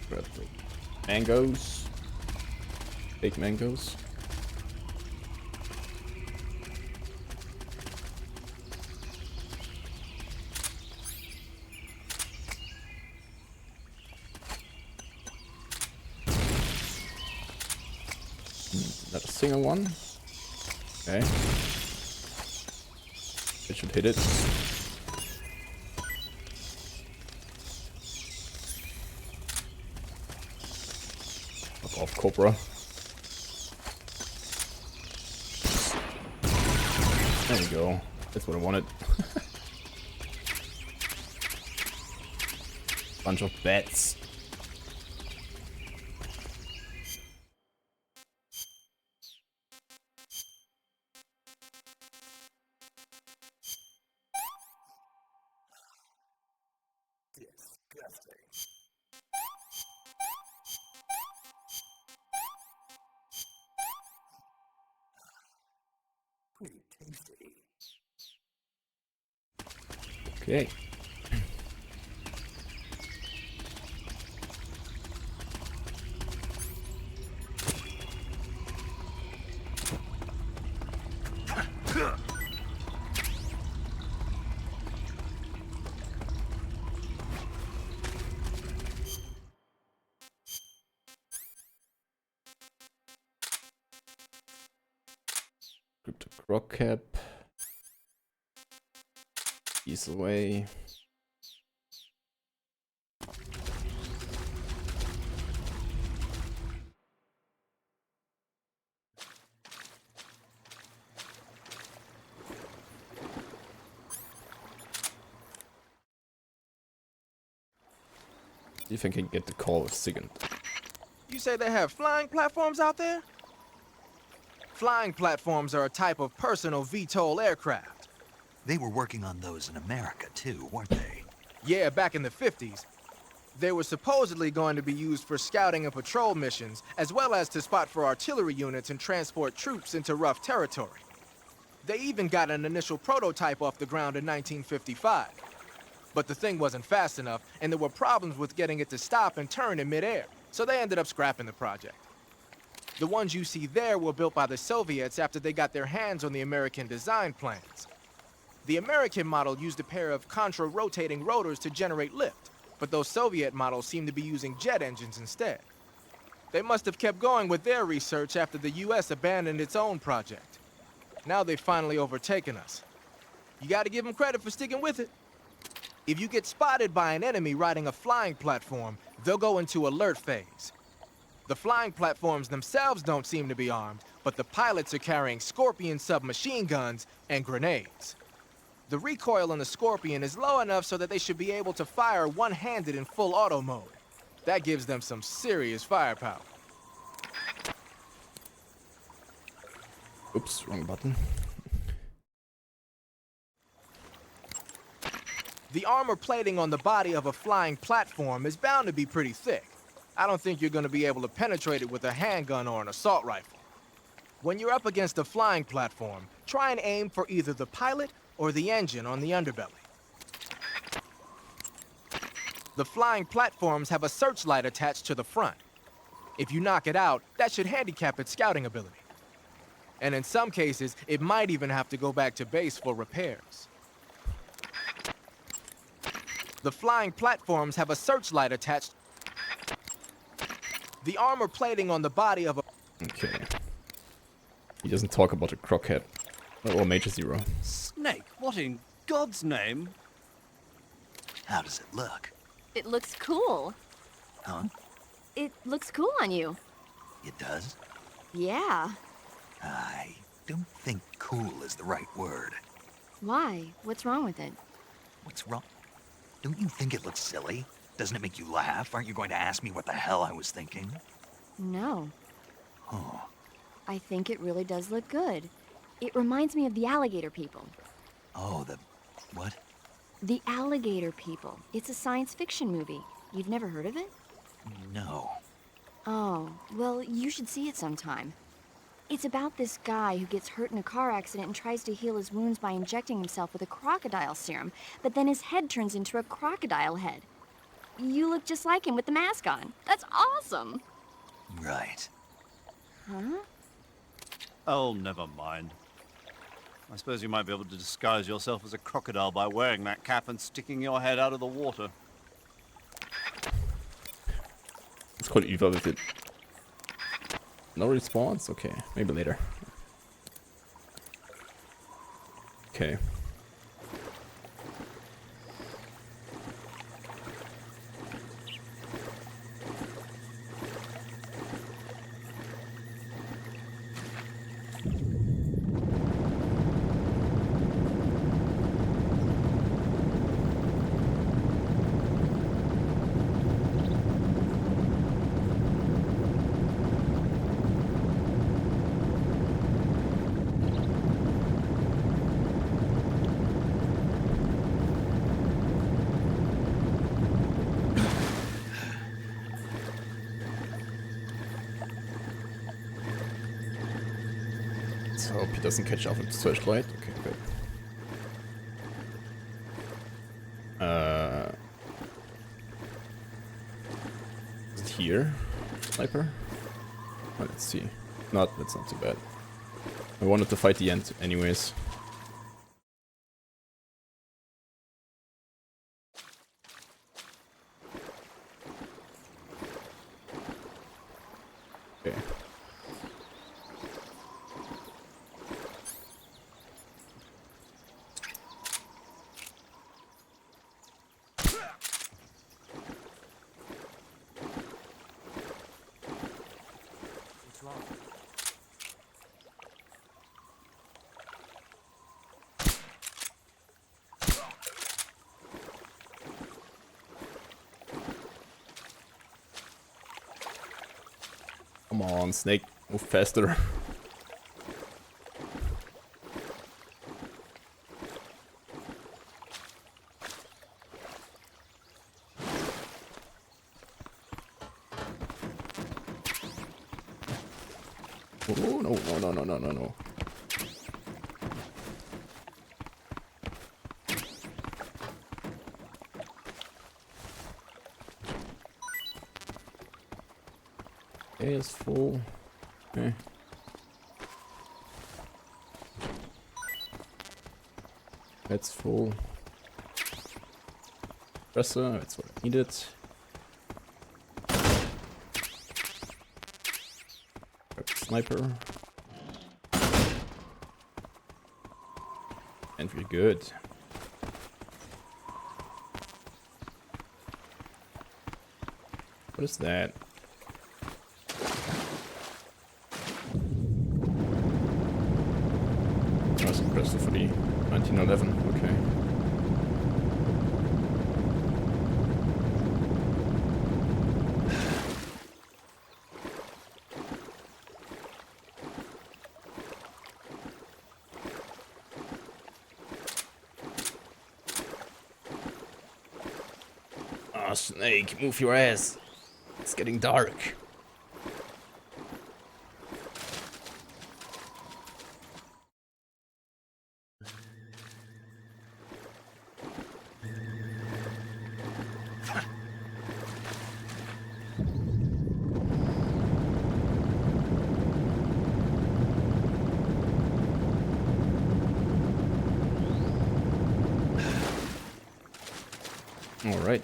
Grab the mangoes. Big mangoes. Not a single one. Okay. It should hit it. Fuck off, Cobra. There we go. That's what I wanted. Bunch of bats. Disgusting. Pretty tasty. Okay. Grip the croc cap. Ease away. See if I can get the call of Sigurd. You say they have flying platforms out there? Flying platforms are a type of personal VTOL aircraft. They were working on those in America too, weren't they? Yeah, back in the 50s. They were supposedly going to be used for scouting and patrol missions, as well as to spot for artillery units and transport troops into rough territory. They even got an initial prototype off the ground in 1955. But the thing wasn't fast enough, and there were problems with getting it to stop and turn in midair, so they ended up scrapping the project. The ones you see there were built by the Soviets after they got their hands on the American design plans. The American model used a pair of contra-rotating rotors to generate lift, but those Soviet models seem to be using jet engines instead. They must have kept going with their research after the US abandoned its own project. Now they've finally overtaken us. You gotta give them credit for sticking with it. If you get spotted by an enemy riding a flying platform, they'll go into alert phase. The flying platforms themselves don't seem to be armed, but the pilots are carrying Scorpion submachine guns and grenades. The recoil on the Scorpion is low enough so that they should be able to fire one-handed in full auto mode. That gives them some serious firepower. Oops, wrong button. The armor plating on the body of a flying platform is bound to be pretty thick. I don't think you're going to be able to penetrate it with a handgun or an assault rifle. When you're up against a flying platform, try and aim for either the pilot or the engine on the underbelly. The flying platforms have a searchlight attached to the front. If you knock it out, that should handicap its scouting ability. And in some cases, it might even have to go back to base for repairs. The flying platforms have a searchlight attached. The armor plating on the body of a... Okay. He doesn't talk about a crockhead. Or Major Zero. Snake, what in God's name? How does it look? It looks cool. Huh? It looks cool on you. It does? Yeah. I don't think cool is the right word. Why? What's wrong with it? What's wrong? Don't you think it looks silly? Doesn't it make you laugh? Aren't you going to ask me what the hell I was thinking? No. Oh. I think it really does look good. It reminds me of the alligator people. Oh, the... what? The Alligator People. It's a science fiction movie. You've never heard of it? No. Oh, well, you should see it sometime. It's about this guy who gets hurt in a car accident and tries to heal his wounds by injecting himself with a crocodile serum, but then his head turns into a crocodile head. You look just like him with the mask on. That's awesome! Right. Huh? Oh, never mind. I suppose you might be able to disguise yourself as a crocodile by wearing that cap and sticking your head out of the water. Let's call Eva with it. No response? Okay, maybe later. Okay. Let's hope he doesn't catch up with the searchlight. Okay, good. Is it here? Sniper? Oh, let's see. That's not too bad. I wanted to fight the end anyways. Okay. What's wrong? Come on, Snake, move faster. Oh, no, no, no, no, no, no, no. A is full. Okay. That's full. Presser, that's what I needed. Grab the sniper. And we're good. What is that? That's impressive for the 1911, okay. Ah, Snake, move your ass. It's getting dark. All right.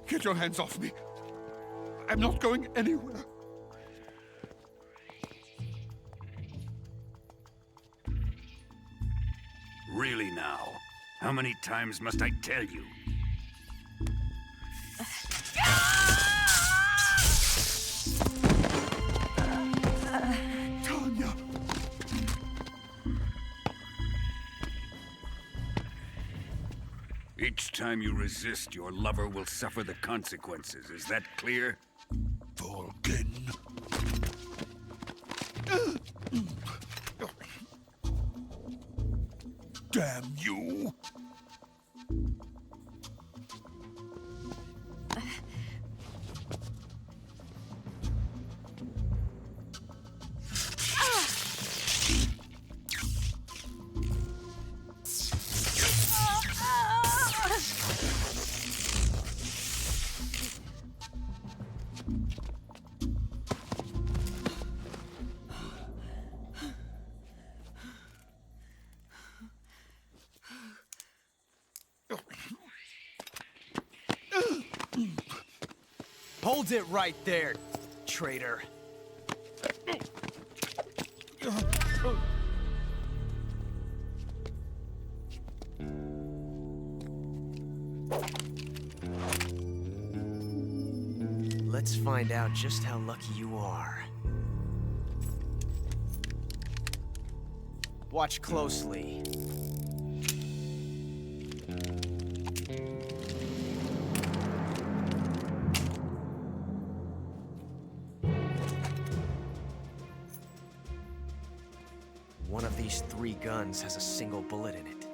Get your hands off me. I'm not going anywhere. Really now? How many times must I tell you? Tanya! Each time you resist, your lover will suffer the consequences. Is that clear? Volgin. Damn you! Hold it right there, traitor. Let's find out just how lucky you are. Watch closely. One of these 3 guns has a single bullet in it.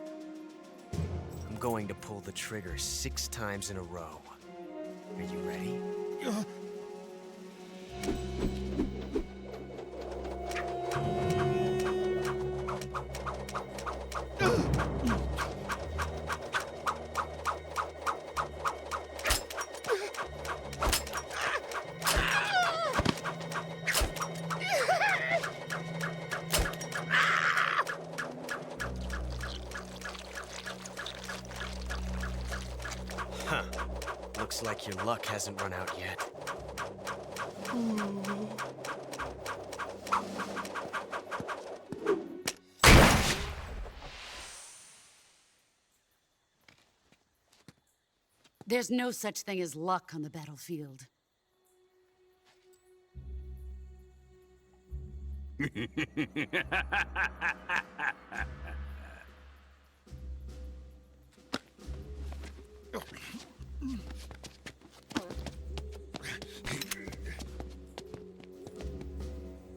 I'm going to pull the trigger 6 times in a row. Are you ready? Huh. Looks like your luck hasn't run out yet. There's no such thing as luck on the battlefield.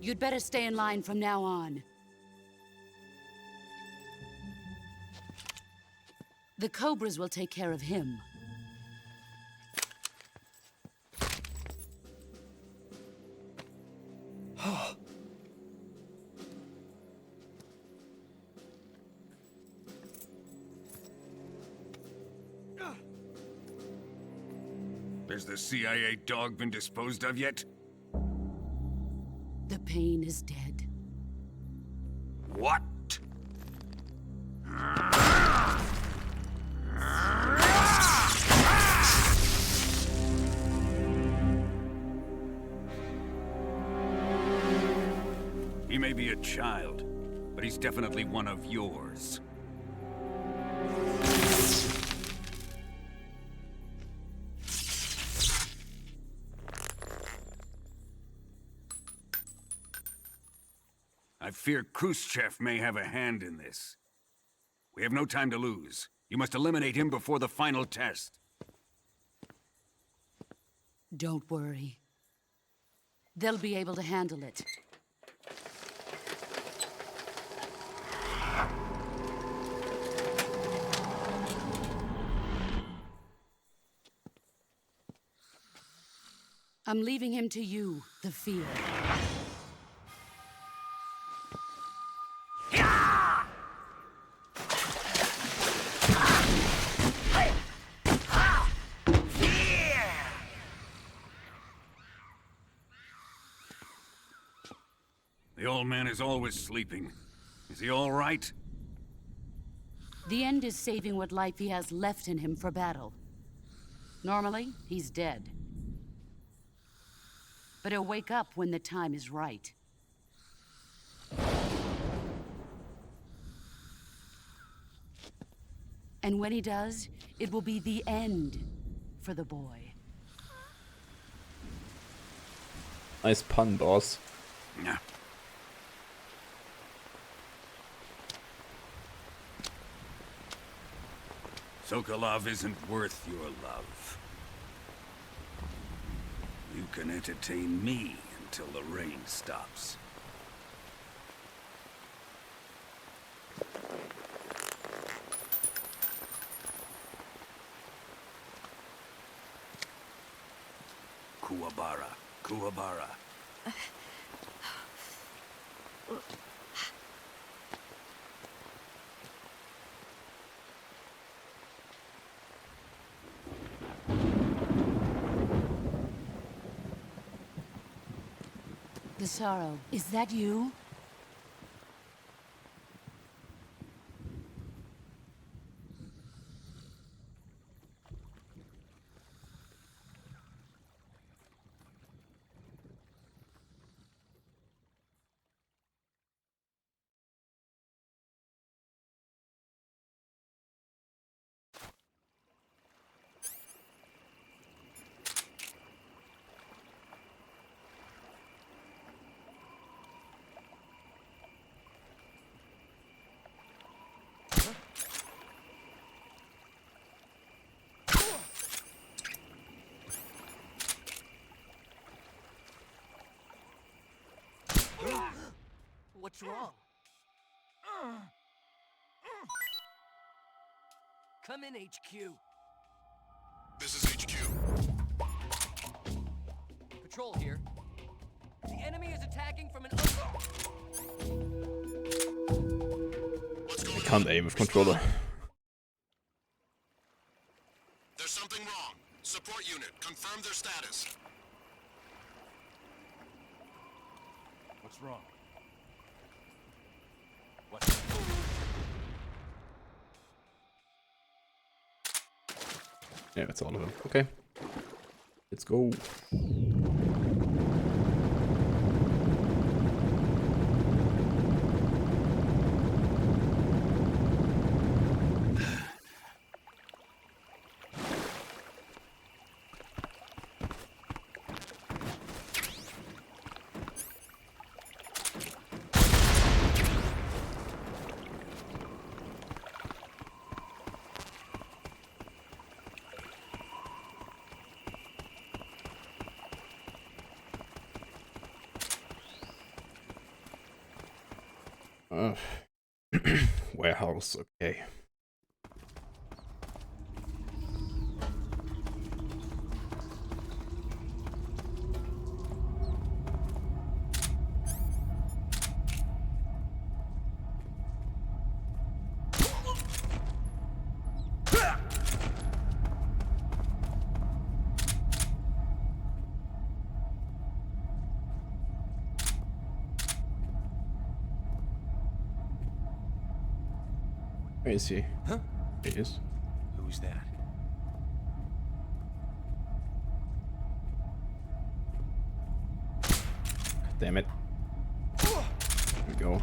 You'd better stay in line from now on. The Cobras will take care of him. Has the CIA dog been disposed of yet? The pain is dead. What? He may be a child, but he's definitely one of yours. I fear Khrushchev may have a hand in this. We have no time to lose. You must eliminate him before the final test. Don't worry. They'll be able to handle it. I'm leaving him to you, the field. The old man is always sleeping. Is he all right? The end is saving what life he has left in him for battle. Normally, he's dead. But he'll wake up when the time is right. And when he does, it will be the end for the boy. Nice pun, boss. Yeah. Sokolov isn't worth your love. You can entertain me until the rain stops. Kuwabara. Kuwabara. The Sorrow, is that you? What's wrong? Come in, HQ. This is HQ. Patrol here. The enemy is attacking from an I can't aim with controller. There's something wrong. Support unit, confirm their status. What's wrong? Yeah, that's all of them. Okay. Let's go. Warehouse, okay. Where is he? Huh? He is. Who's that? Damn it. There we go.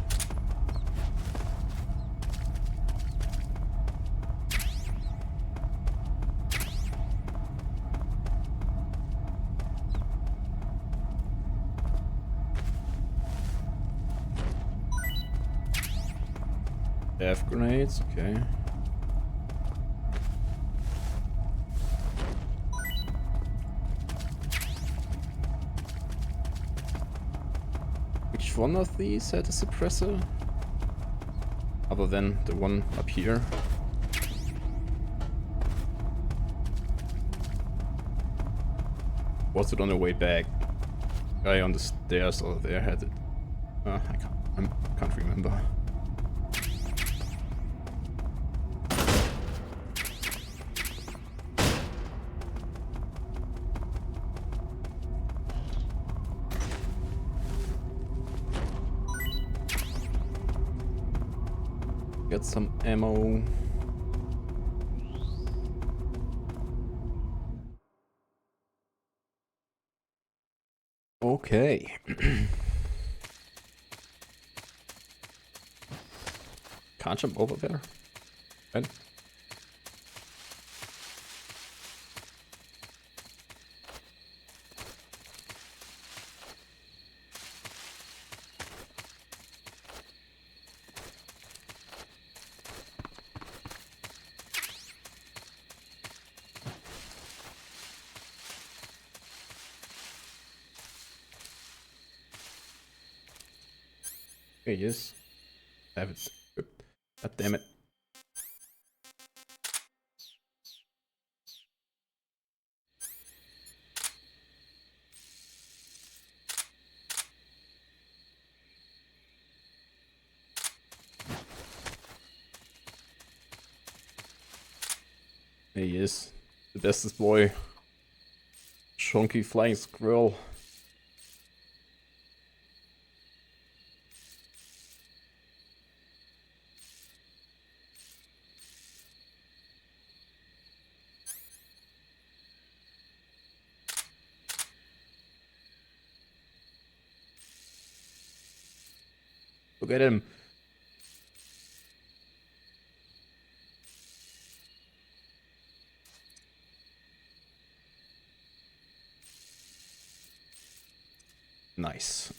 Death grenades, okay. Which one of these had a suppressor? Other than the one up here. Was it on the way back? Guy on the stairs over there had it. I can't remember. Get some ammo. Okay. Can't jump over there. Right? Okay, yes. I have it equipped. God damn it. There he is. The bestest boy. Chunky flying squirrel. Look at him. Nice.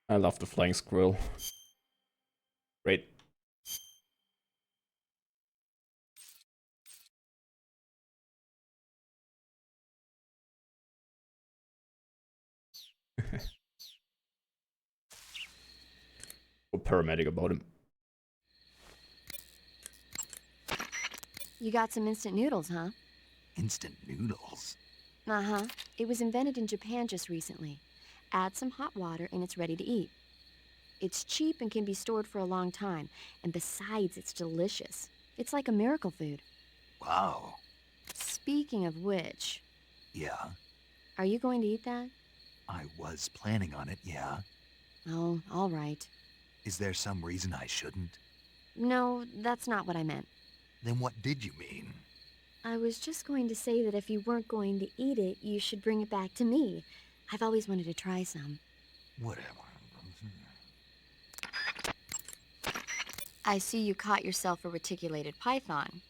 I love the flying squirrel. Great. What paramedic about him? You got some instant noodles, huh? Instant noodles? Uh-huh. It was invented in Japan just recently. Add some hot water and it's ready to eat. It's cheap and can be stored for a long time. And besides, it's delicious. It's like a miracle food. Wow. Speaking of which... Yeah? Are you going to eat that? I was planning on it, yeah. Oh, all right. Is there some reason I shouldn't? No, that's not what I meant. Then what did you mean? I was just going to say that if you weren't going to eat it, you should bring it back to me. I've always wanted to try some. Whatever. I see you caught yourself a reticulated python.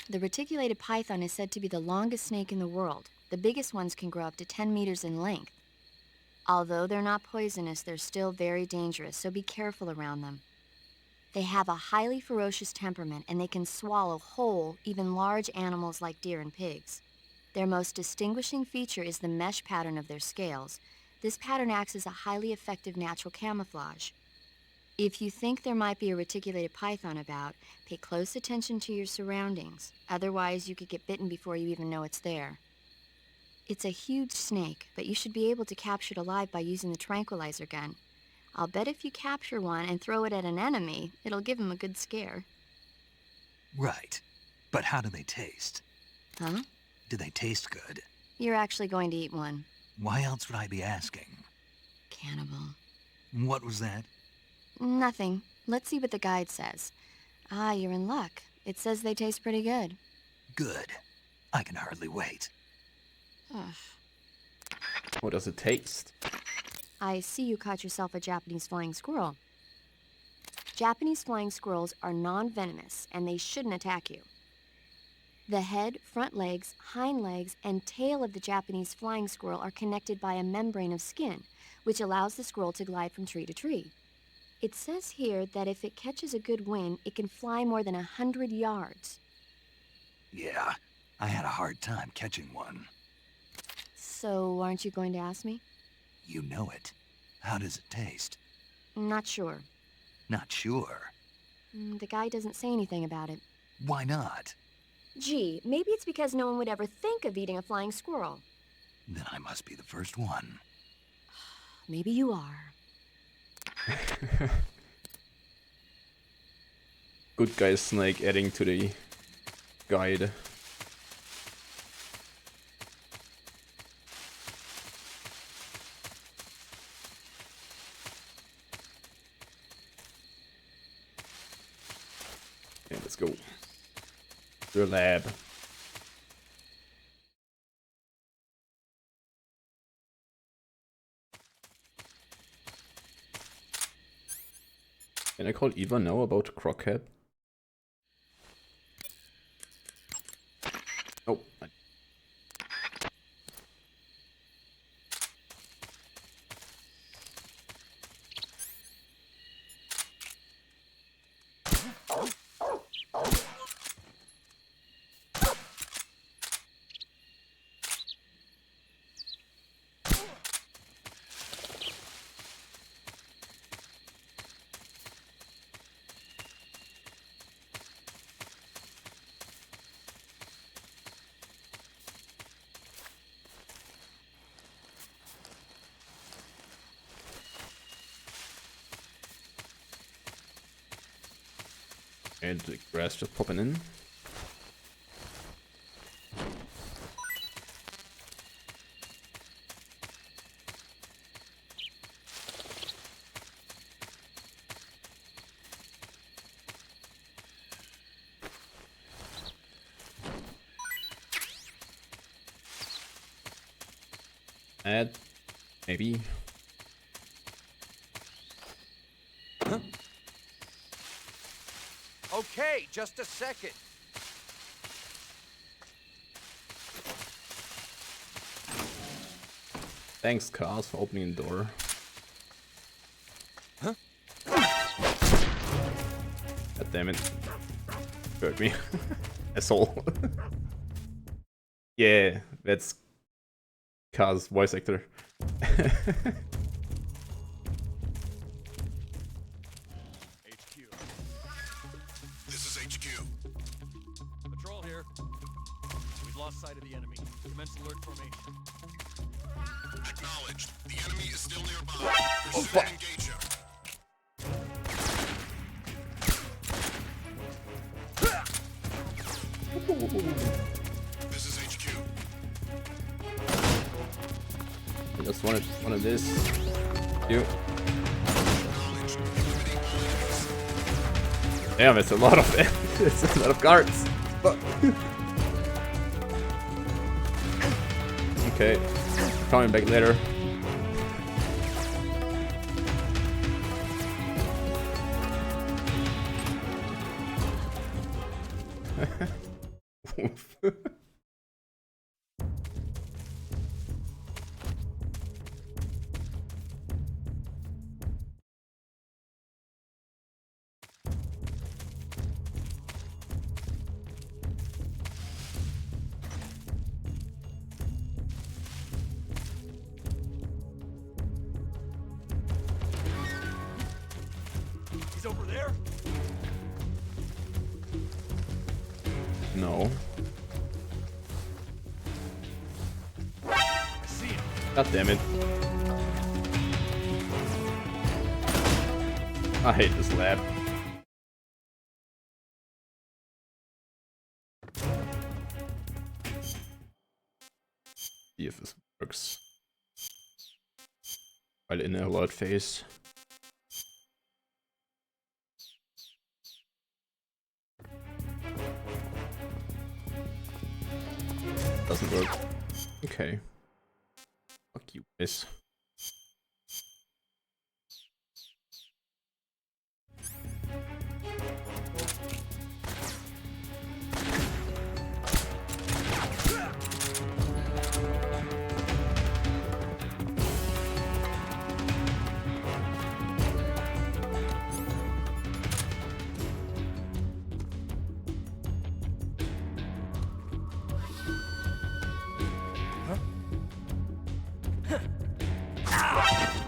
The reticulated python is said to be the longest snake in the world. The biggest ones can grow up to 10 meters in length. Although they're not poisonous, they're still very dangerous, so be careful around them. They have a highly ferocious temperament and they can swallow whole, even large animals like deer and pigs. Their most distinguishing feature is the mesh pattern of their scales. This pattern acts as a highly effective natural camouflage. If you think there might be a reticulated python about, pay close attention to your surroundings. Otherwise, you could get bitten before you even know it's there. It's a huge snake, but you should be able to capture it alive by using the tranquilizer gun. I'll bet if you capture one and throw it at an enemy, it'll give him a good scare. Right. But how do they taste? Huh? Do they taste good? You're actually going to eat one. Why else would I be asking? Cannibal. What was that? Nothing. Let's see what the guide says. Ah, you're in luck. It says they taste pretty good. Good. I can hardly wait. Ugh. What does it taste? I see you caught yourself a Japanese flying squirrel. Japanese flying squirrels are non-venomous, and they shouldn't attack you. The head, front legs, hind legs, and tail of the Japanese flying squirrel are connected by a membrane of skin, which allows the squirrel to glide from tree to tree. It says here that if it catches a good wind, it can fly more than 100 yards. Yeah, I had a hard time catching one. So, aren't you going to ask me? You know it. How does it taste? Not sure. Not sure. The guy doesn't say anything about it. Why not? Gee, maybe it's because no one would ever think of eating a flying squirrel. Then I must be the first one. Maybe you are. Good guy snake adding to the guide. Okay, let's go. The lab. Can I call Eva now about Crockhead? Oh. And the grass just popping in. Add, maybe. Huh? Okay, just a second. Thanks, Cars, for opening the door. Huh? God damn it. Hurt me. Asshole. Yeah, that's Cars' voice actor. This is HQ. Patrol here. We've lost sight of the enemy. Commence alert formation. Acknowledged. The enemy is still nearby. Pursue and engage her. This is HQ. I just wanted one of this. You. Damn, it's a lot of it's a lot of guards. Fuck. Okay, coming back later. He's over there? No. I see him. God damn it. I hate this lab. See if this works. While in the alert phase. Doesn't work. Okay. Fuck you, miss.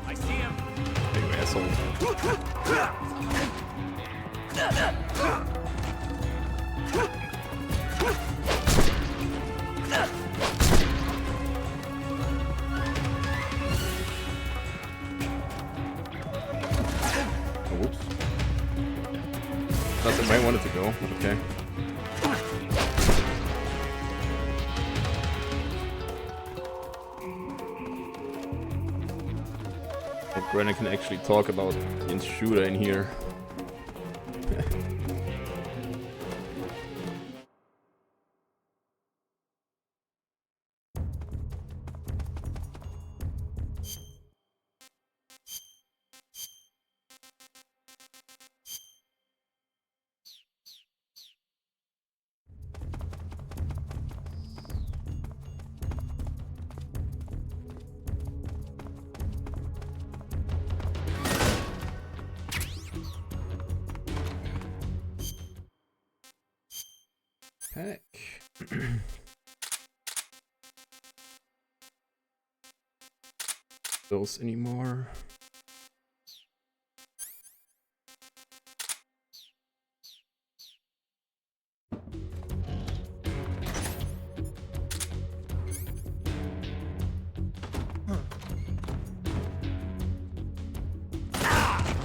I see him. Hey, you asshole. Oh, whoops. That's where I wanted to go. Okay. Brennan can actually talk about the intruder in here. Heck. Those anymore?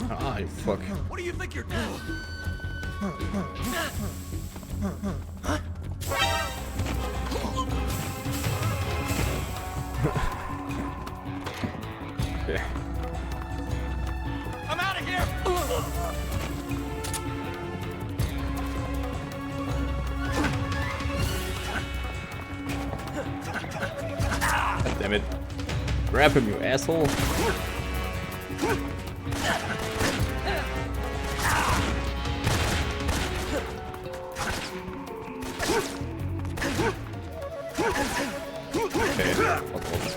Ah, you fuck. What do you think you're doing? Okay. I'm out of here. God damn it. Grab him, you asshole. Okay, fuck off.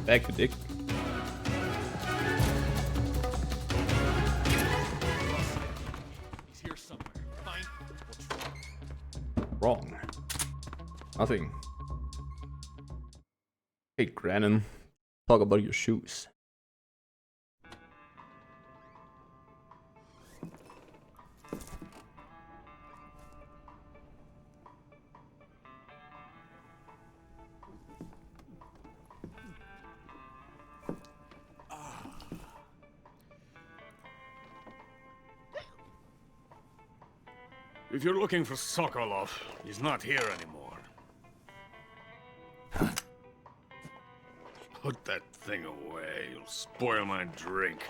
Back to dick. He's here somewhere. Fine. Wrong. Nothing. Hey, Grannon. Talk about your shoes. If you're looking for Sokolov, he's not here anymore. Put that thing away. You'll spoil my drink.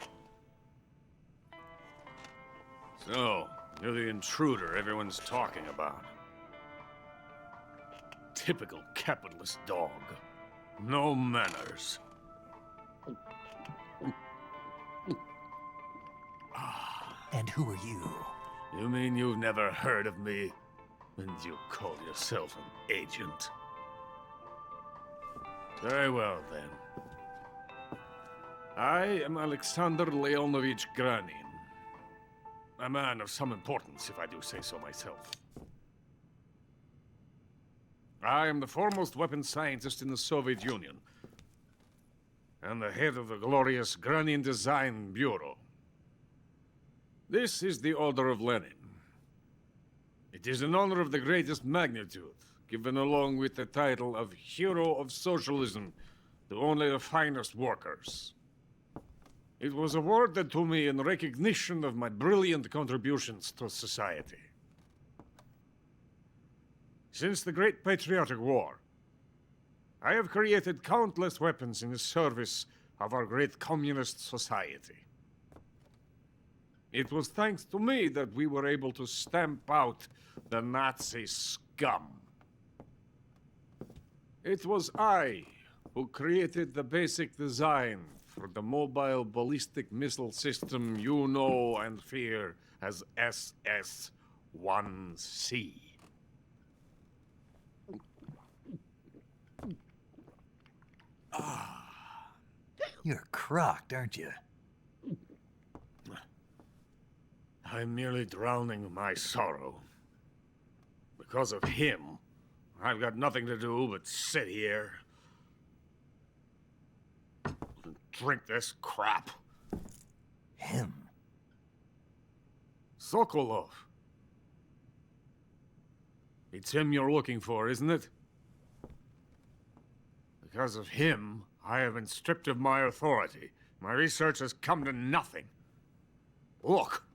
So, You're the intruder everyone's talking about. Typical capitalist dog. No manners. And who are you? You mean you've never heard of me? And you call yourself an agent? Very well, then. I am Alexander Leonovich Granin. A man of some importance, if I do say so myself. I am the foremost weapons scientist in the Soviet Union, and the head of the glorious Granin Design Bureau. This is the Order of Lenin. It is an honor of the greatest magnitude, given along with the title of Hero of Socialism to only the finest workers. It was awarded to me in recognition of my brilliant contributions to society. Since the Great Patriotic War, I have created countless weapons in the service of our great communist society. It was thanks to me that we were able to stamp out the Nazi scum. It was I who created the basic design for the mobile ballistic missile system you know and fear as SS-1C. You're crocked, aren't you? I'm merely drowning my sorrow. Because of him, I've got nothing to do but sit here and drink this crap. Him? Sokolov. It's him you're looking for, isn't it? Because of him, I have been stripped of my authority. My research has come to nothing. Look.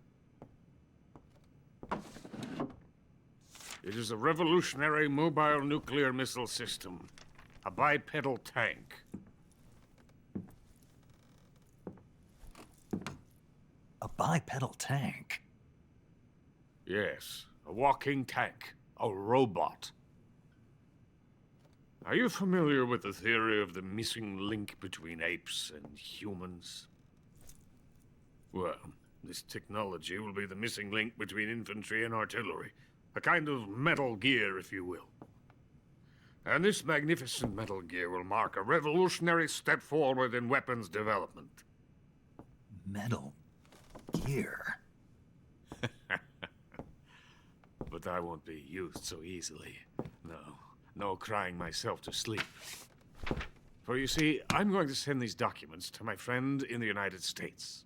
It is a revolutionary mobile nuclear missile system. A bipedal tank. A bipedal tank? Yes, a walking tank. A robot. Are you familiar with the theory of the missing link between apes and humans? Well, this technology will be the missing link between infantry and artillery. A kind of Metal Gear, if you will. And this magnificent Metal Gear will mark a revolutionary step forward in weapons development. Metal Gear? But I won't be used so easily. No crying myself to sleep. For you see, I'm going to send these documents to my friend in the United States.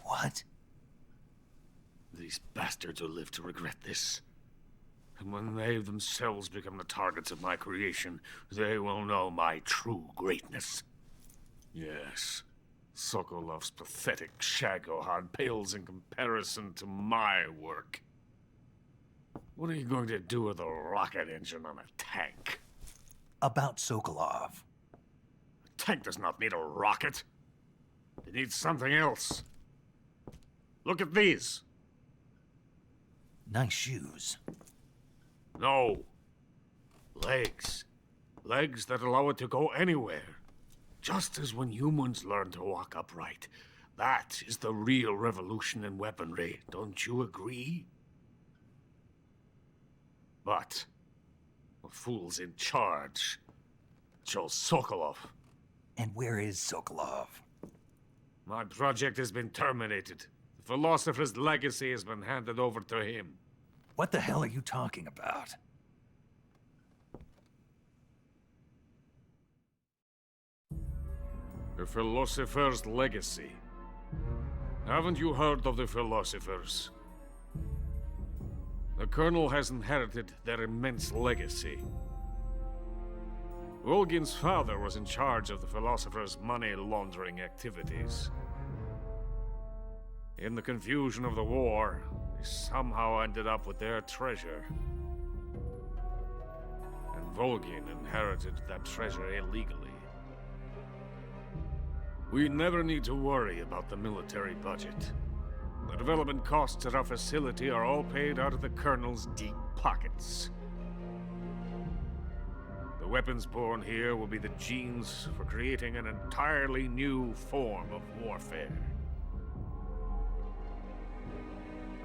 What? These bastards will live to regret this. And when they themselves become the targets of my creation, they will know my true greatness. Yes, Sokolov's pathetic Shagohod pales in comparison to my work. What are you going to do with a rocket engine on a tank? About Sokolov. A tank does not need a rocket. It needs something else. Look at these. Nice shoes. No. Legs. Legs that allow it to go anywhere. Just as when humans learn to walk upright. That is the real revolution in weaponry. Don't you agree? But the fool's in charge. Joe Sokolov. And where is Sokolov? My project has been terminated. The philosopher's legacy has been handed over to him. What the hell are you talking about? The philosopher's legacy. Haven't you heard of the philosophers? The Colonel has inherited their immense legacy. Volgin's father was in charge of the philosophers' money laundering activities. In the confusion of the war, he somehow ended up with their treasure. And Volgin inherited that treasure illegally. We never need to worry about the military budget. The development costs at our facility are all paid out of the Colonel's deep pockets. The weapons born here will be the genes for creating an entirely new form of warfare.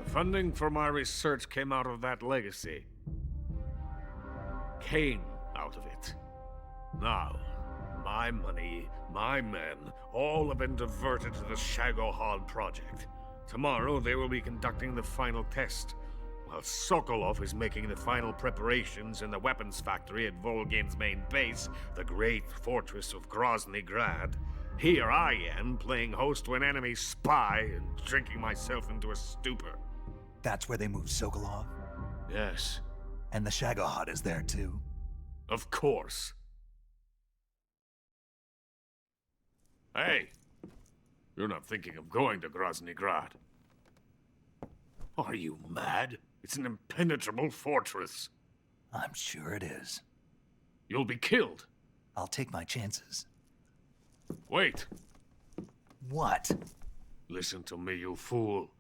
The funding for my research came out of that legacy. Came out of it. Now, my money, my men, all have been diverted to the Shagohod project. Tomorrow they will be conducting the final test, while Sokolov is making the final preparations in the weapons factory at Volgin's main base, the great fortress of Grozny Grad. Here I am, playing host to an enemy spy and drinking myself into a stupor. That's where they moved Sokolov? Yes. And the Shagohod is there too? Of course. Hey! You're not thinking of going to Grozny Grad. Are you mad? It's an impenetrable fortress. I'm sure it is. You'll be killed. I'll take my chances. Wait. What? Listen to me, you fool.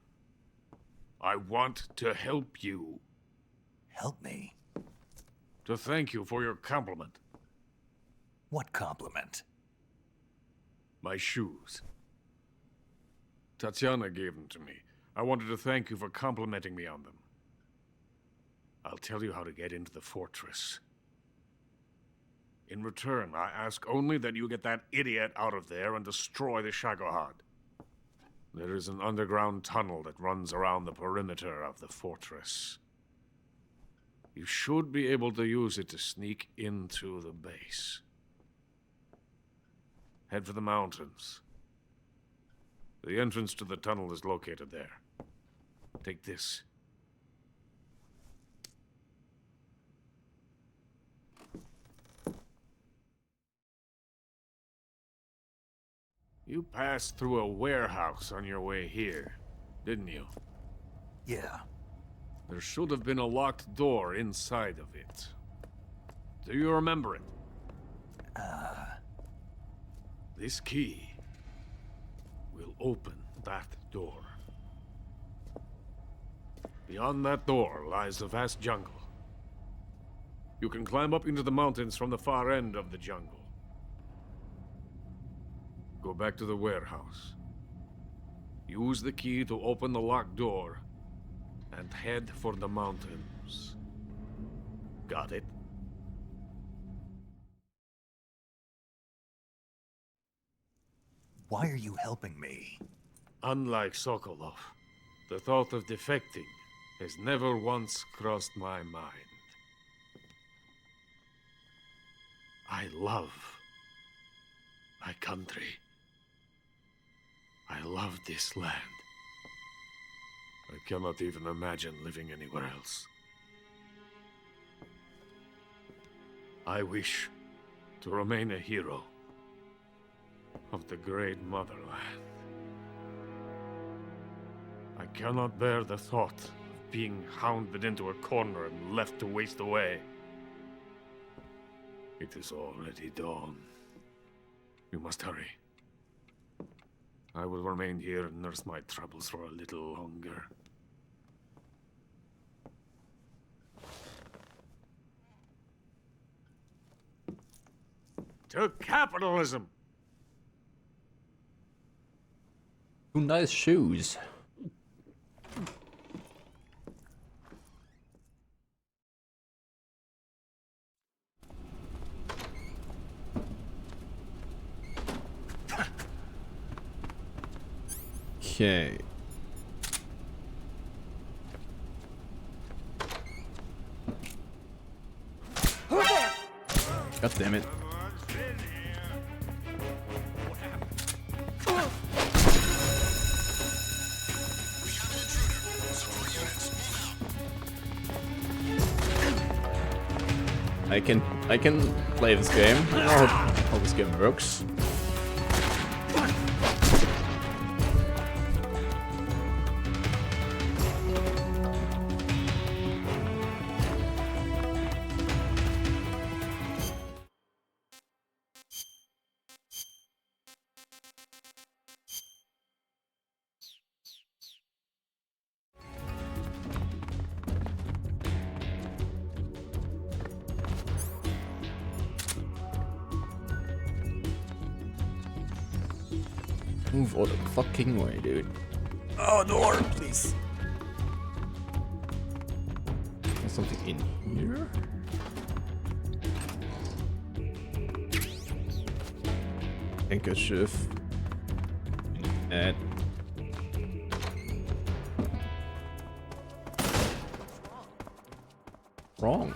I want to help you. Help me? To thank you for your compliment. What compliment? My shoes. Tatiana gave them to me. I wanted to thank you for complimenting me on them. I'll tell you how to get into the fortress. In return, I ask only that you get that idiot out of there and destroy the Shagohod. There is an underground tunnel that runs around the perimeter of the fortress. You should be able to use it to sneak into the base. Head for the mountains. The entrance to the tunnel is located there. Take this. You passed through a warehouse on your way here, didn't you? Yeah. There should have been a locked door inside of it. Do you remember it? This key will open that door. Beyond that door lies the vast jungle. You can climb up into the mountains from the far end of the jungle. Go back to the warehouse. Use the key to open the locked door and head for the mountains. Got it? Why are you helping me? Unlike Sokolov, the thought of defecting has never once crossed my mind. I love my country. I love this land. I cannot even imagine living anywhere else. I wish to remain a hero of the great motherland. I cannot bear the thought of being hounded into a corner and left to waste away. It is already dawn. You must hurry. I will remain here and nurse my troubles for a little longer. To capitalism! Ooh, nice shoes. Okay. God damn it. I can play this game. I hope this game works. Move all the fucking way, dude. Oh, door, please. There's something in here? Handkerchief. And wrong.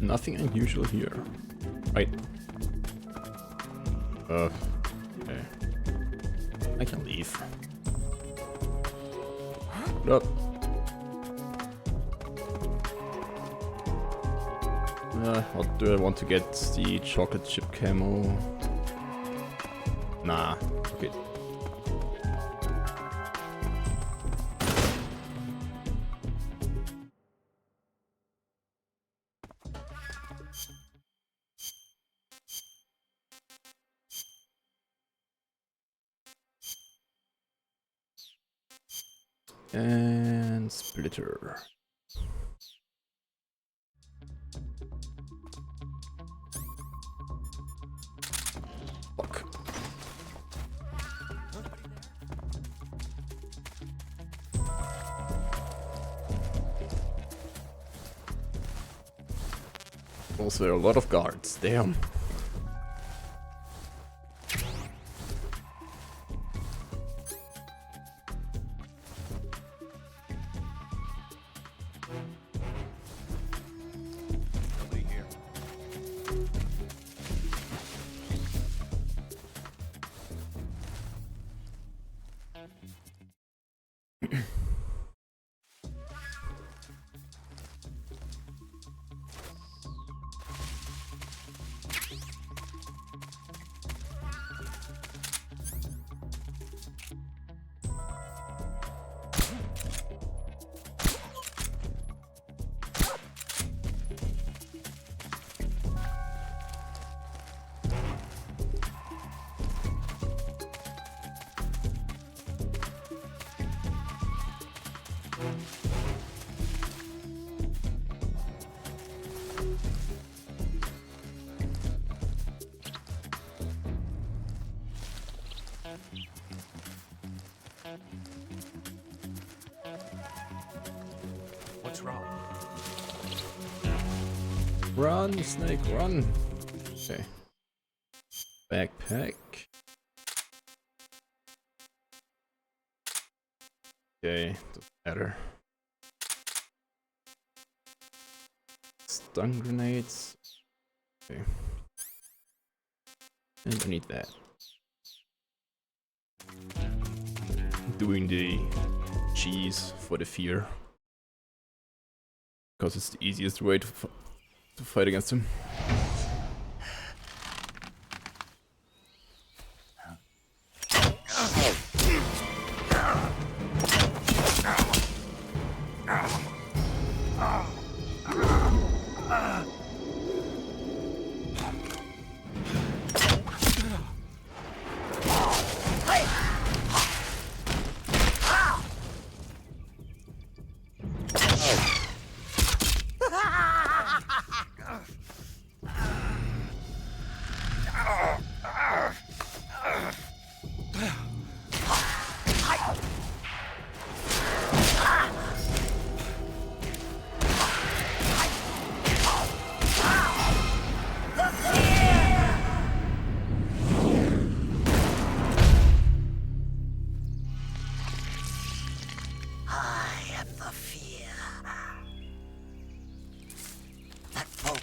Nothing unusual here. Right. Okay. I can leave. Up. What do I want to get? The chocolate chip camo? Nah. Okay. And splitter. Fuck. Also, there are a lot of guards. Damn. What's wrong? Run, snake, run. Okay. Backpack. Okay, doesn't matter. Stun grenades. Okay. And I need that. Doing the cheese for the fear. Because it's the easiest way to fight against him.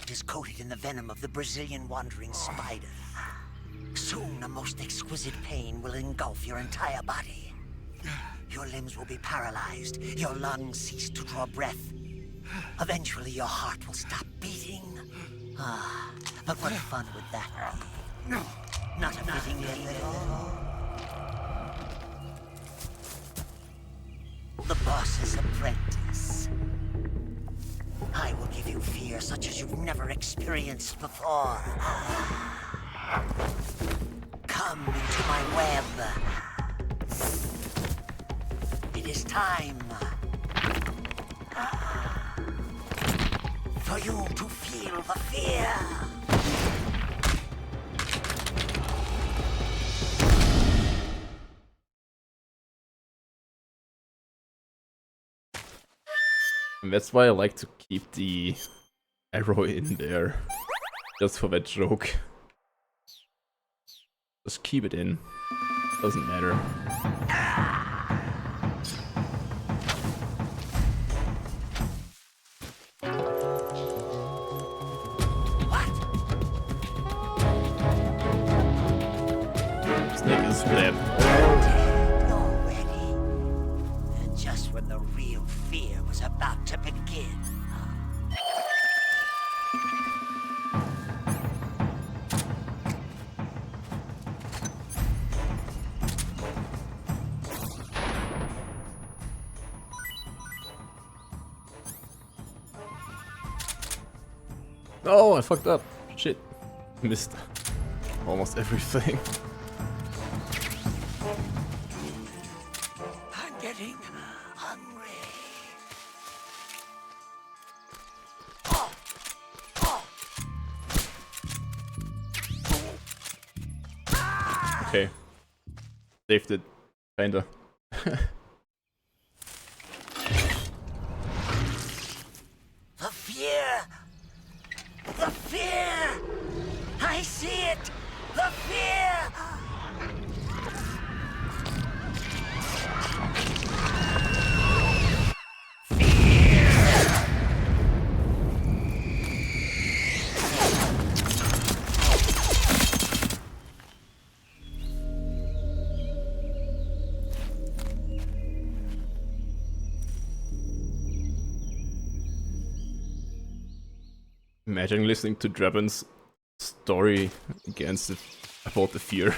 intellect is coated in the venom of the Brazilian wandering spider. Soon, a most exquisite pain will engulf your entire body. Your limbs will be paralyzed, your lungs cease to draw breath. Eventually, your heart will stop beating. Ah, but what fun would that be? Not a fitting end at all. The boss's apprentice. I will give you fear such as you've never experienced before. Come into my web. It is time for you to feel the fear. And that's why I like to keep the arrow in there. Just for that joke. Just keep it in. Doesn't matter. Snake is dead. Already. And just when the real fear was about to begin. Oh, I fucked up. Shit. Missed almost everything. I'm getting hungry. Okay. Saved it. Kinda. The fear! The fear! I see it! The fear! Imagine listening to Draven's story against it about the fear.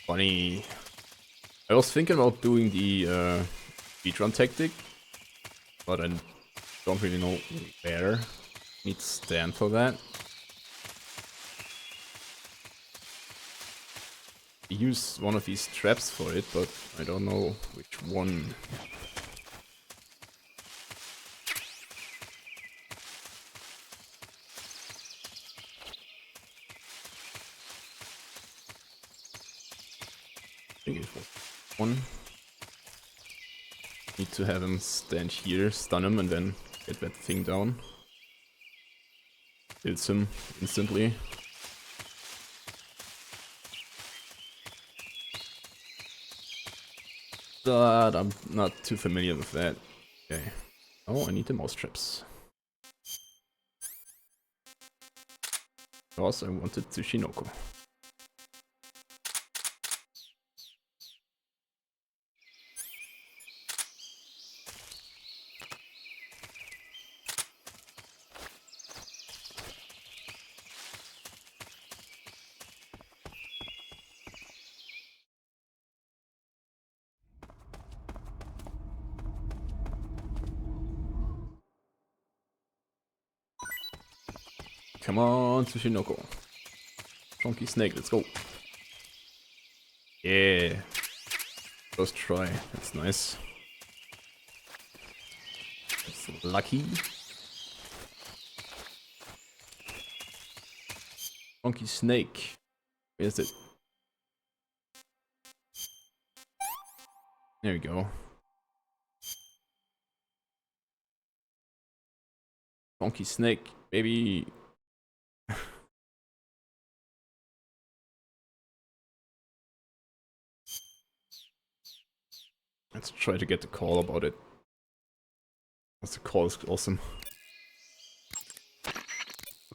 Funny. I was thinking about doing the speedrun tactic, but I don't really know where. Need to stand for that. I use one of these traps for it, but I don't know which one. I think it was one. Need to have him stand here, stun him, and then get that thing down. Kills him instantly. But I'm not too familiar with that. Okay. Oh, I need the mouse traps. Because I wanted Tsushinoko. Come on, Tsushinoko. Funky snake, let's go. Yeah. First try, that's nice. That's lucky. Funky snake. Where is it? There we go. Funky snake, baby. Let's try to get the call about it. The call is awesome.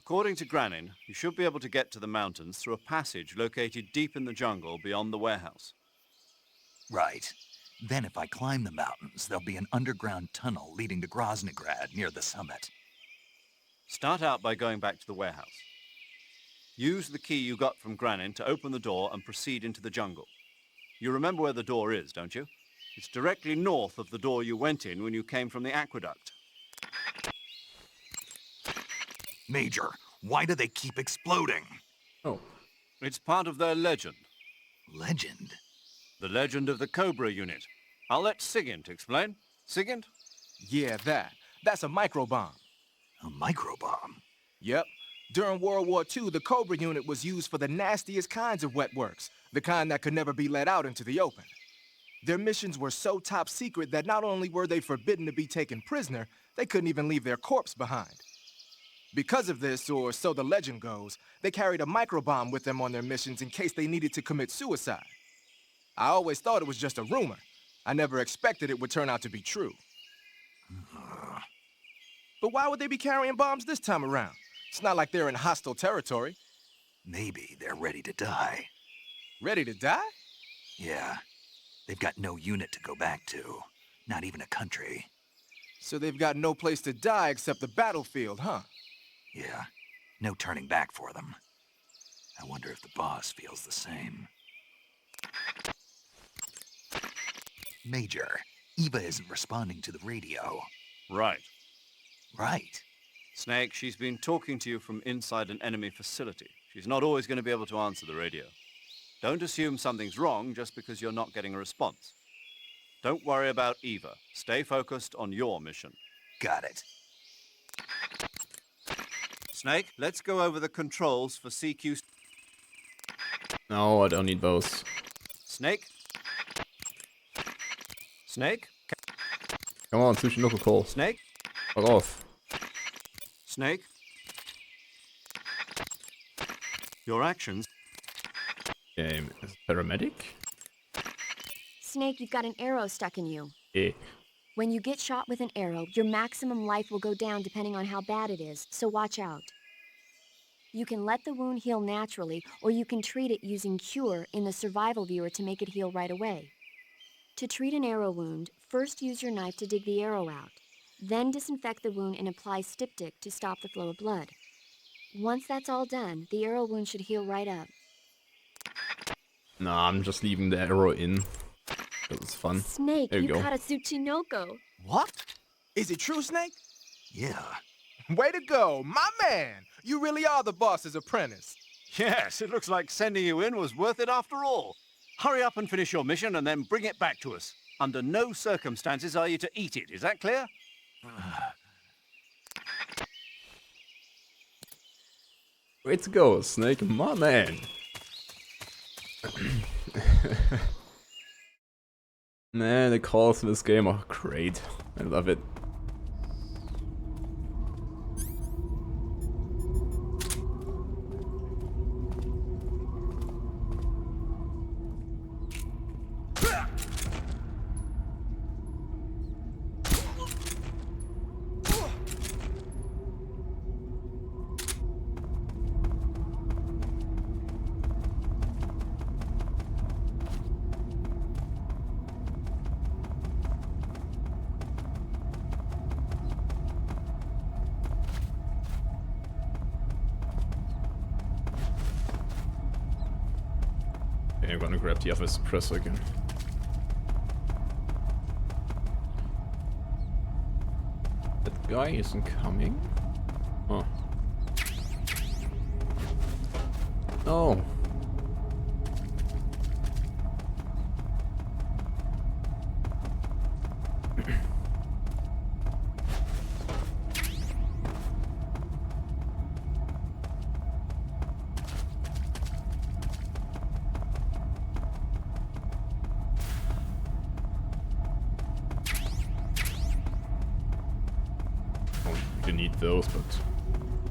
According to Granin, you should be able to get to the mountains through a passage located deep in the jungle beyond the warehouse. Right. Then if I climb the mountains, there'll be an underground tunnel leading to Groznygrad near the summit. Start out by going back to the warehouse. Use the key you got from Granin to open the door and proceed into the jungle. You remember where the door is, don't you? It's directly north of the door you went in when you came from the aqueduct. Major, why do they keep exploding? Oh. It's part of their legend. Legend? The legend of the Cobra unit. I'll let Sigint explain. Sigint? Yeah, that's a microbomb. A microbomb? Yep. During World War II, the Cobra unit was used for the nastiest kinds of wet works, the kind that could never be let out into the open. Their missions were so top secret that not only were they forbidden to be taken prisoner, they couldn't even leave their corpse behind. Because of this, or so the legend goes, they carried a microbomb with them on their missions in case they needed to commit suicide. I always thought it was just a rumor. I never expected it would turn out to be true. But why would they be carrying bombs this time around? It's not like they're in hostile territory. Maybe they're ready to die. Ready to die? Yeah. They've got no unit to go back to. Not even a country. So they've got no place to die except the battlefield, huh? Yeah. No turning back for them. I wonder if the boss feels the same. Major, Eva isn't responding to the radio. Right. Right. Snake, she's been talking to you from inside an enemy facility. She's not always going to be able to answer the radio. Don't assume something's wrong just because you're not getting a response. Don't worry about Eva. Stay focused on your mission. Got it. Snake, let's go over the controls for CQ... No, I don't need those. Snake? Snake? Come on, Tsushinoko call. Snake? Fuck off. Snake? Your actions... Game is paramedic? Snake, you've got an arrow stuck in you. Yeah. When you get shot with an arrow, your maximum life will go down depending on how bad it is, so watch out. You can let the wound heal naturally, or you can treat it using Cure in the survival viewer to make it heal right away. To treat an arrow wound, first use your knife to dig the arrow out. Then disinfect the wound and apply styptic to stop the flow of blood. Once that's all done, the arrow wound should heal right up. Nah, I'm just leaving the arrow in. Because it's fun. Snake, there you go. got a Tsuchinoko. What? Is it true, Snake? Yeah. Way to go, my man! You really are the boss's apprentice. Yes, it looks like sending you in was worth it after all. Hurry up and finish your mission and then bring it back to us. Under no circumstances are you to eat it, is that clear? Way to go, Snake, my man. Man, the calls in this game are great. I love it. Okay, I'm gonna grab the other suppressor again. That guy isn't coming. Oh. No. You need those, but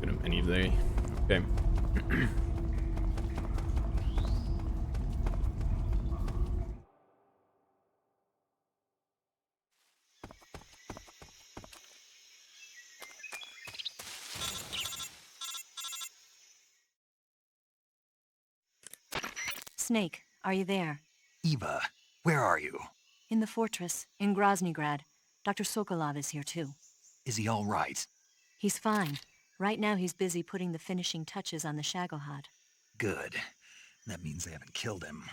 get them any day. Okay. Snake, are you there? Eva, where are you? In the fortress, in Groznygrad. Dr. Sokolov is here too. Is he all right? He's fine. Right now he's busy putting the finishing touches on the Shagohod. Good. That means they haven't killed him.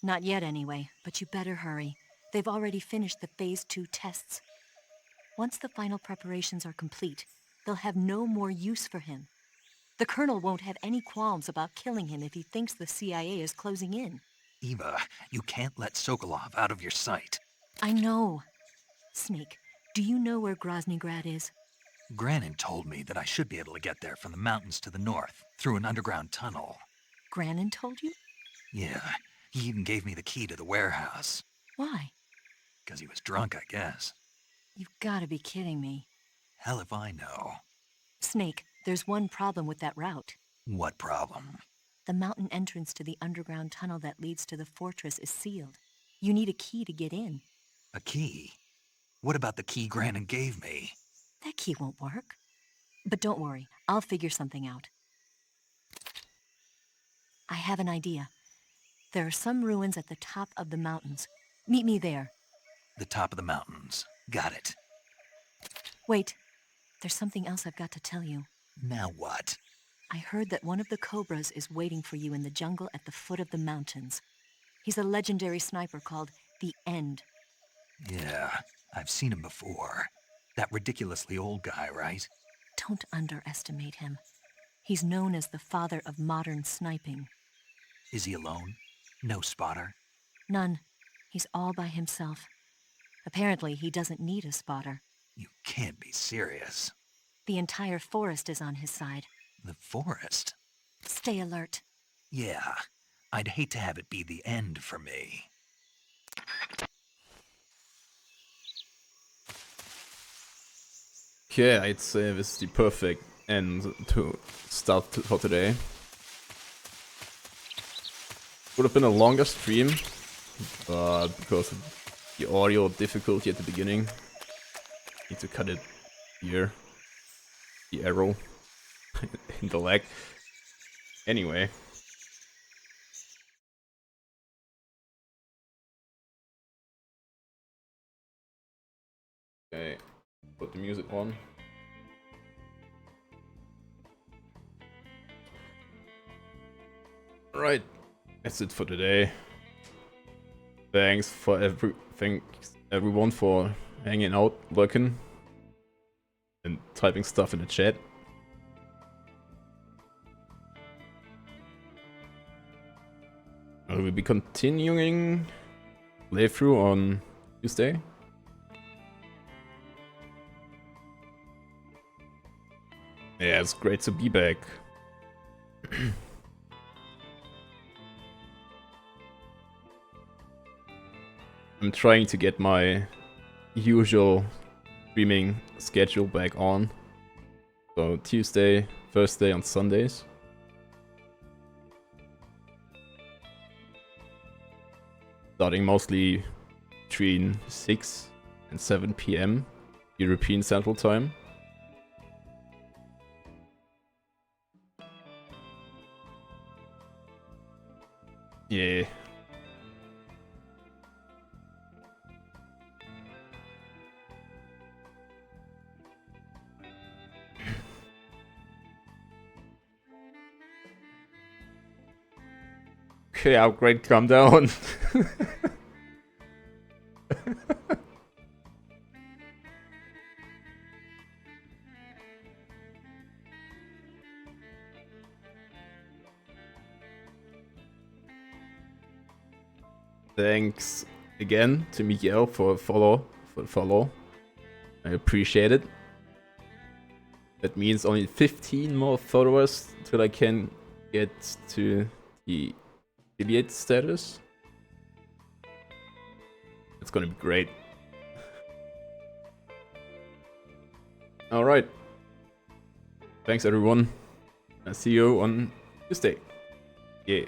Not yet anyway, but you better hurry. They've already finished the Phase 2 tests. Once the final preparations are complete, they'll have no more use for him. The Colonel won't have any qualms about killing him if he thinks the CIA is closing in. Eva, you can't let Sokolov out of your sight. I know. Snake, do you know where Groznygrad is? Granin told me that I should be able to get there from the mountains to the north, through an underground tunnel. Granin told you? Yeah, he even gave me the key to the warehouse. Why? Because he was drunk, I guess. You've got to be kidding me. Hell if I know. Snake, there's one problem with that route. What problem? The mountain entrance to the underground tunnel that leads to the fortress is sealed. You need a key to get in. A key? What about the key Granin gave me? That key won't work. But don't worry, I'll figure something out. I have an idea. There are some ruins at the top of the mountains. Meet me there. The top of the mountains. Got it. Wait, there's something else I've got to tell you. Now what? I heard that one of the Cobras is waiting for you in the jungle at the foot of the mountains. He's a legendary sniper called the End. Yeah, I've seen him before. That ridiculously old guy, right? Don't underestimate him. He's known as the father of modern sniping. Is he alone? No spotter? None. He's all by himself. Apparently, he doesn't need a spotter. You can't be serious. The entire forest is on his side. The forest? Stay alert. Yeah, I'd hate to have it be the end for me. Okay, I'd say this is the perfect end to start for today. Would have been a longer stream, but because of the audio difficulty at the beginning, need to cut it here. The arrow in the leg. Anyway. Okay, put the music on. Alright, that's it for today. Thanks for everyone for hanging out, lurking, and typing stuff in the chat. I will be continuing playthrough on Tuesday. Yeah, it's great to be back. I'm trying to get my usual streaming schedule back on. So Tuesday, Thursday and Sundays. Starting mostly between 6 and 7 PM European Central Time. Yeah. Okay, upgrade, calm down. Thanks again to Miguel for the follow. I appreciate it. That means only 15 more followers till I can get to the affiliate status. It's gonna be great. Alright. Thanks everyone. I'll see you on Tuesday. Yeah.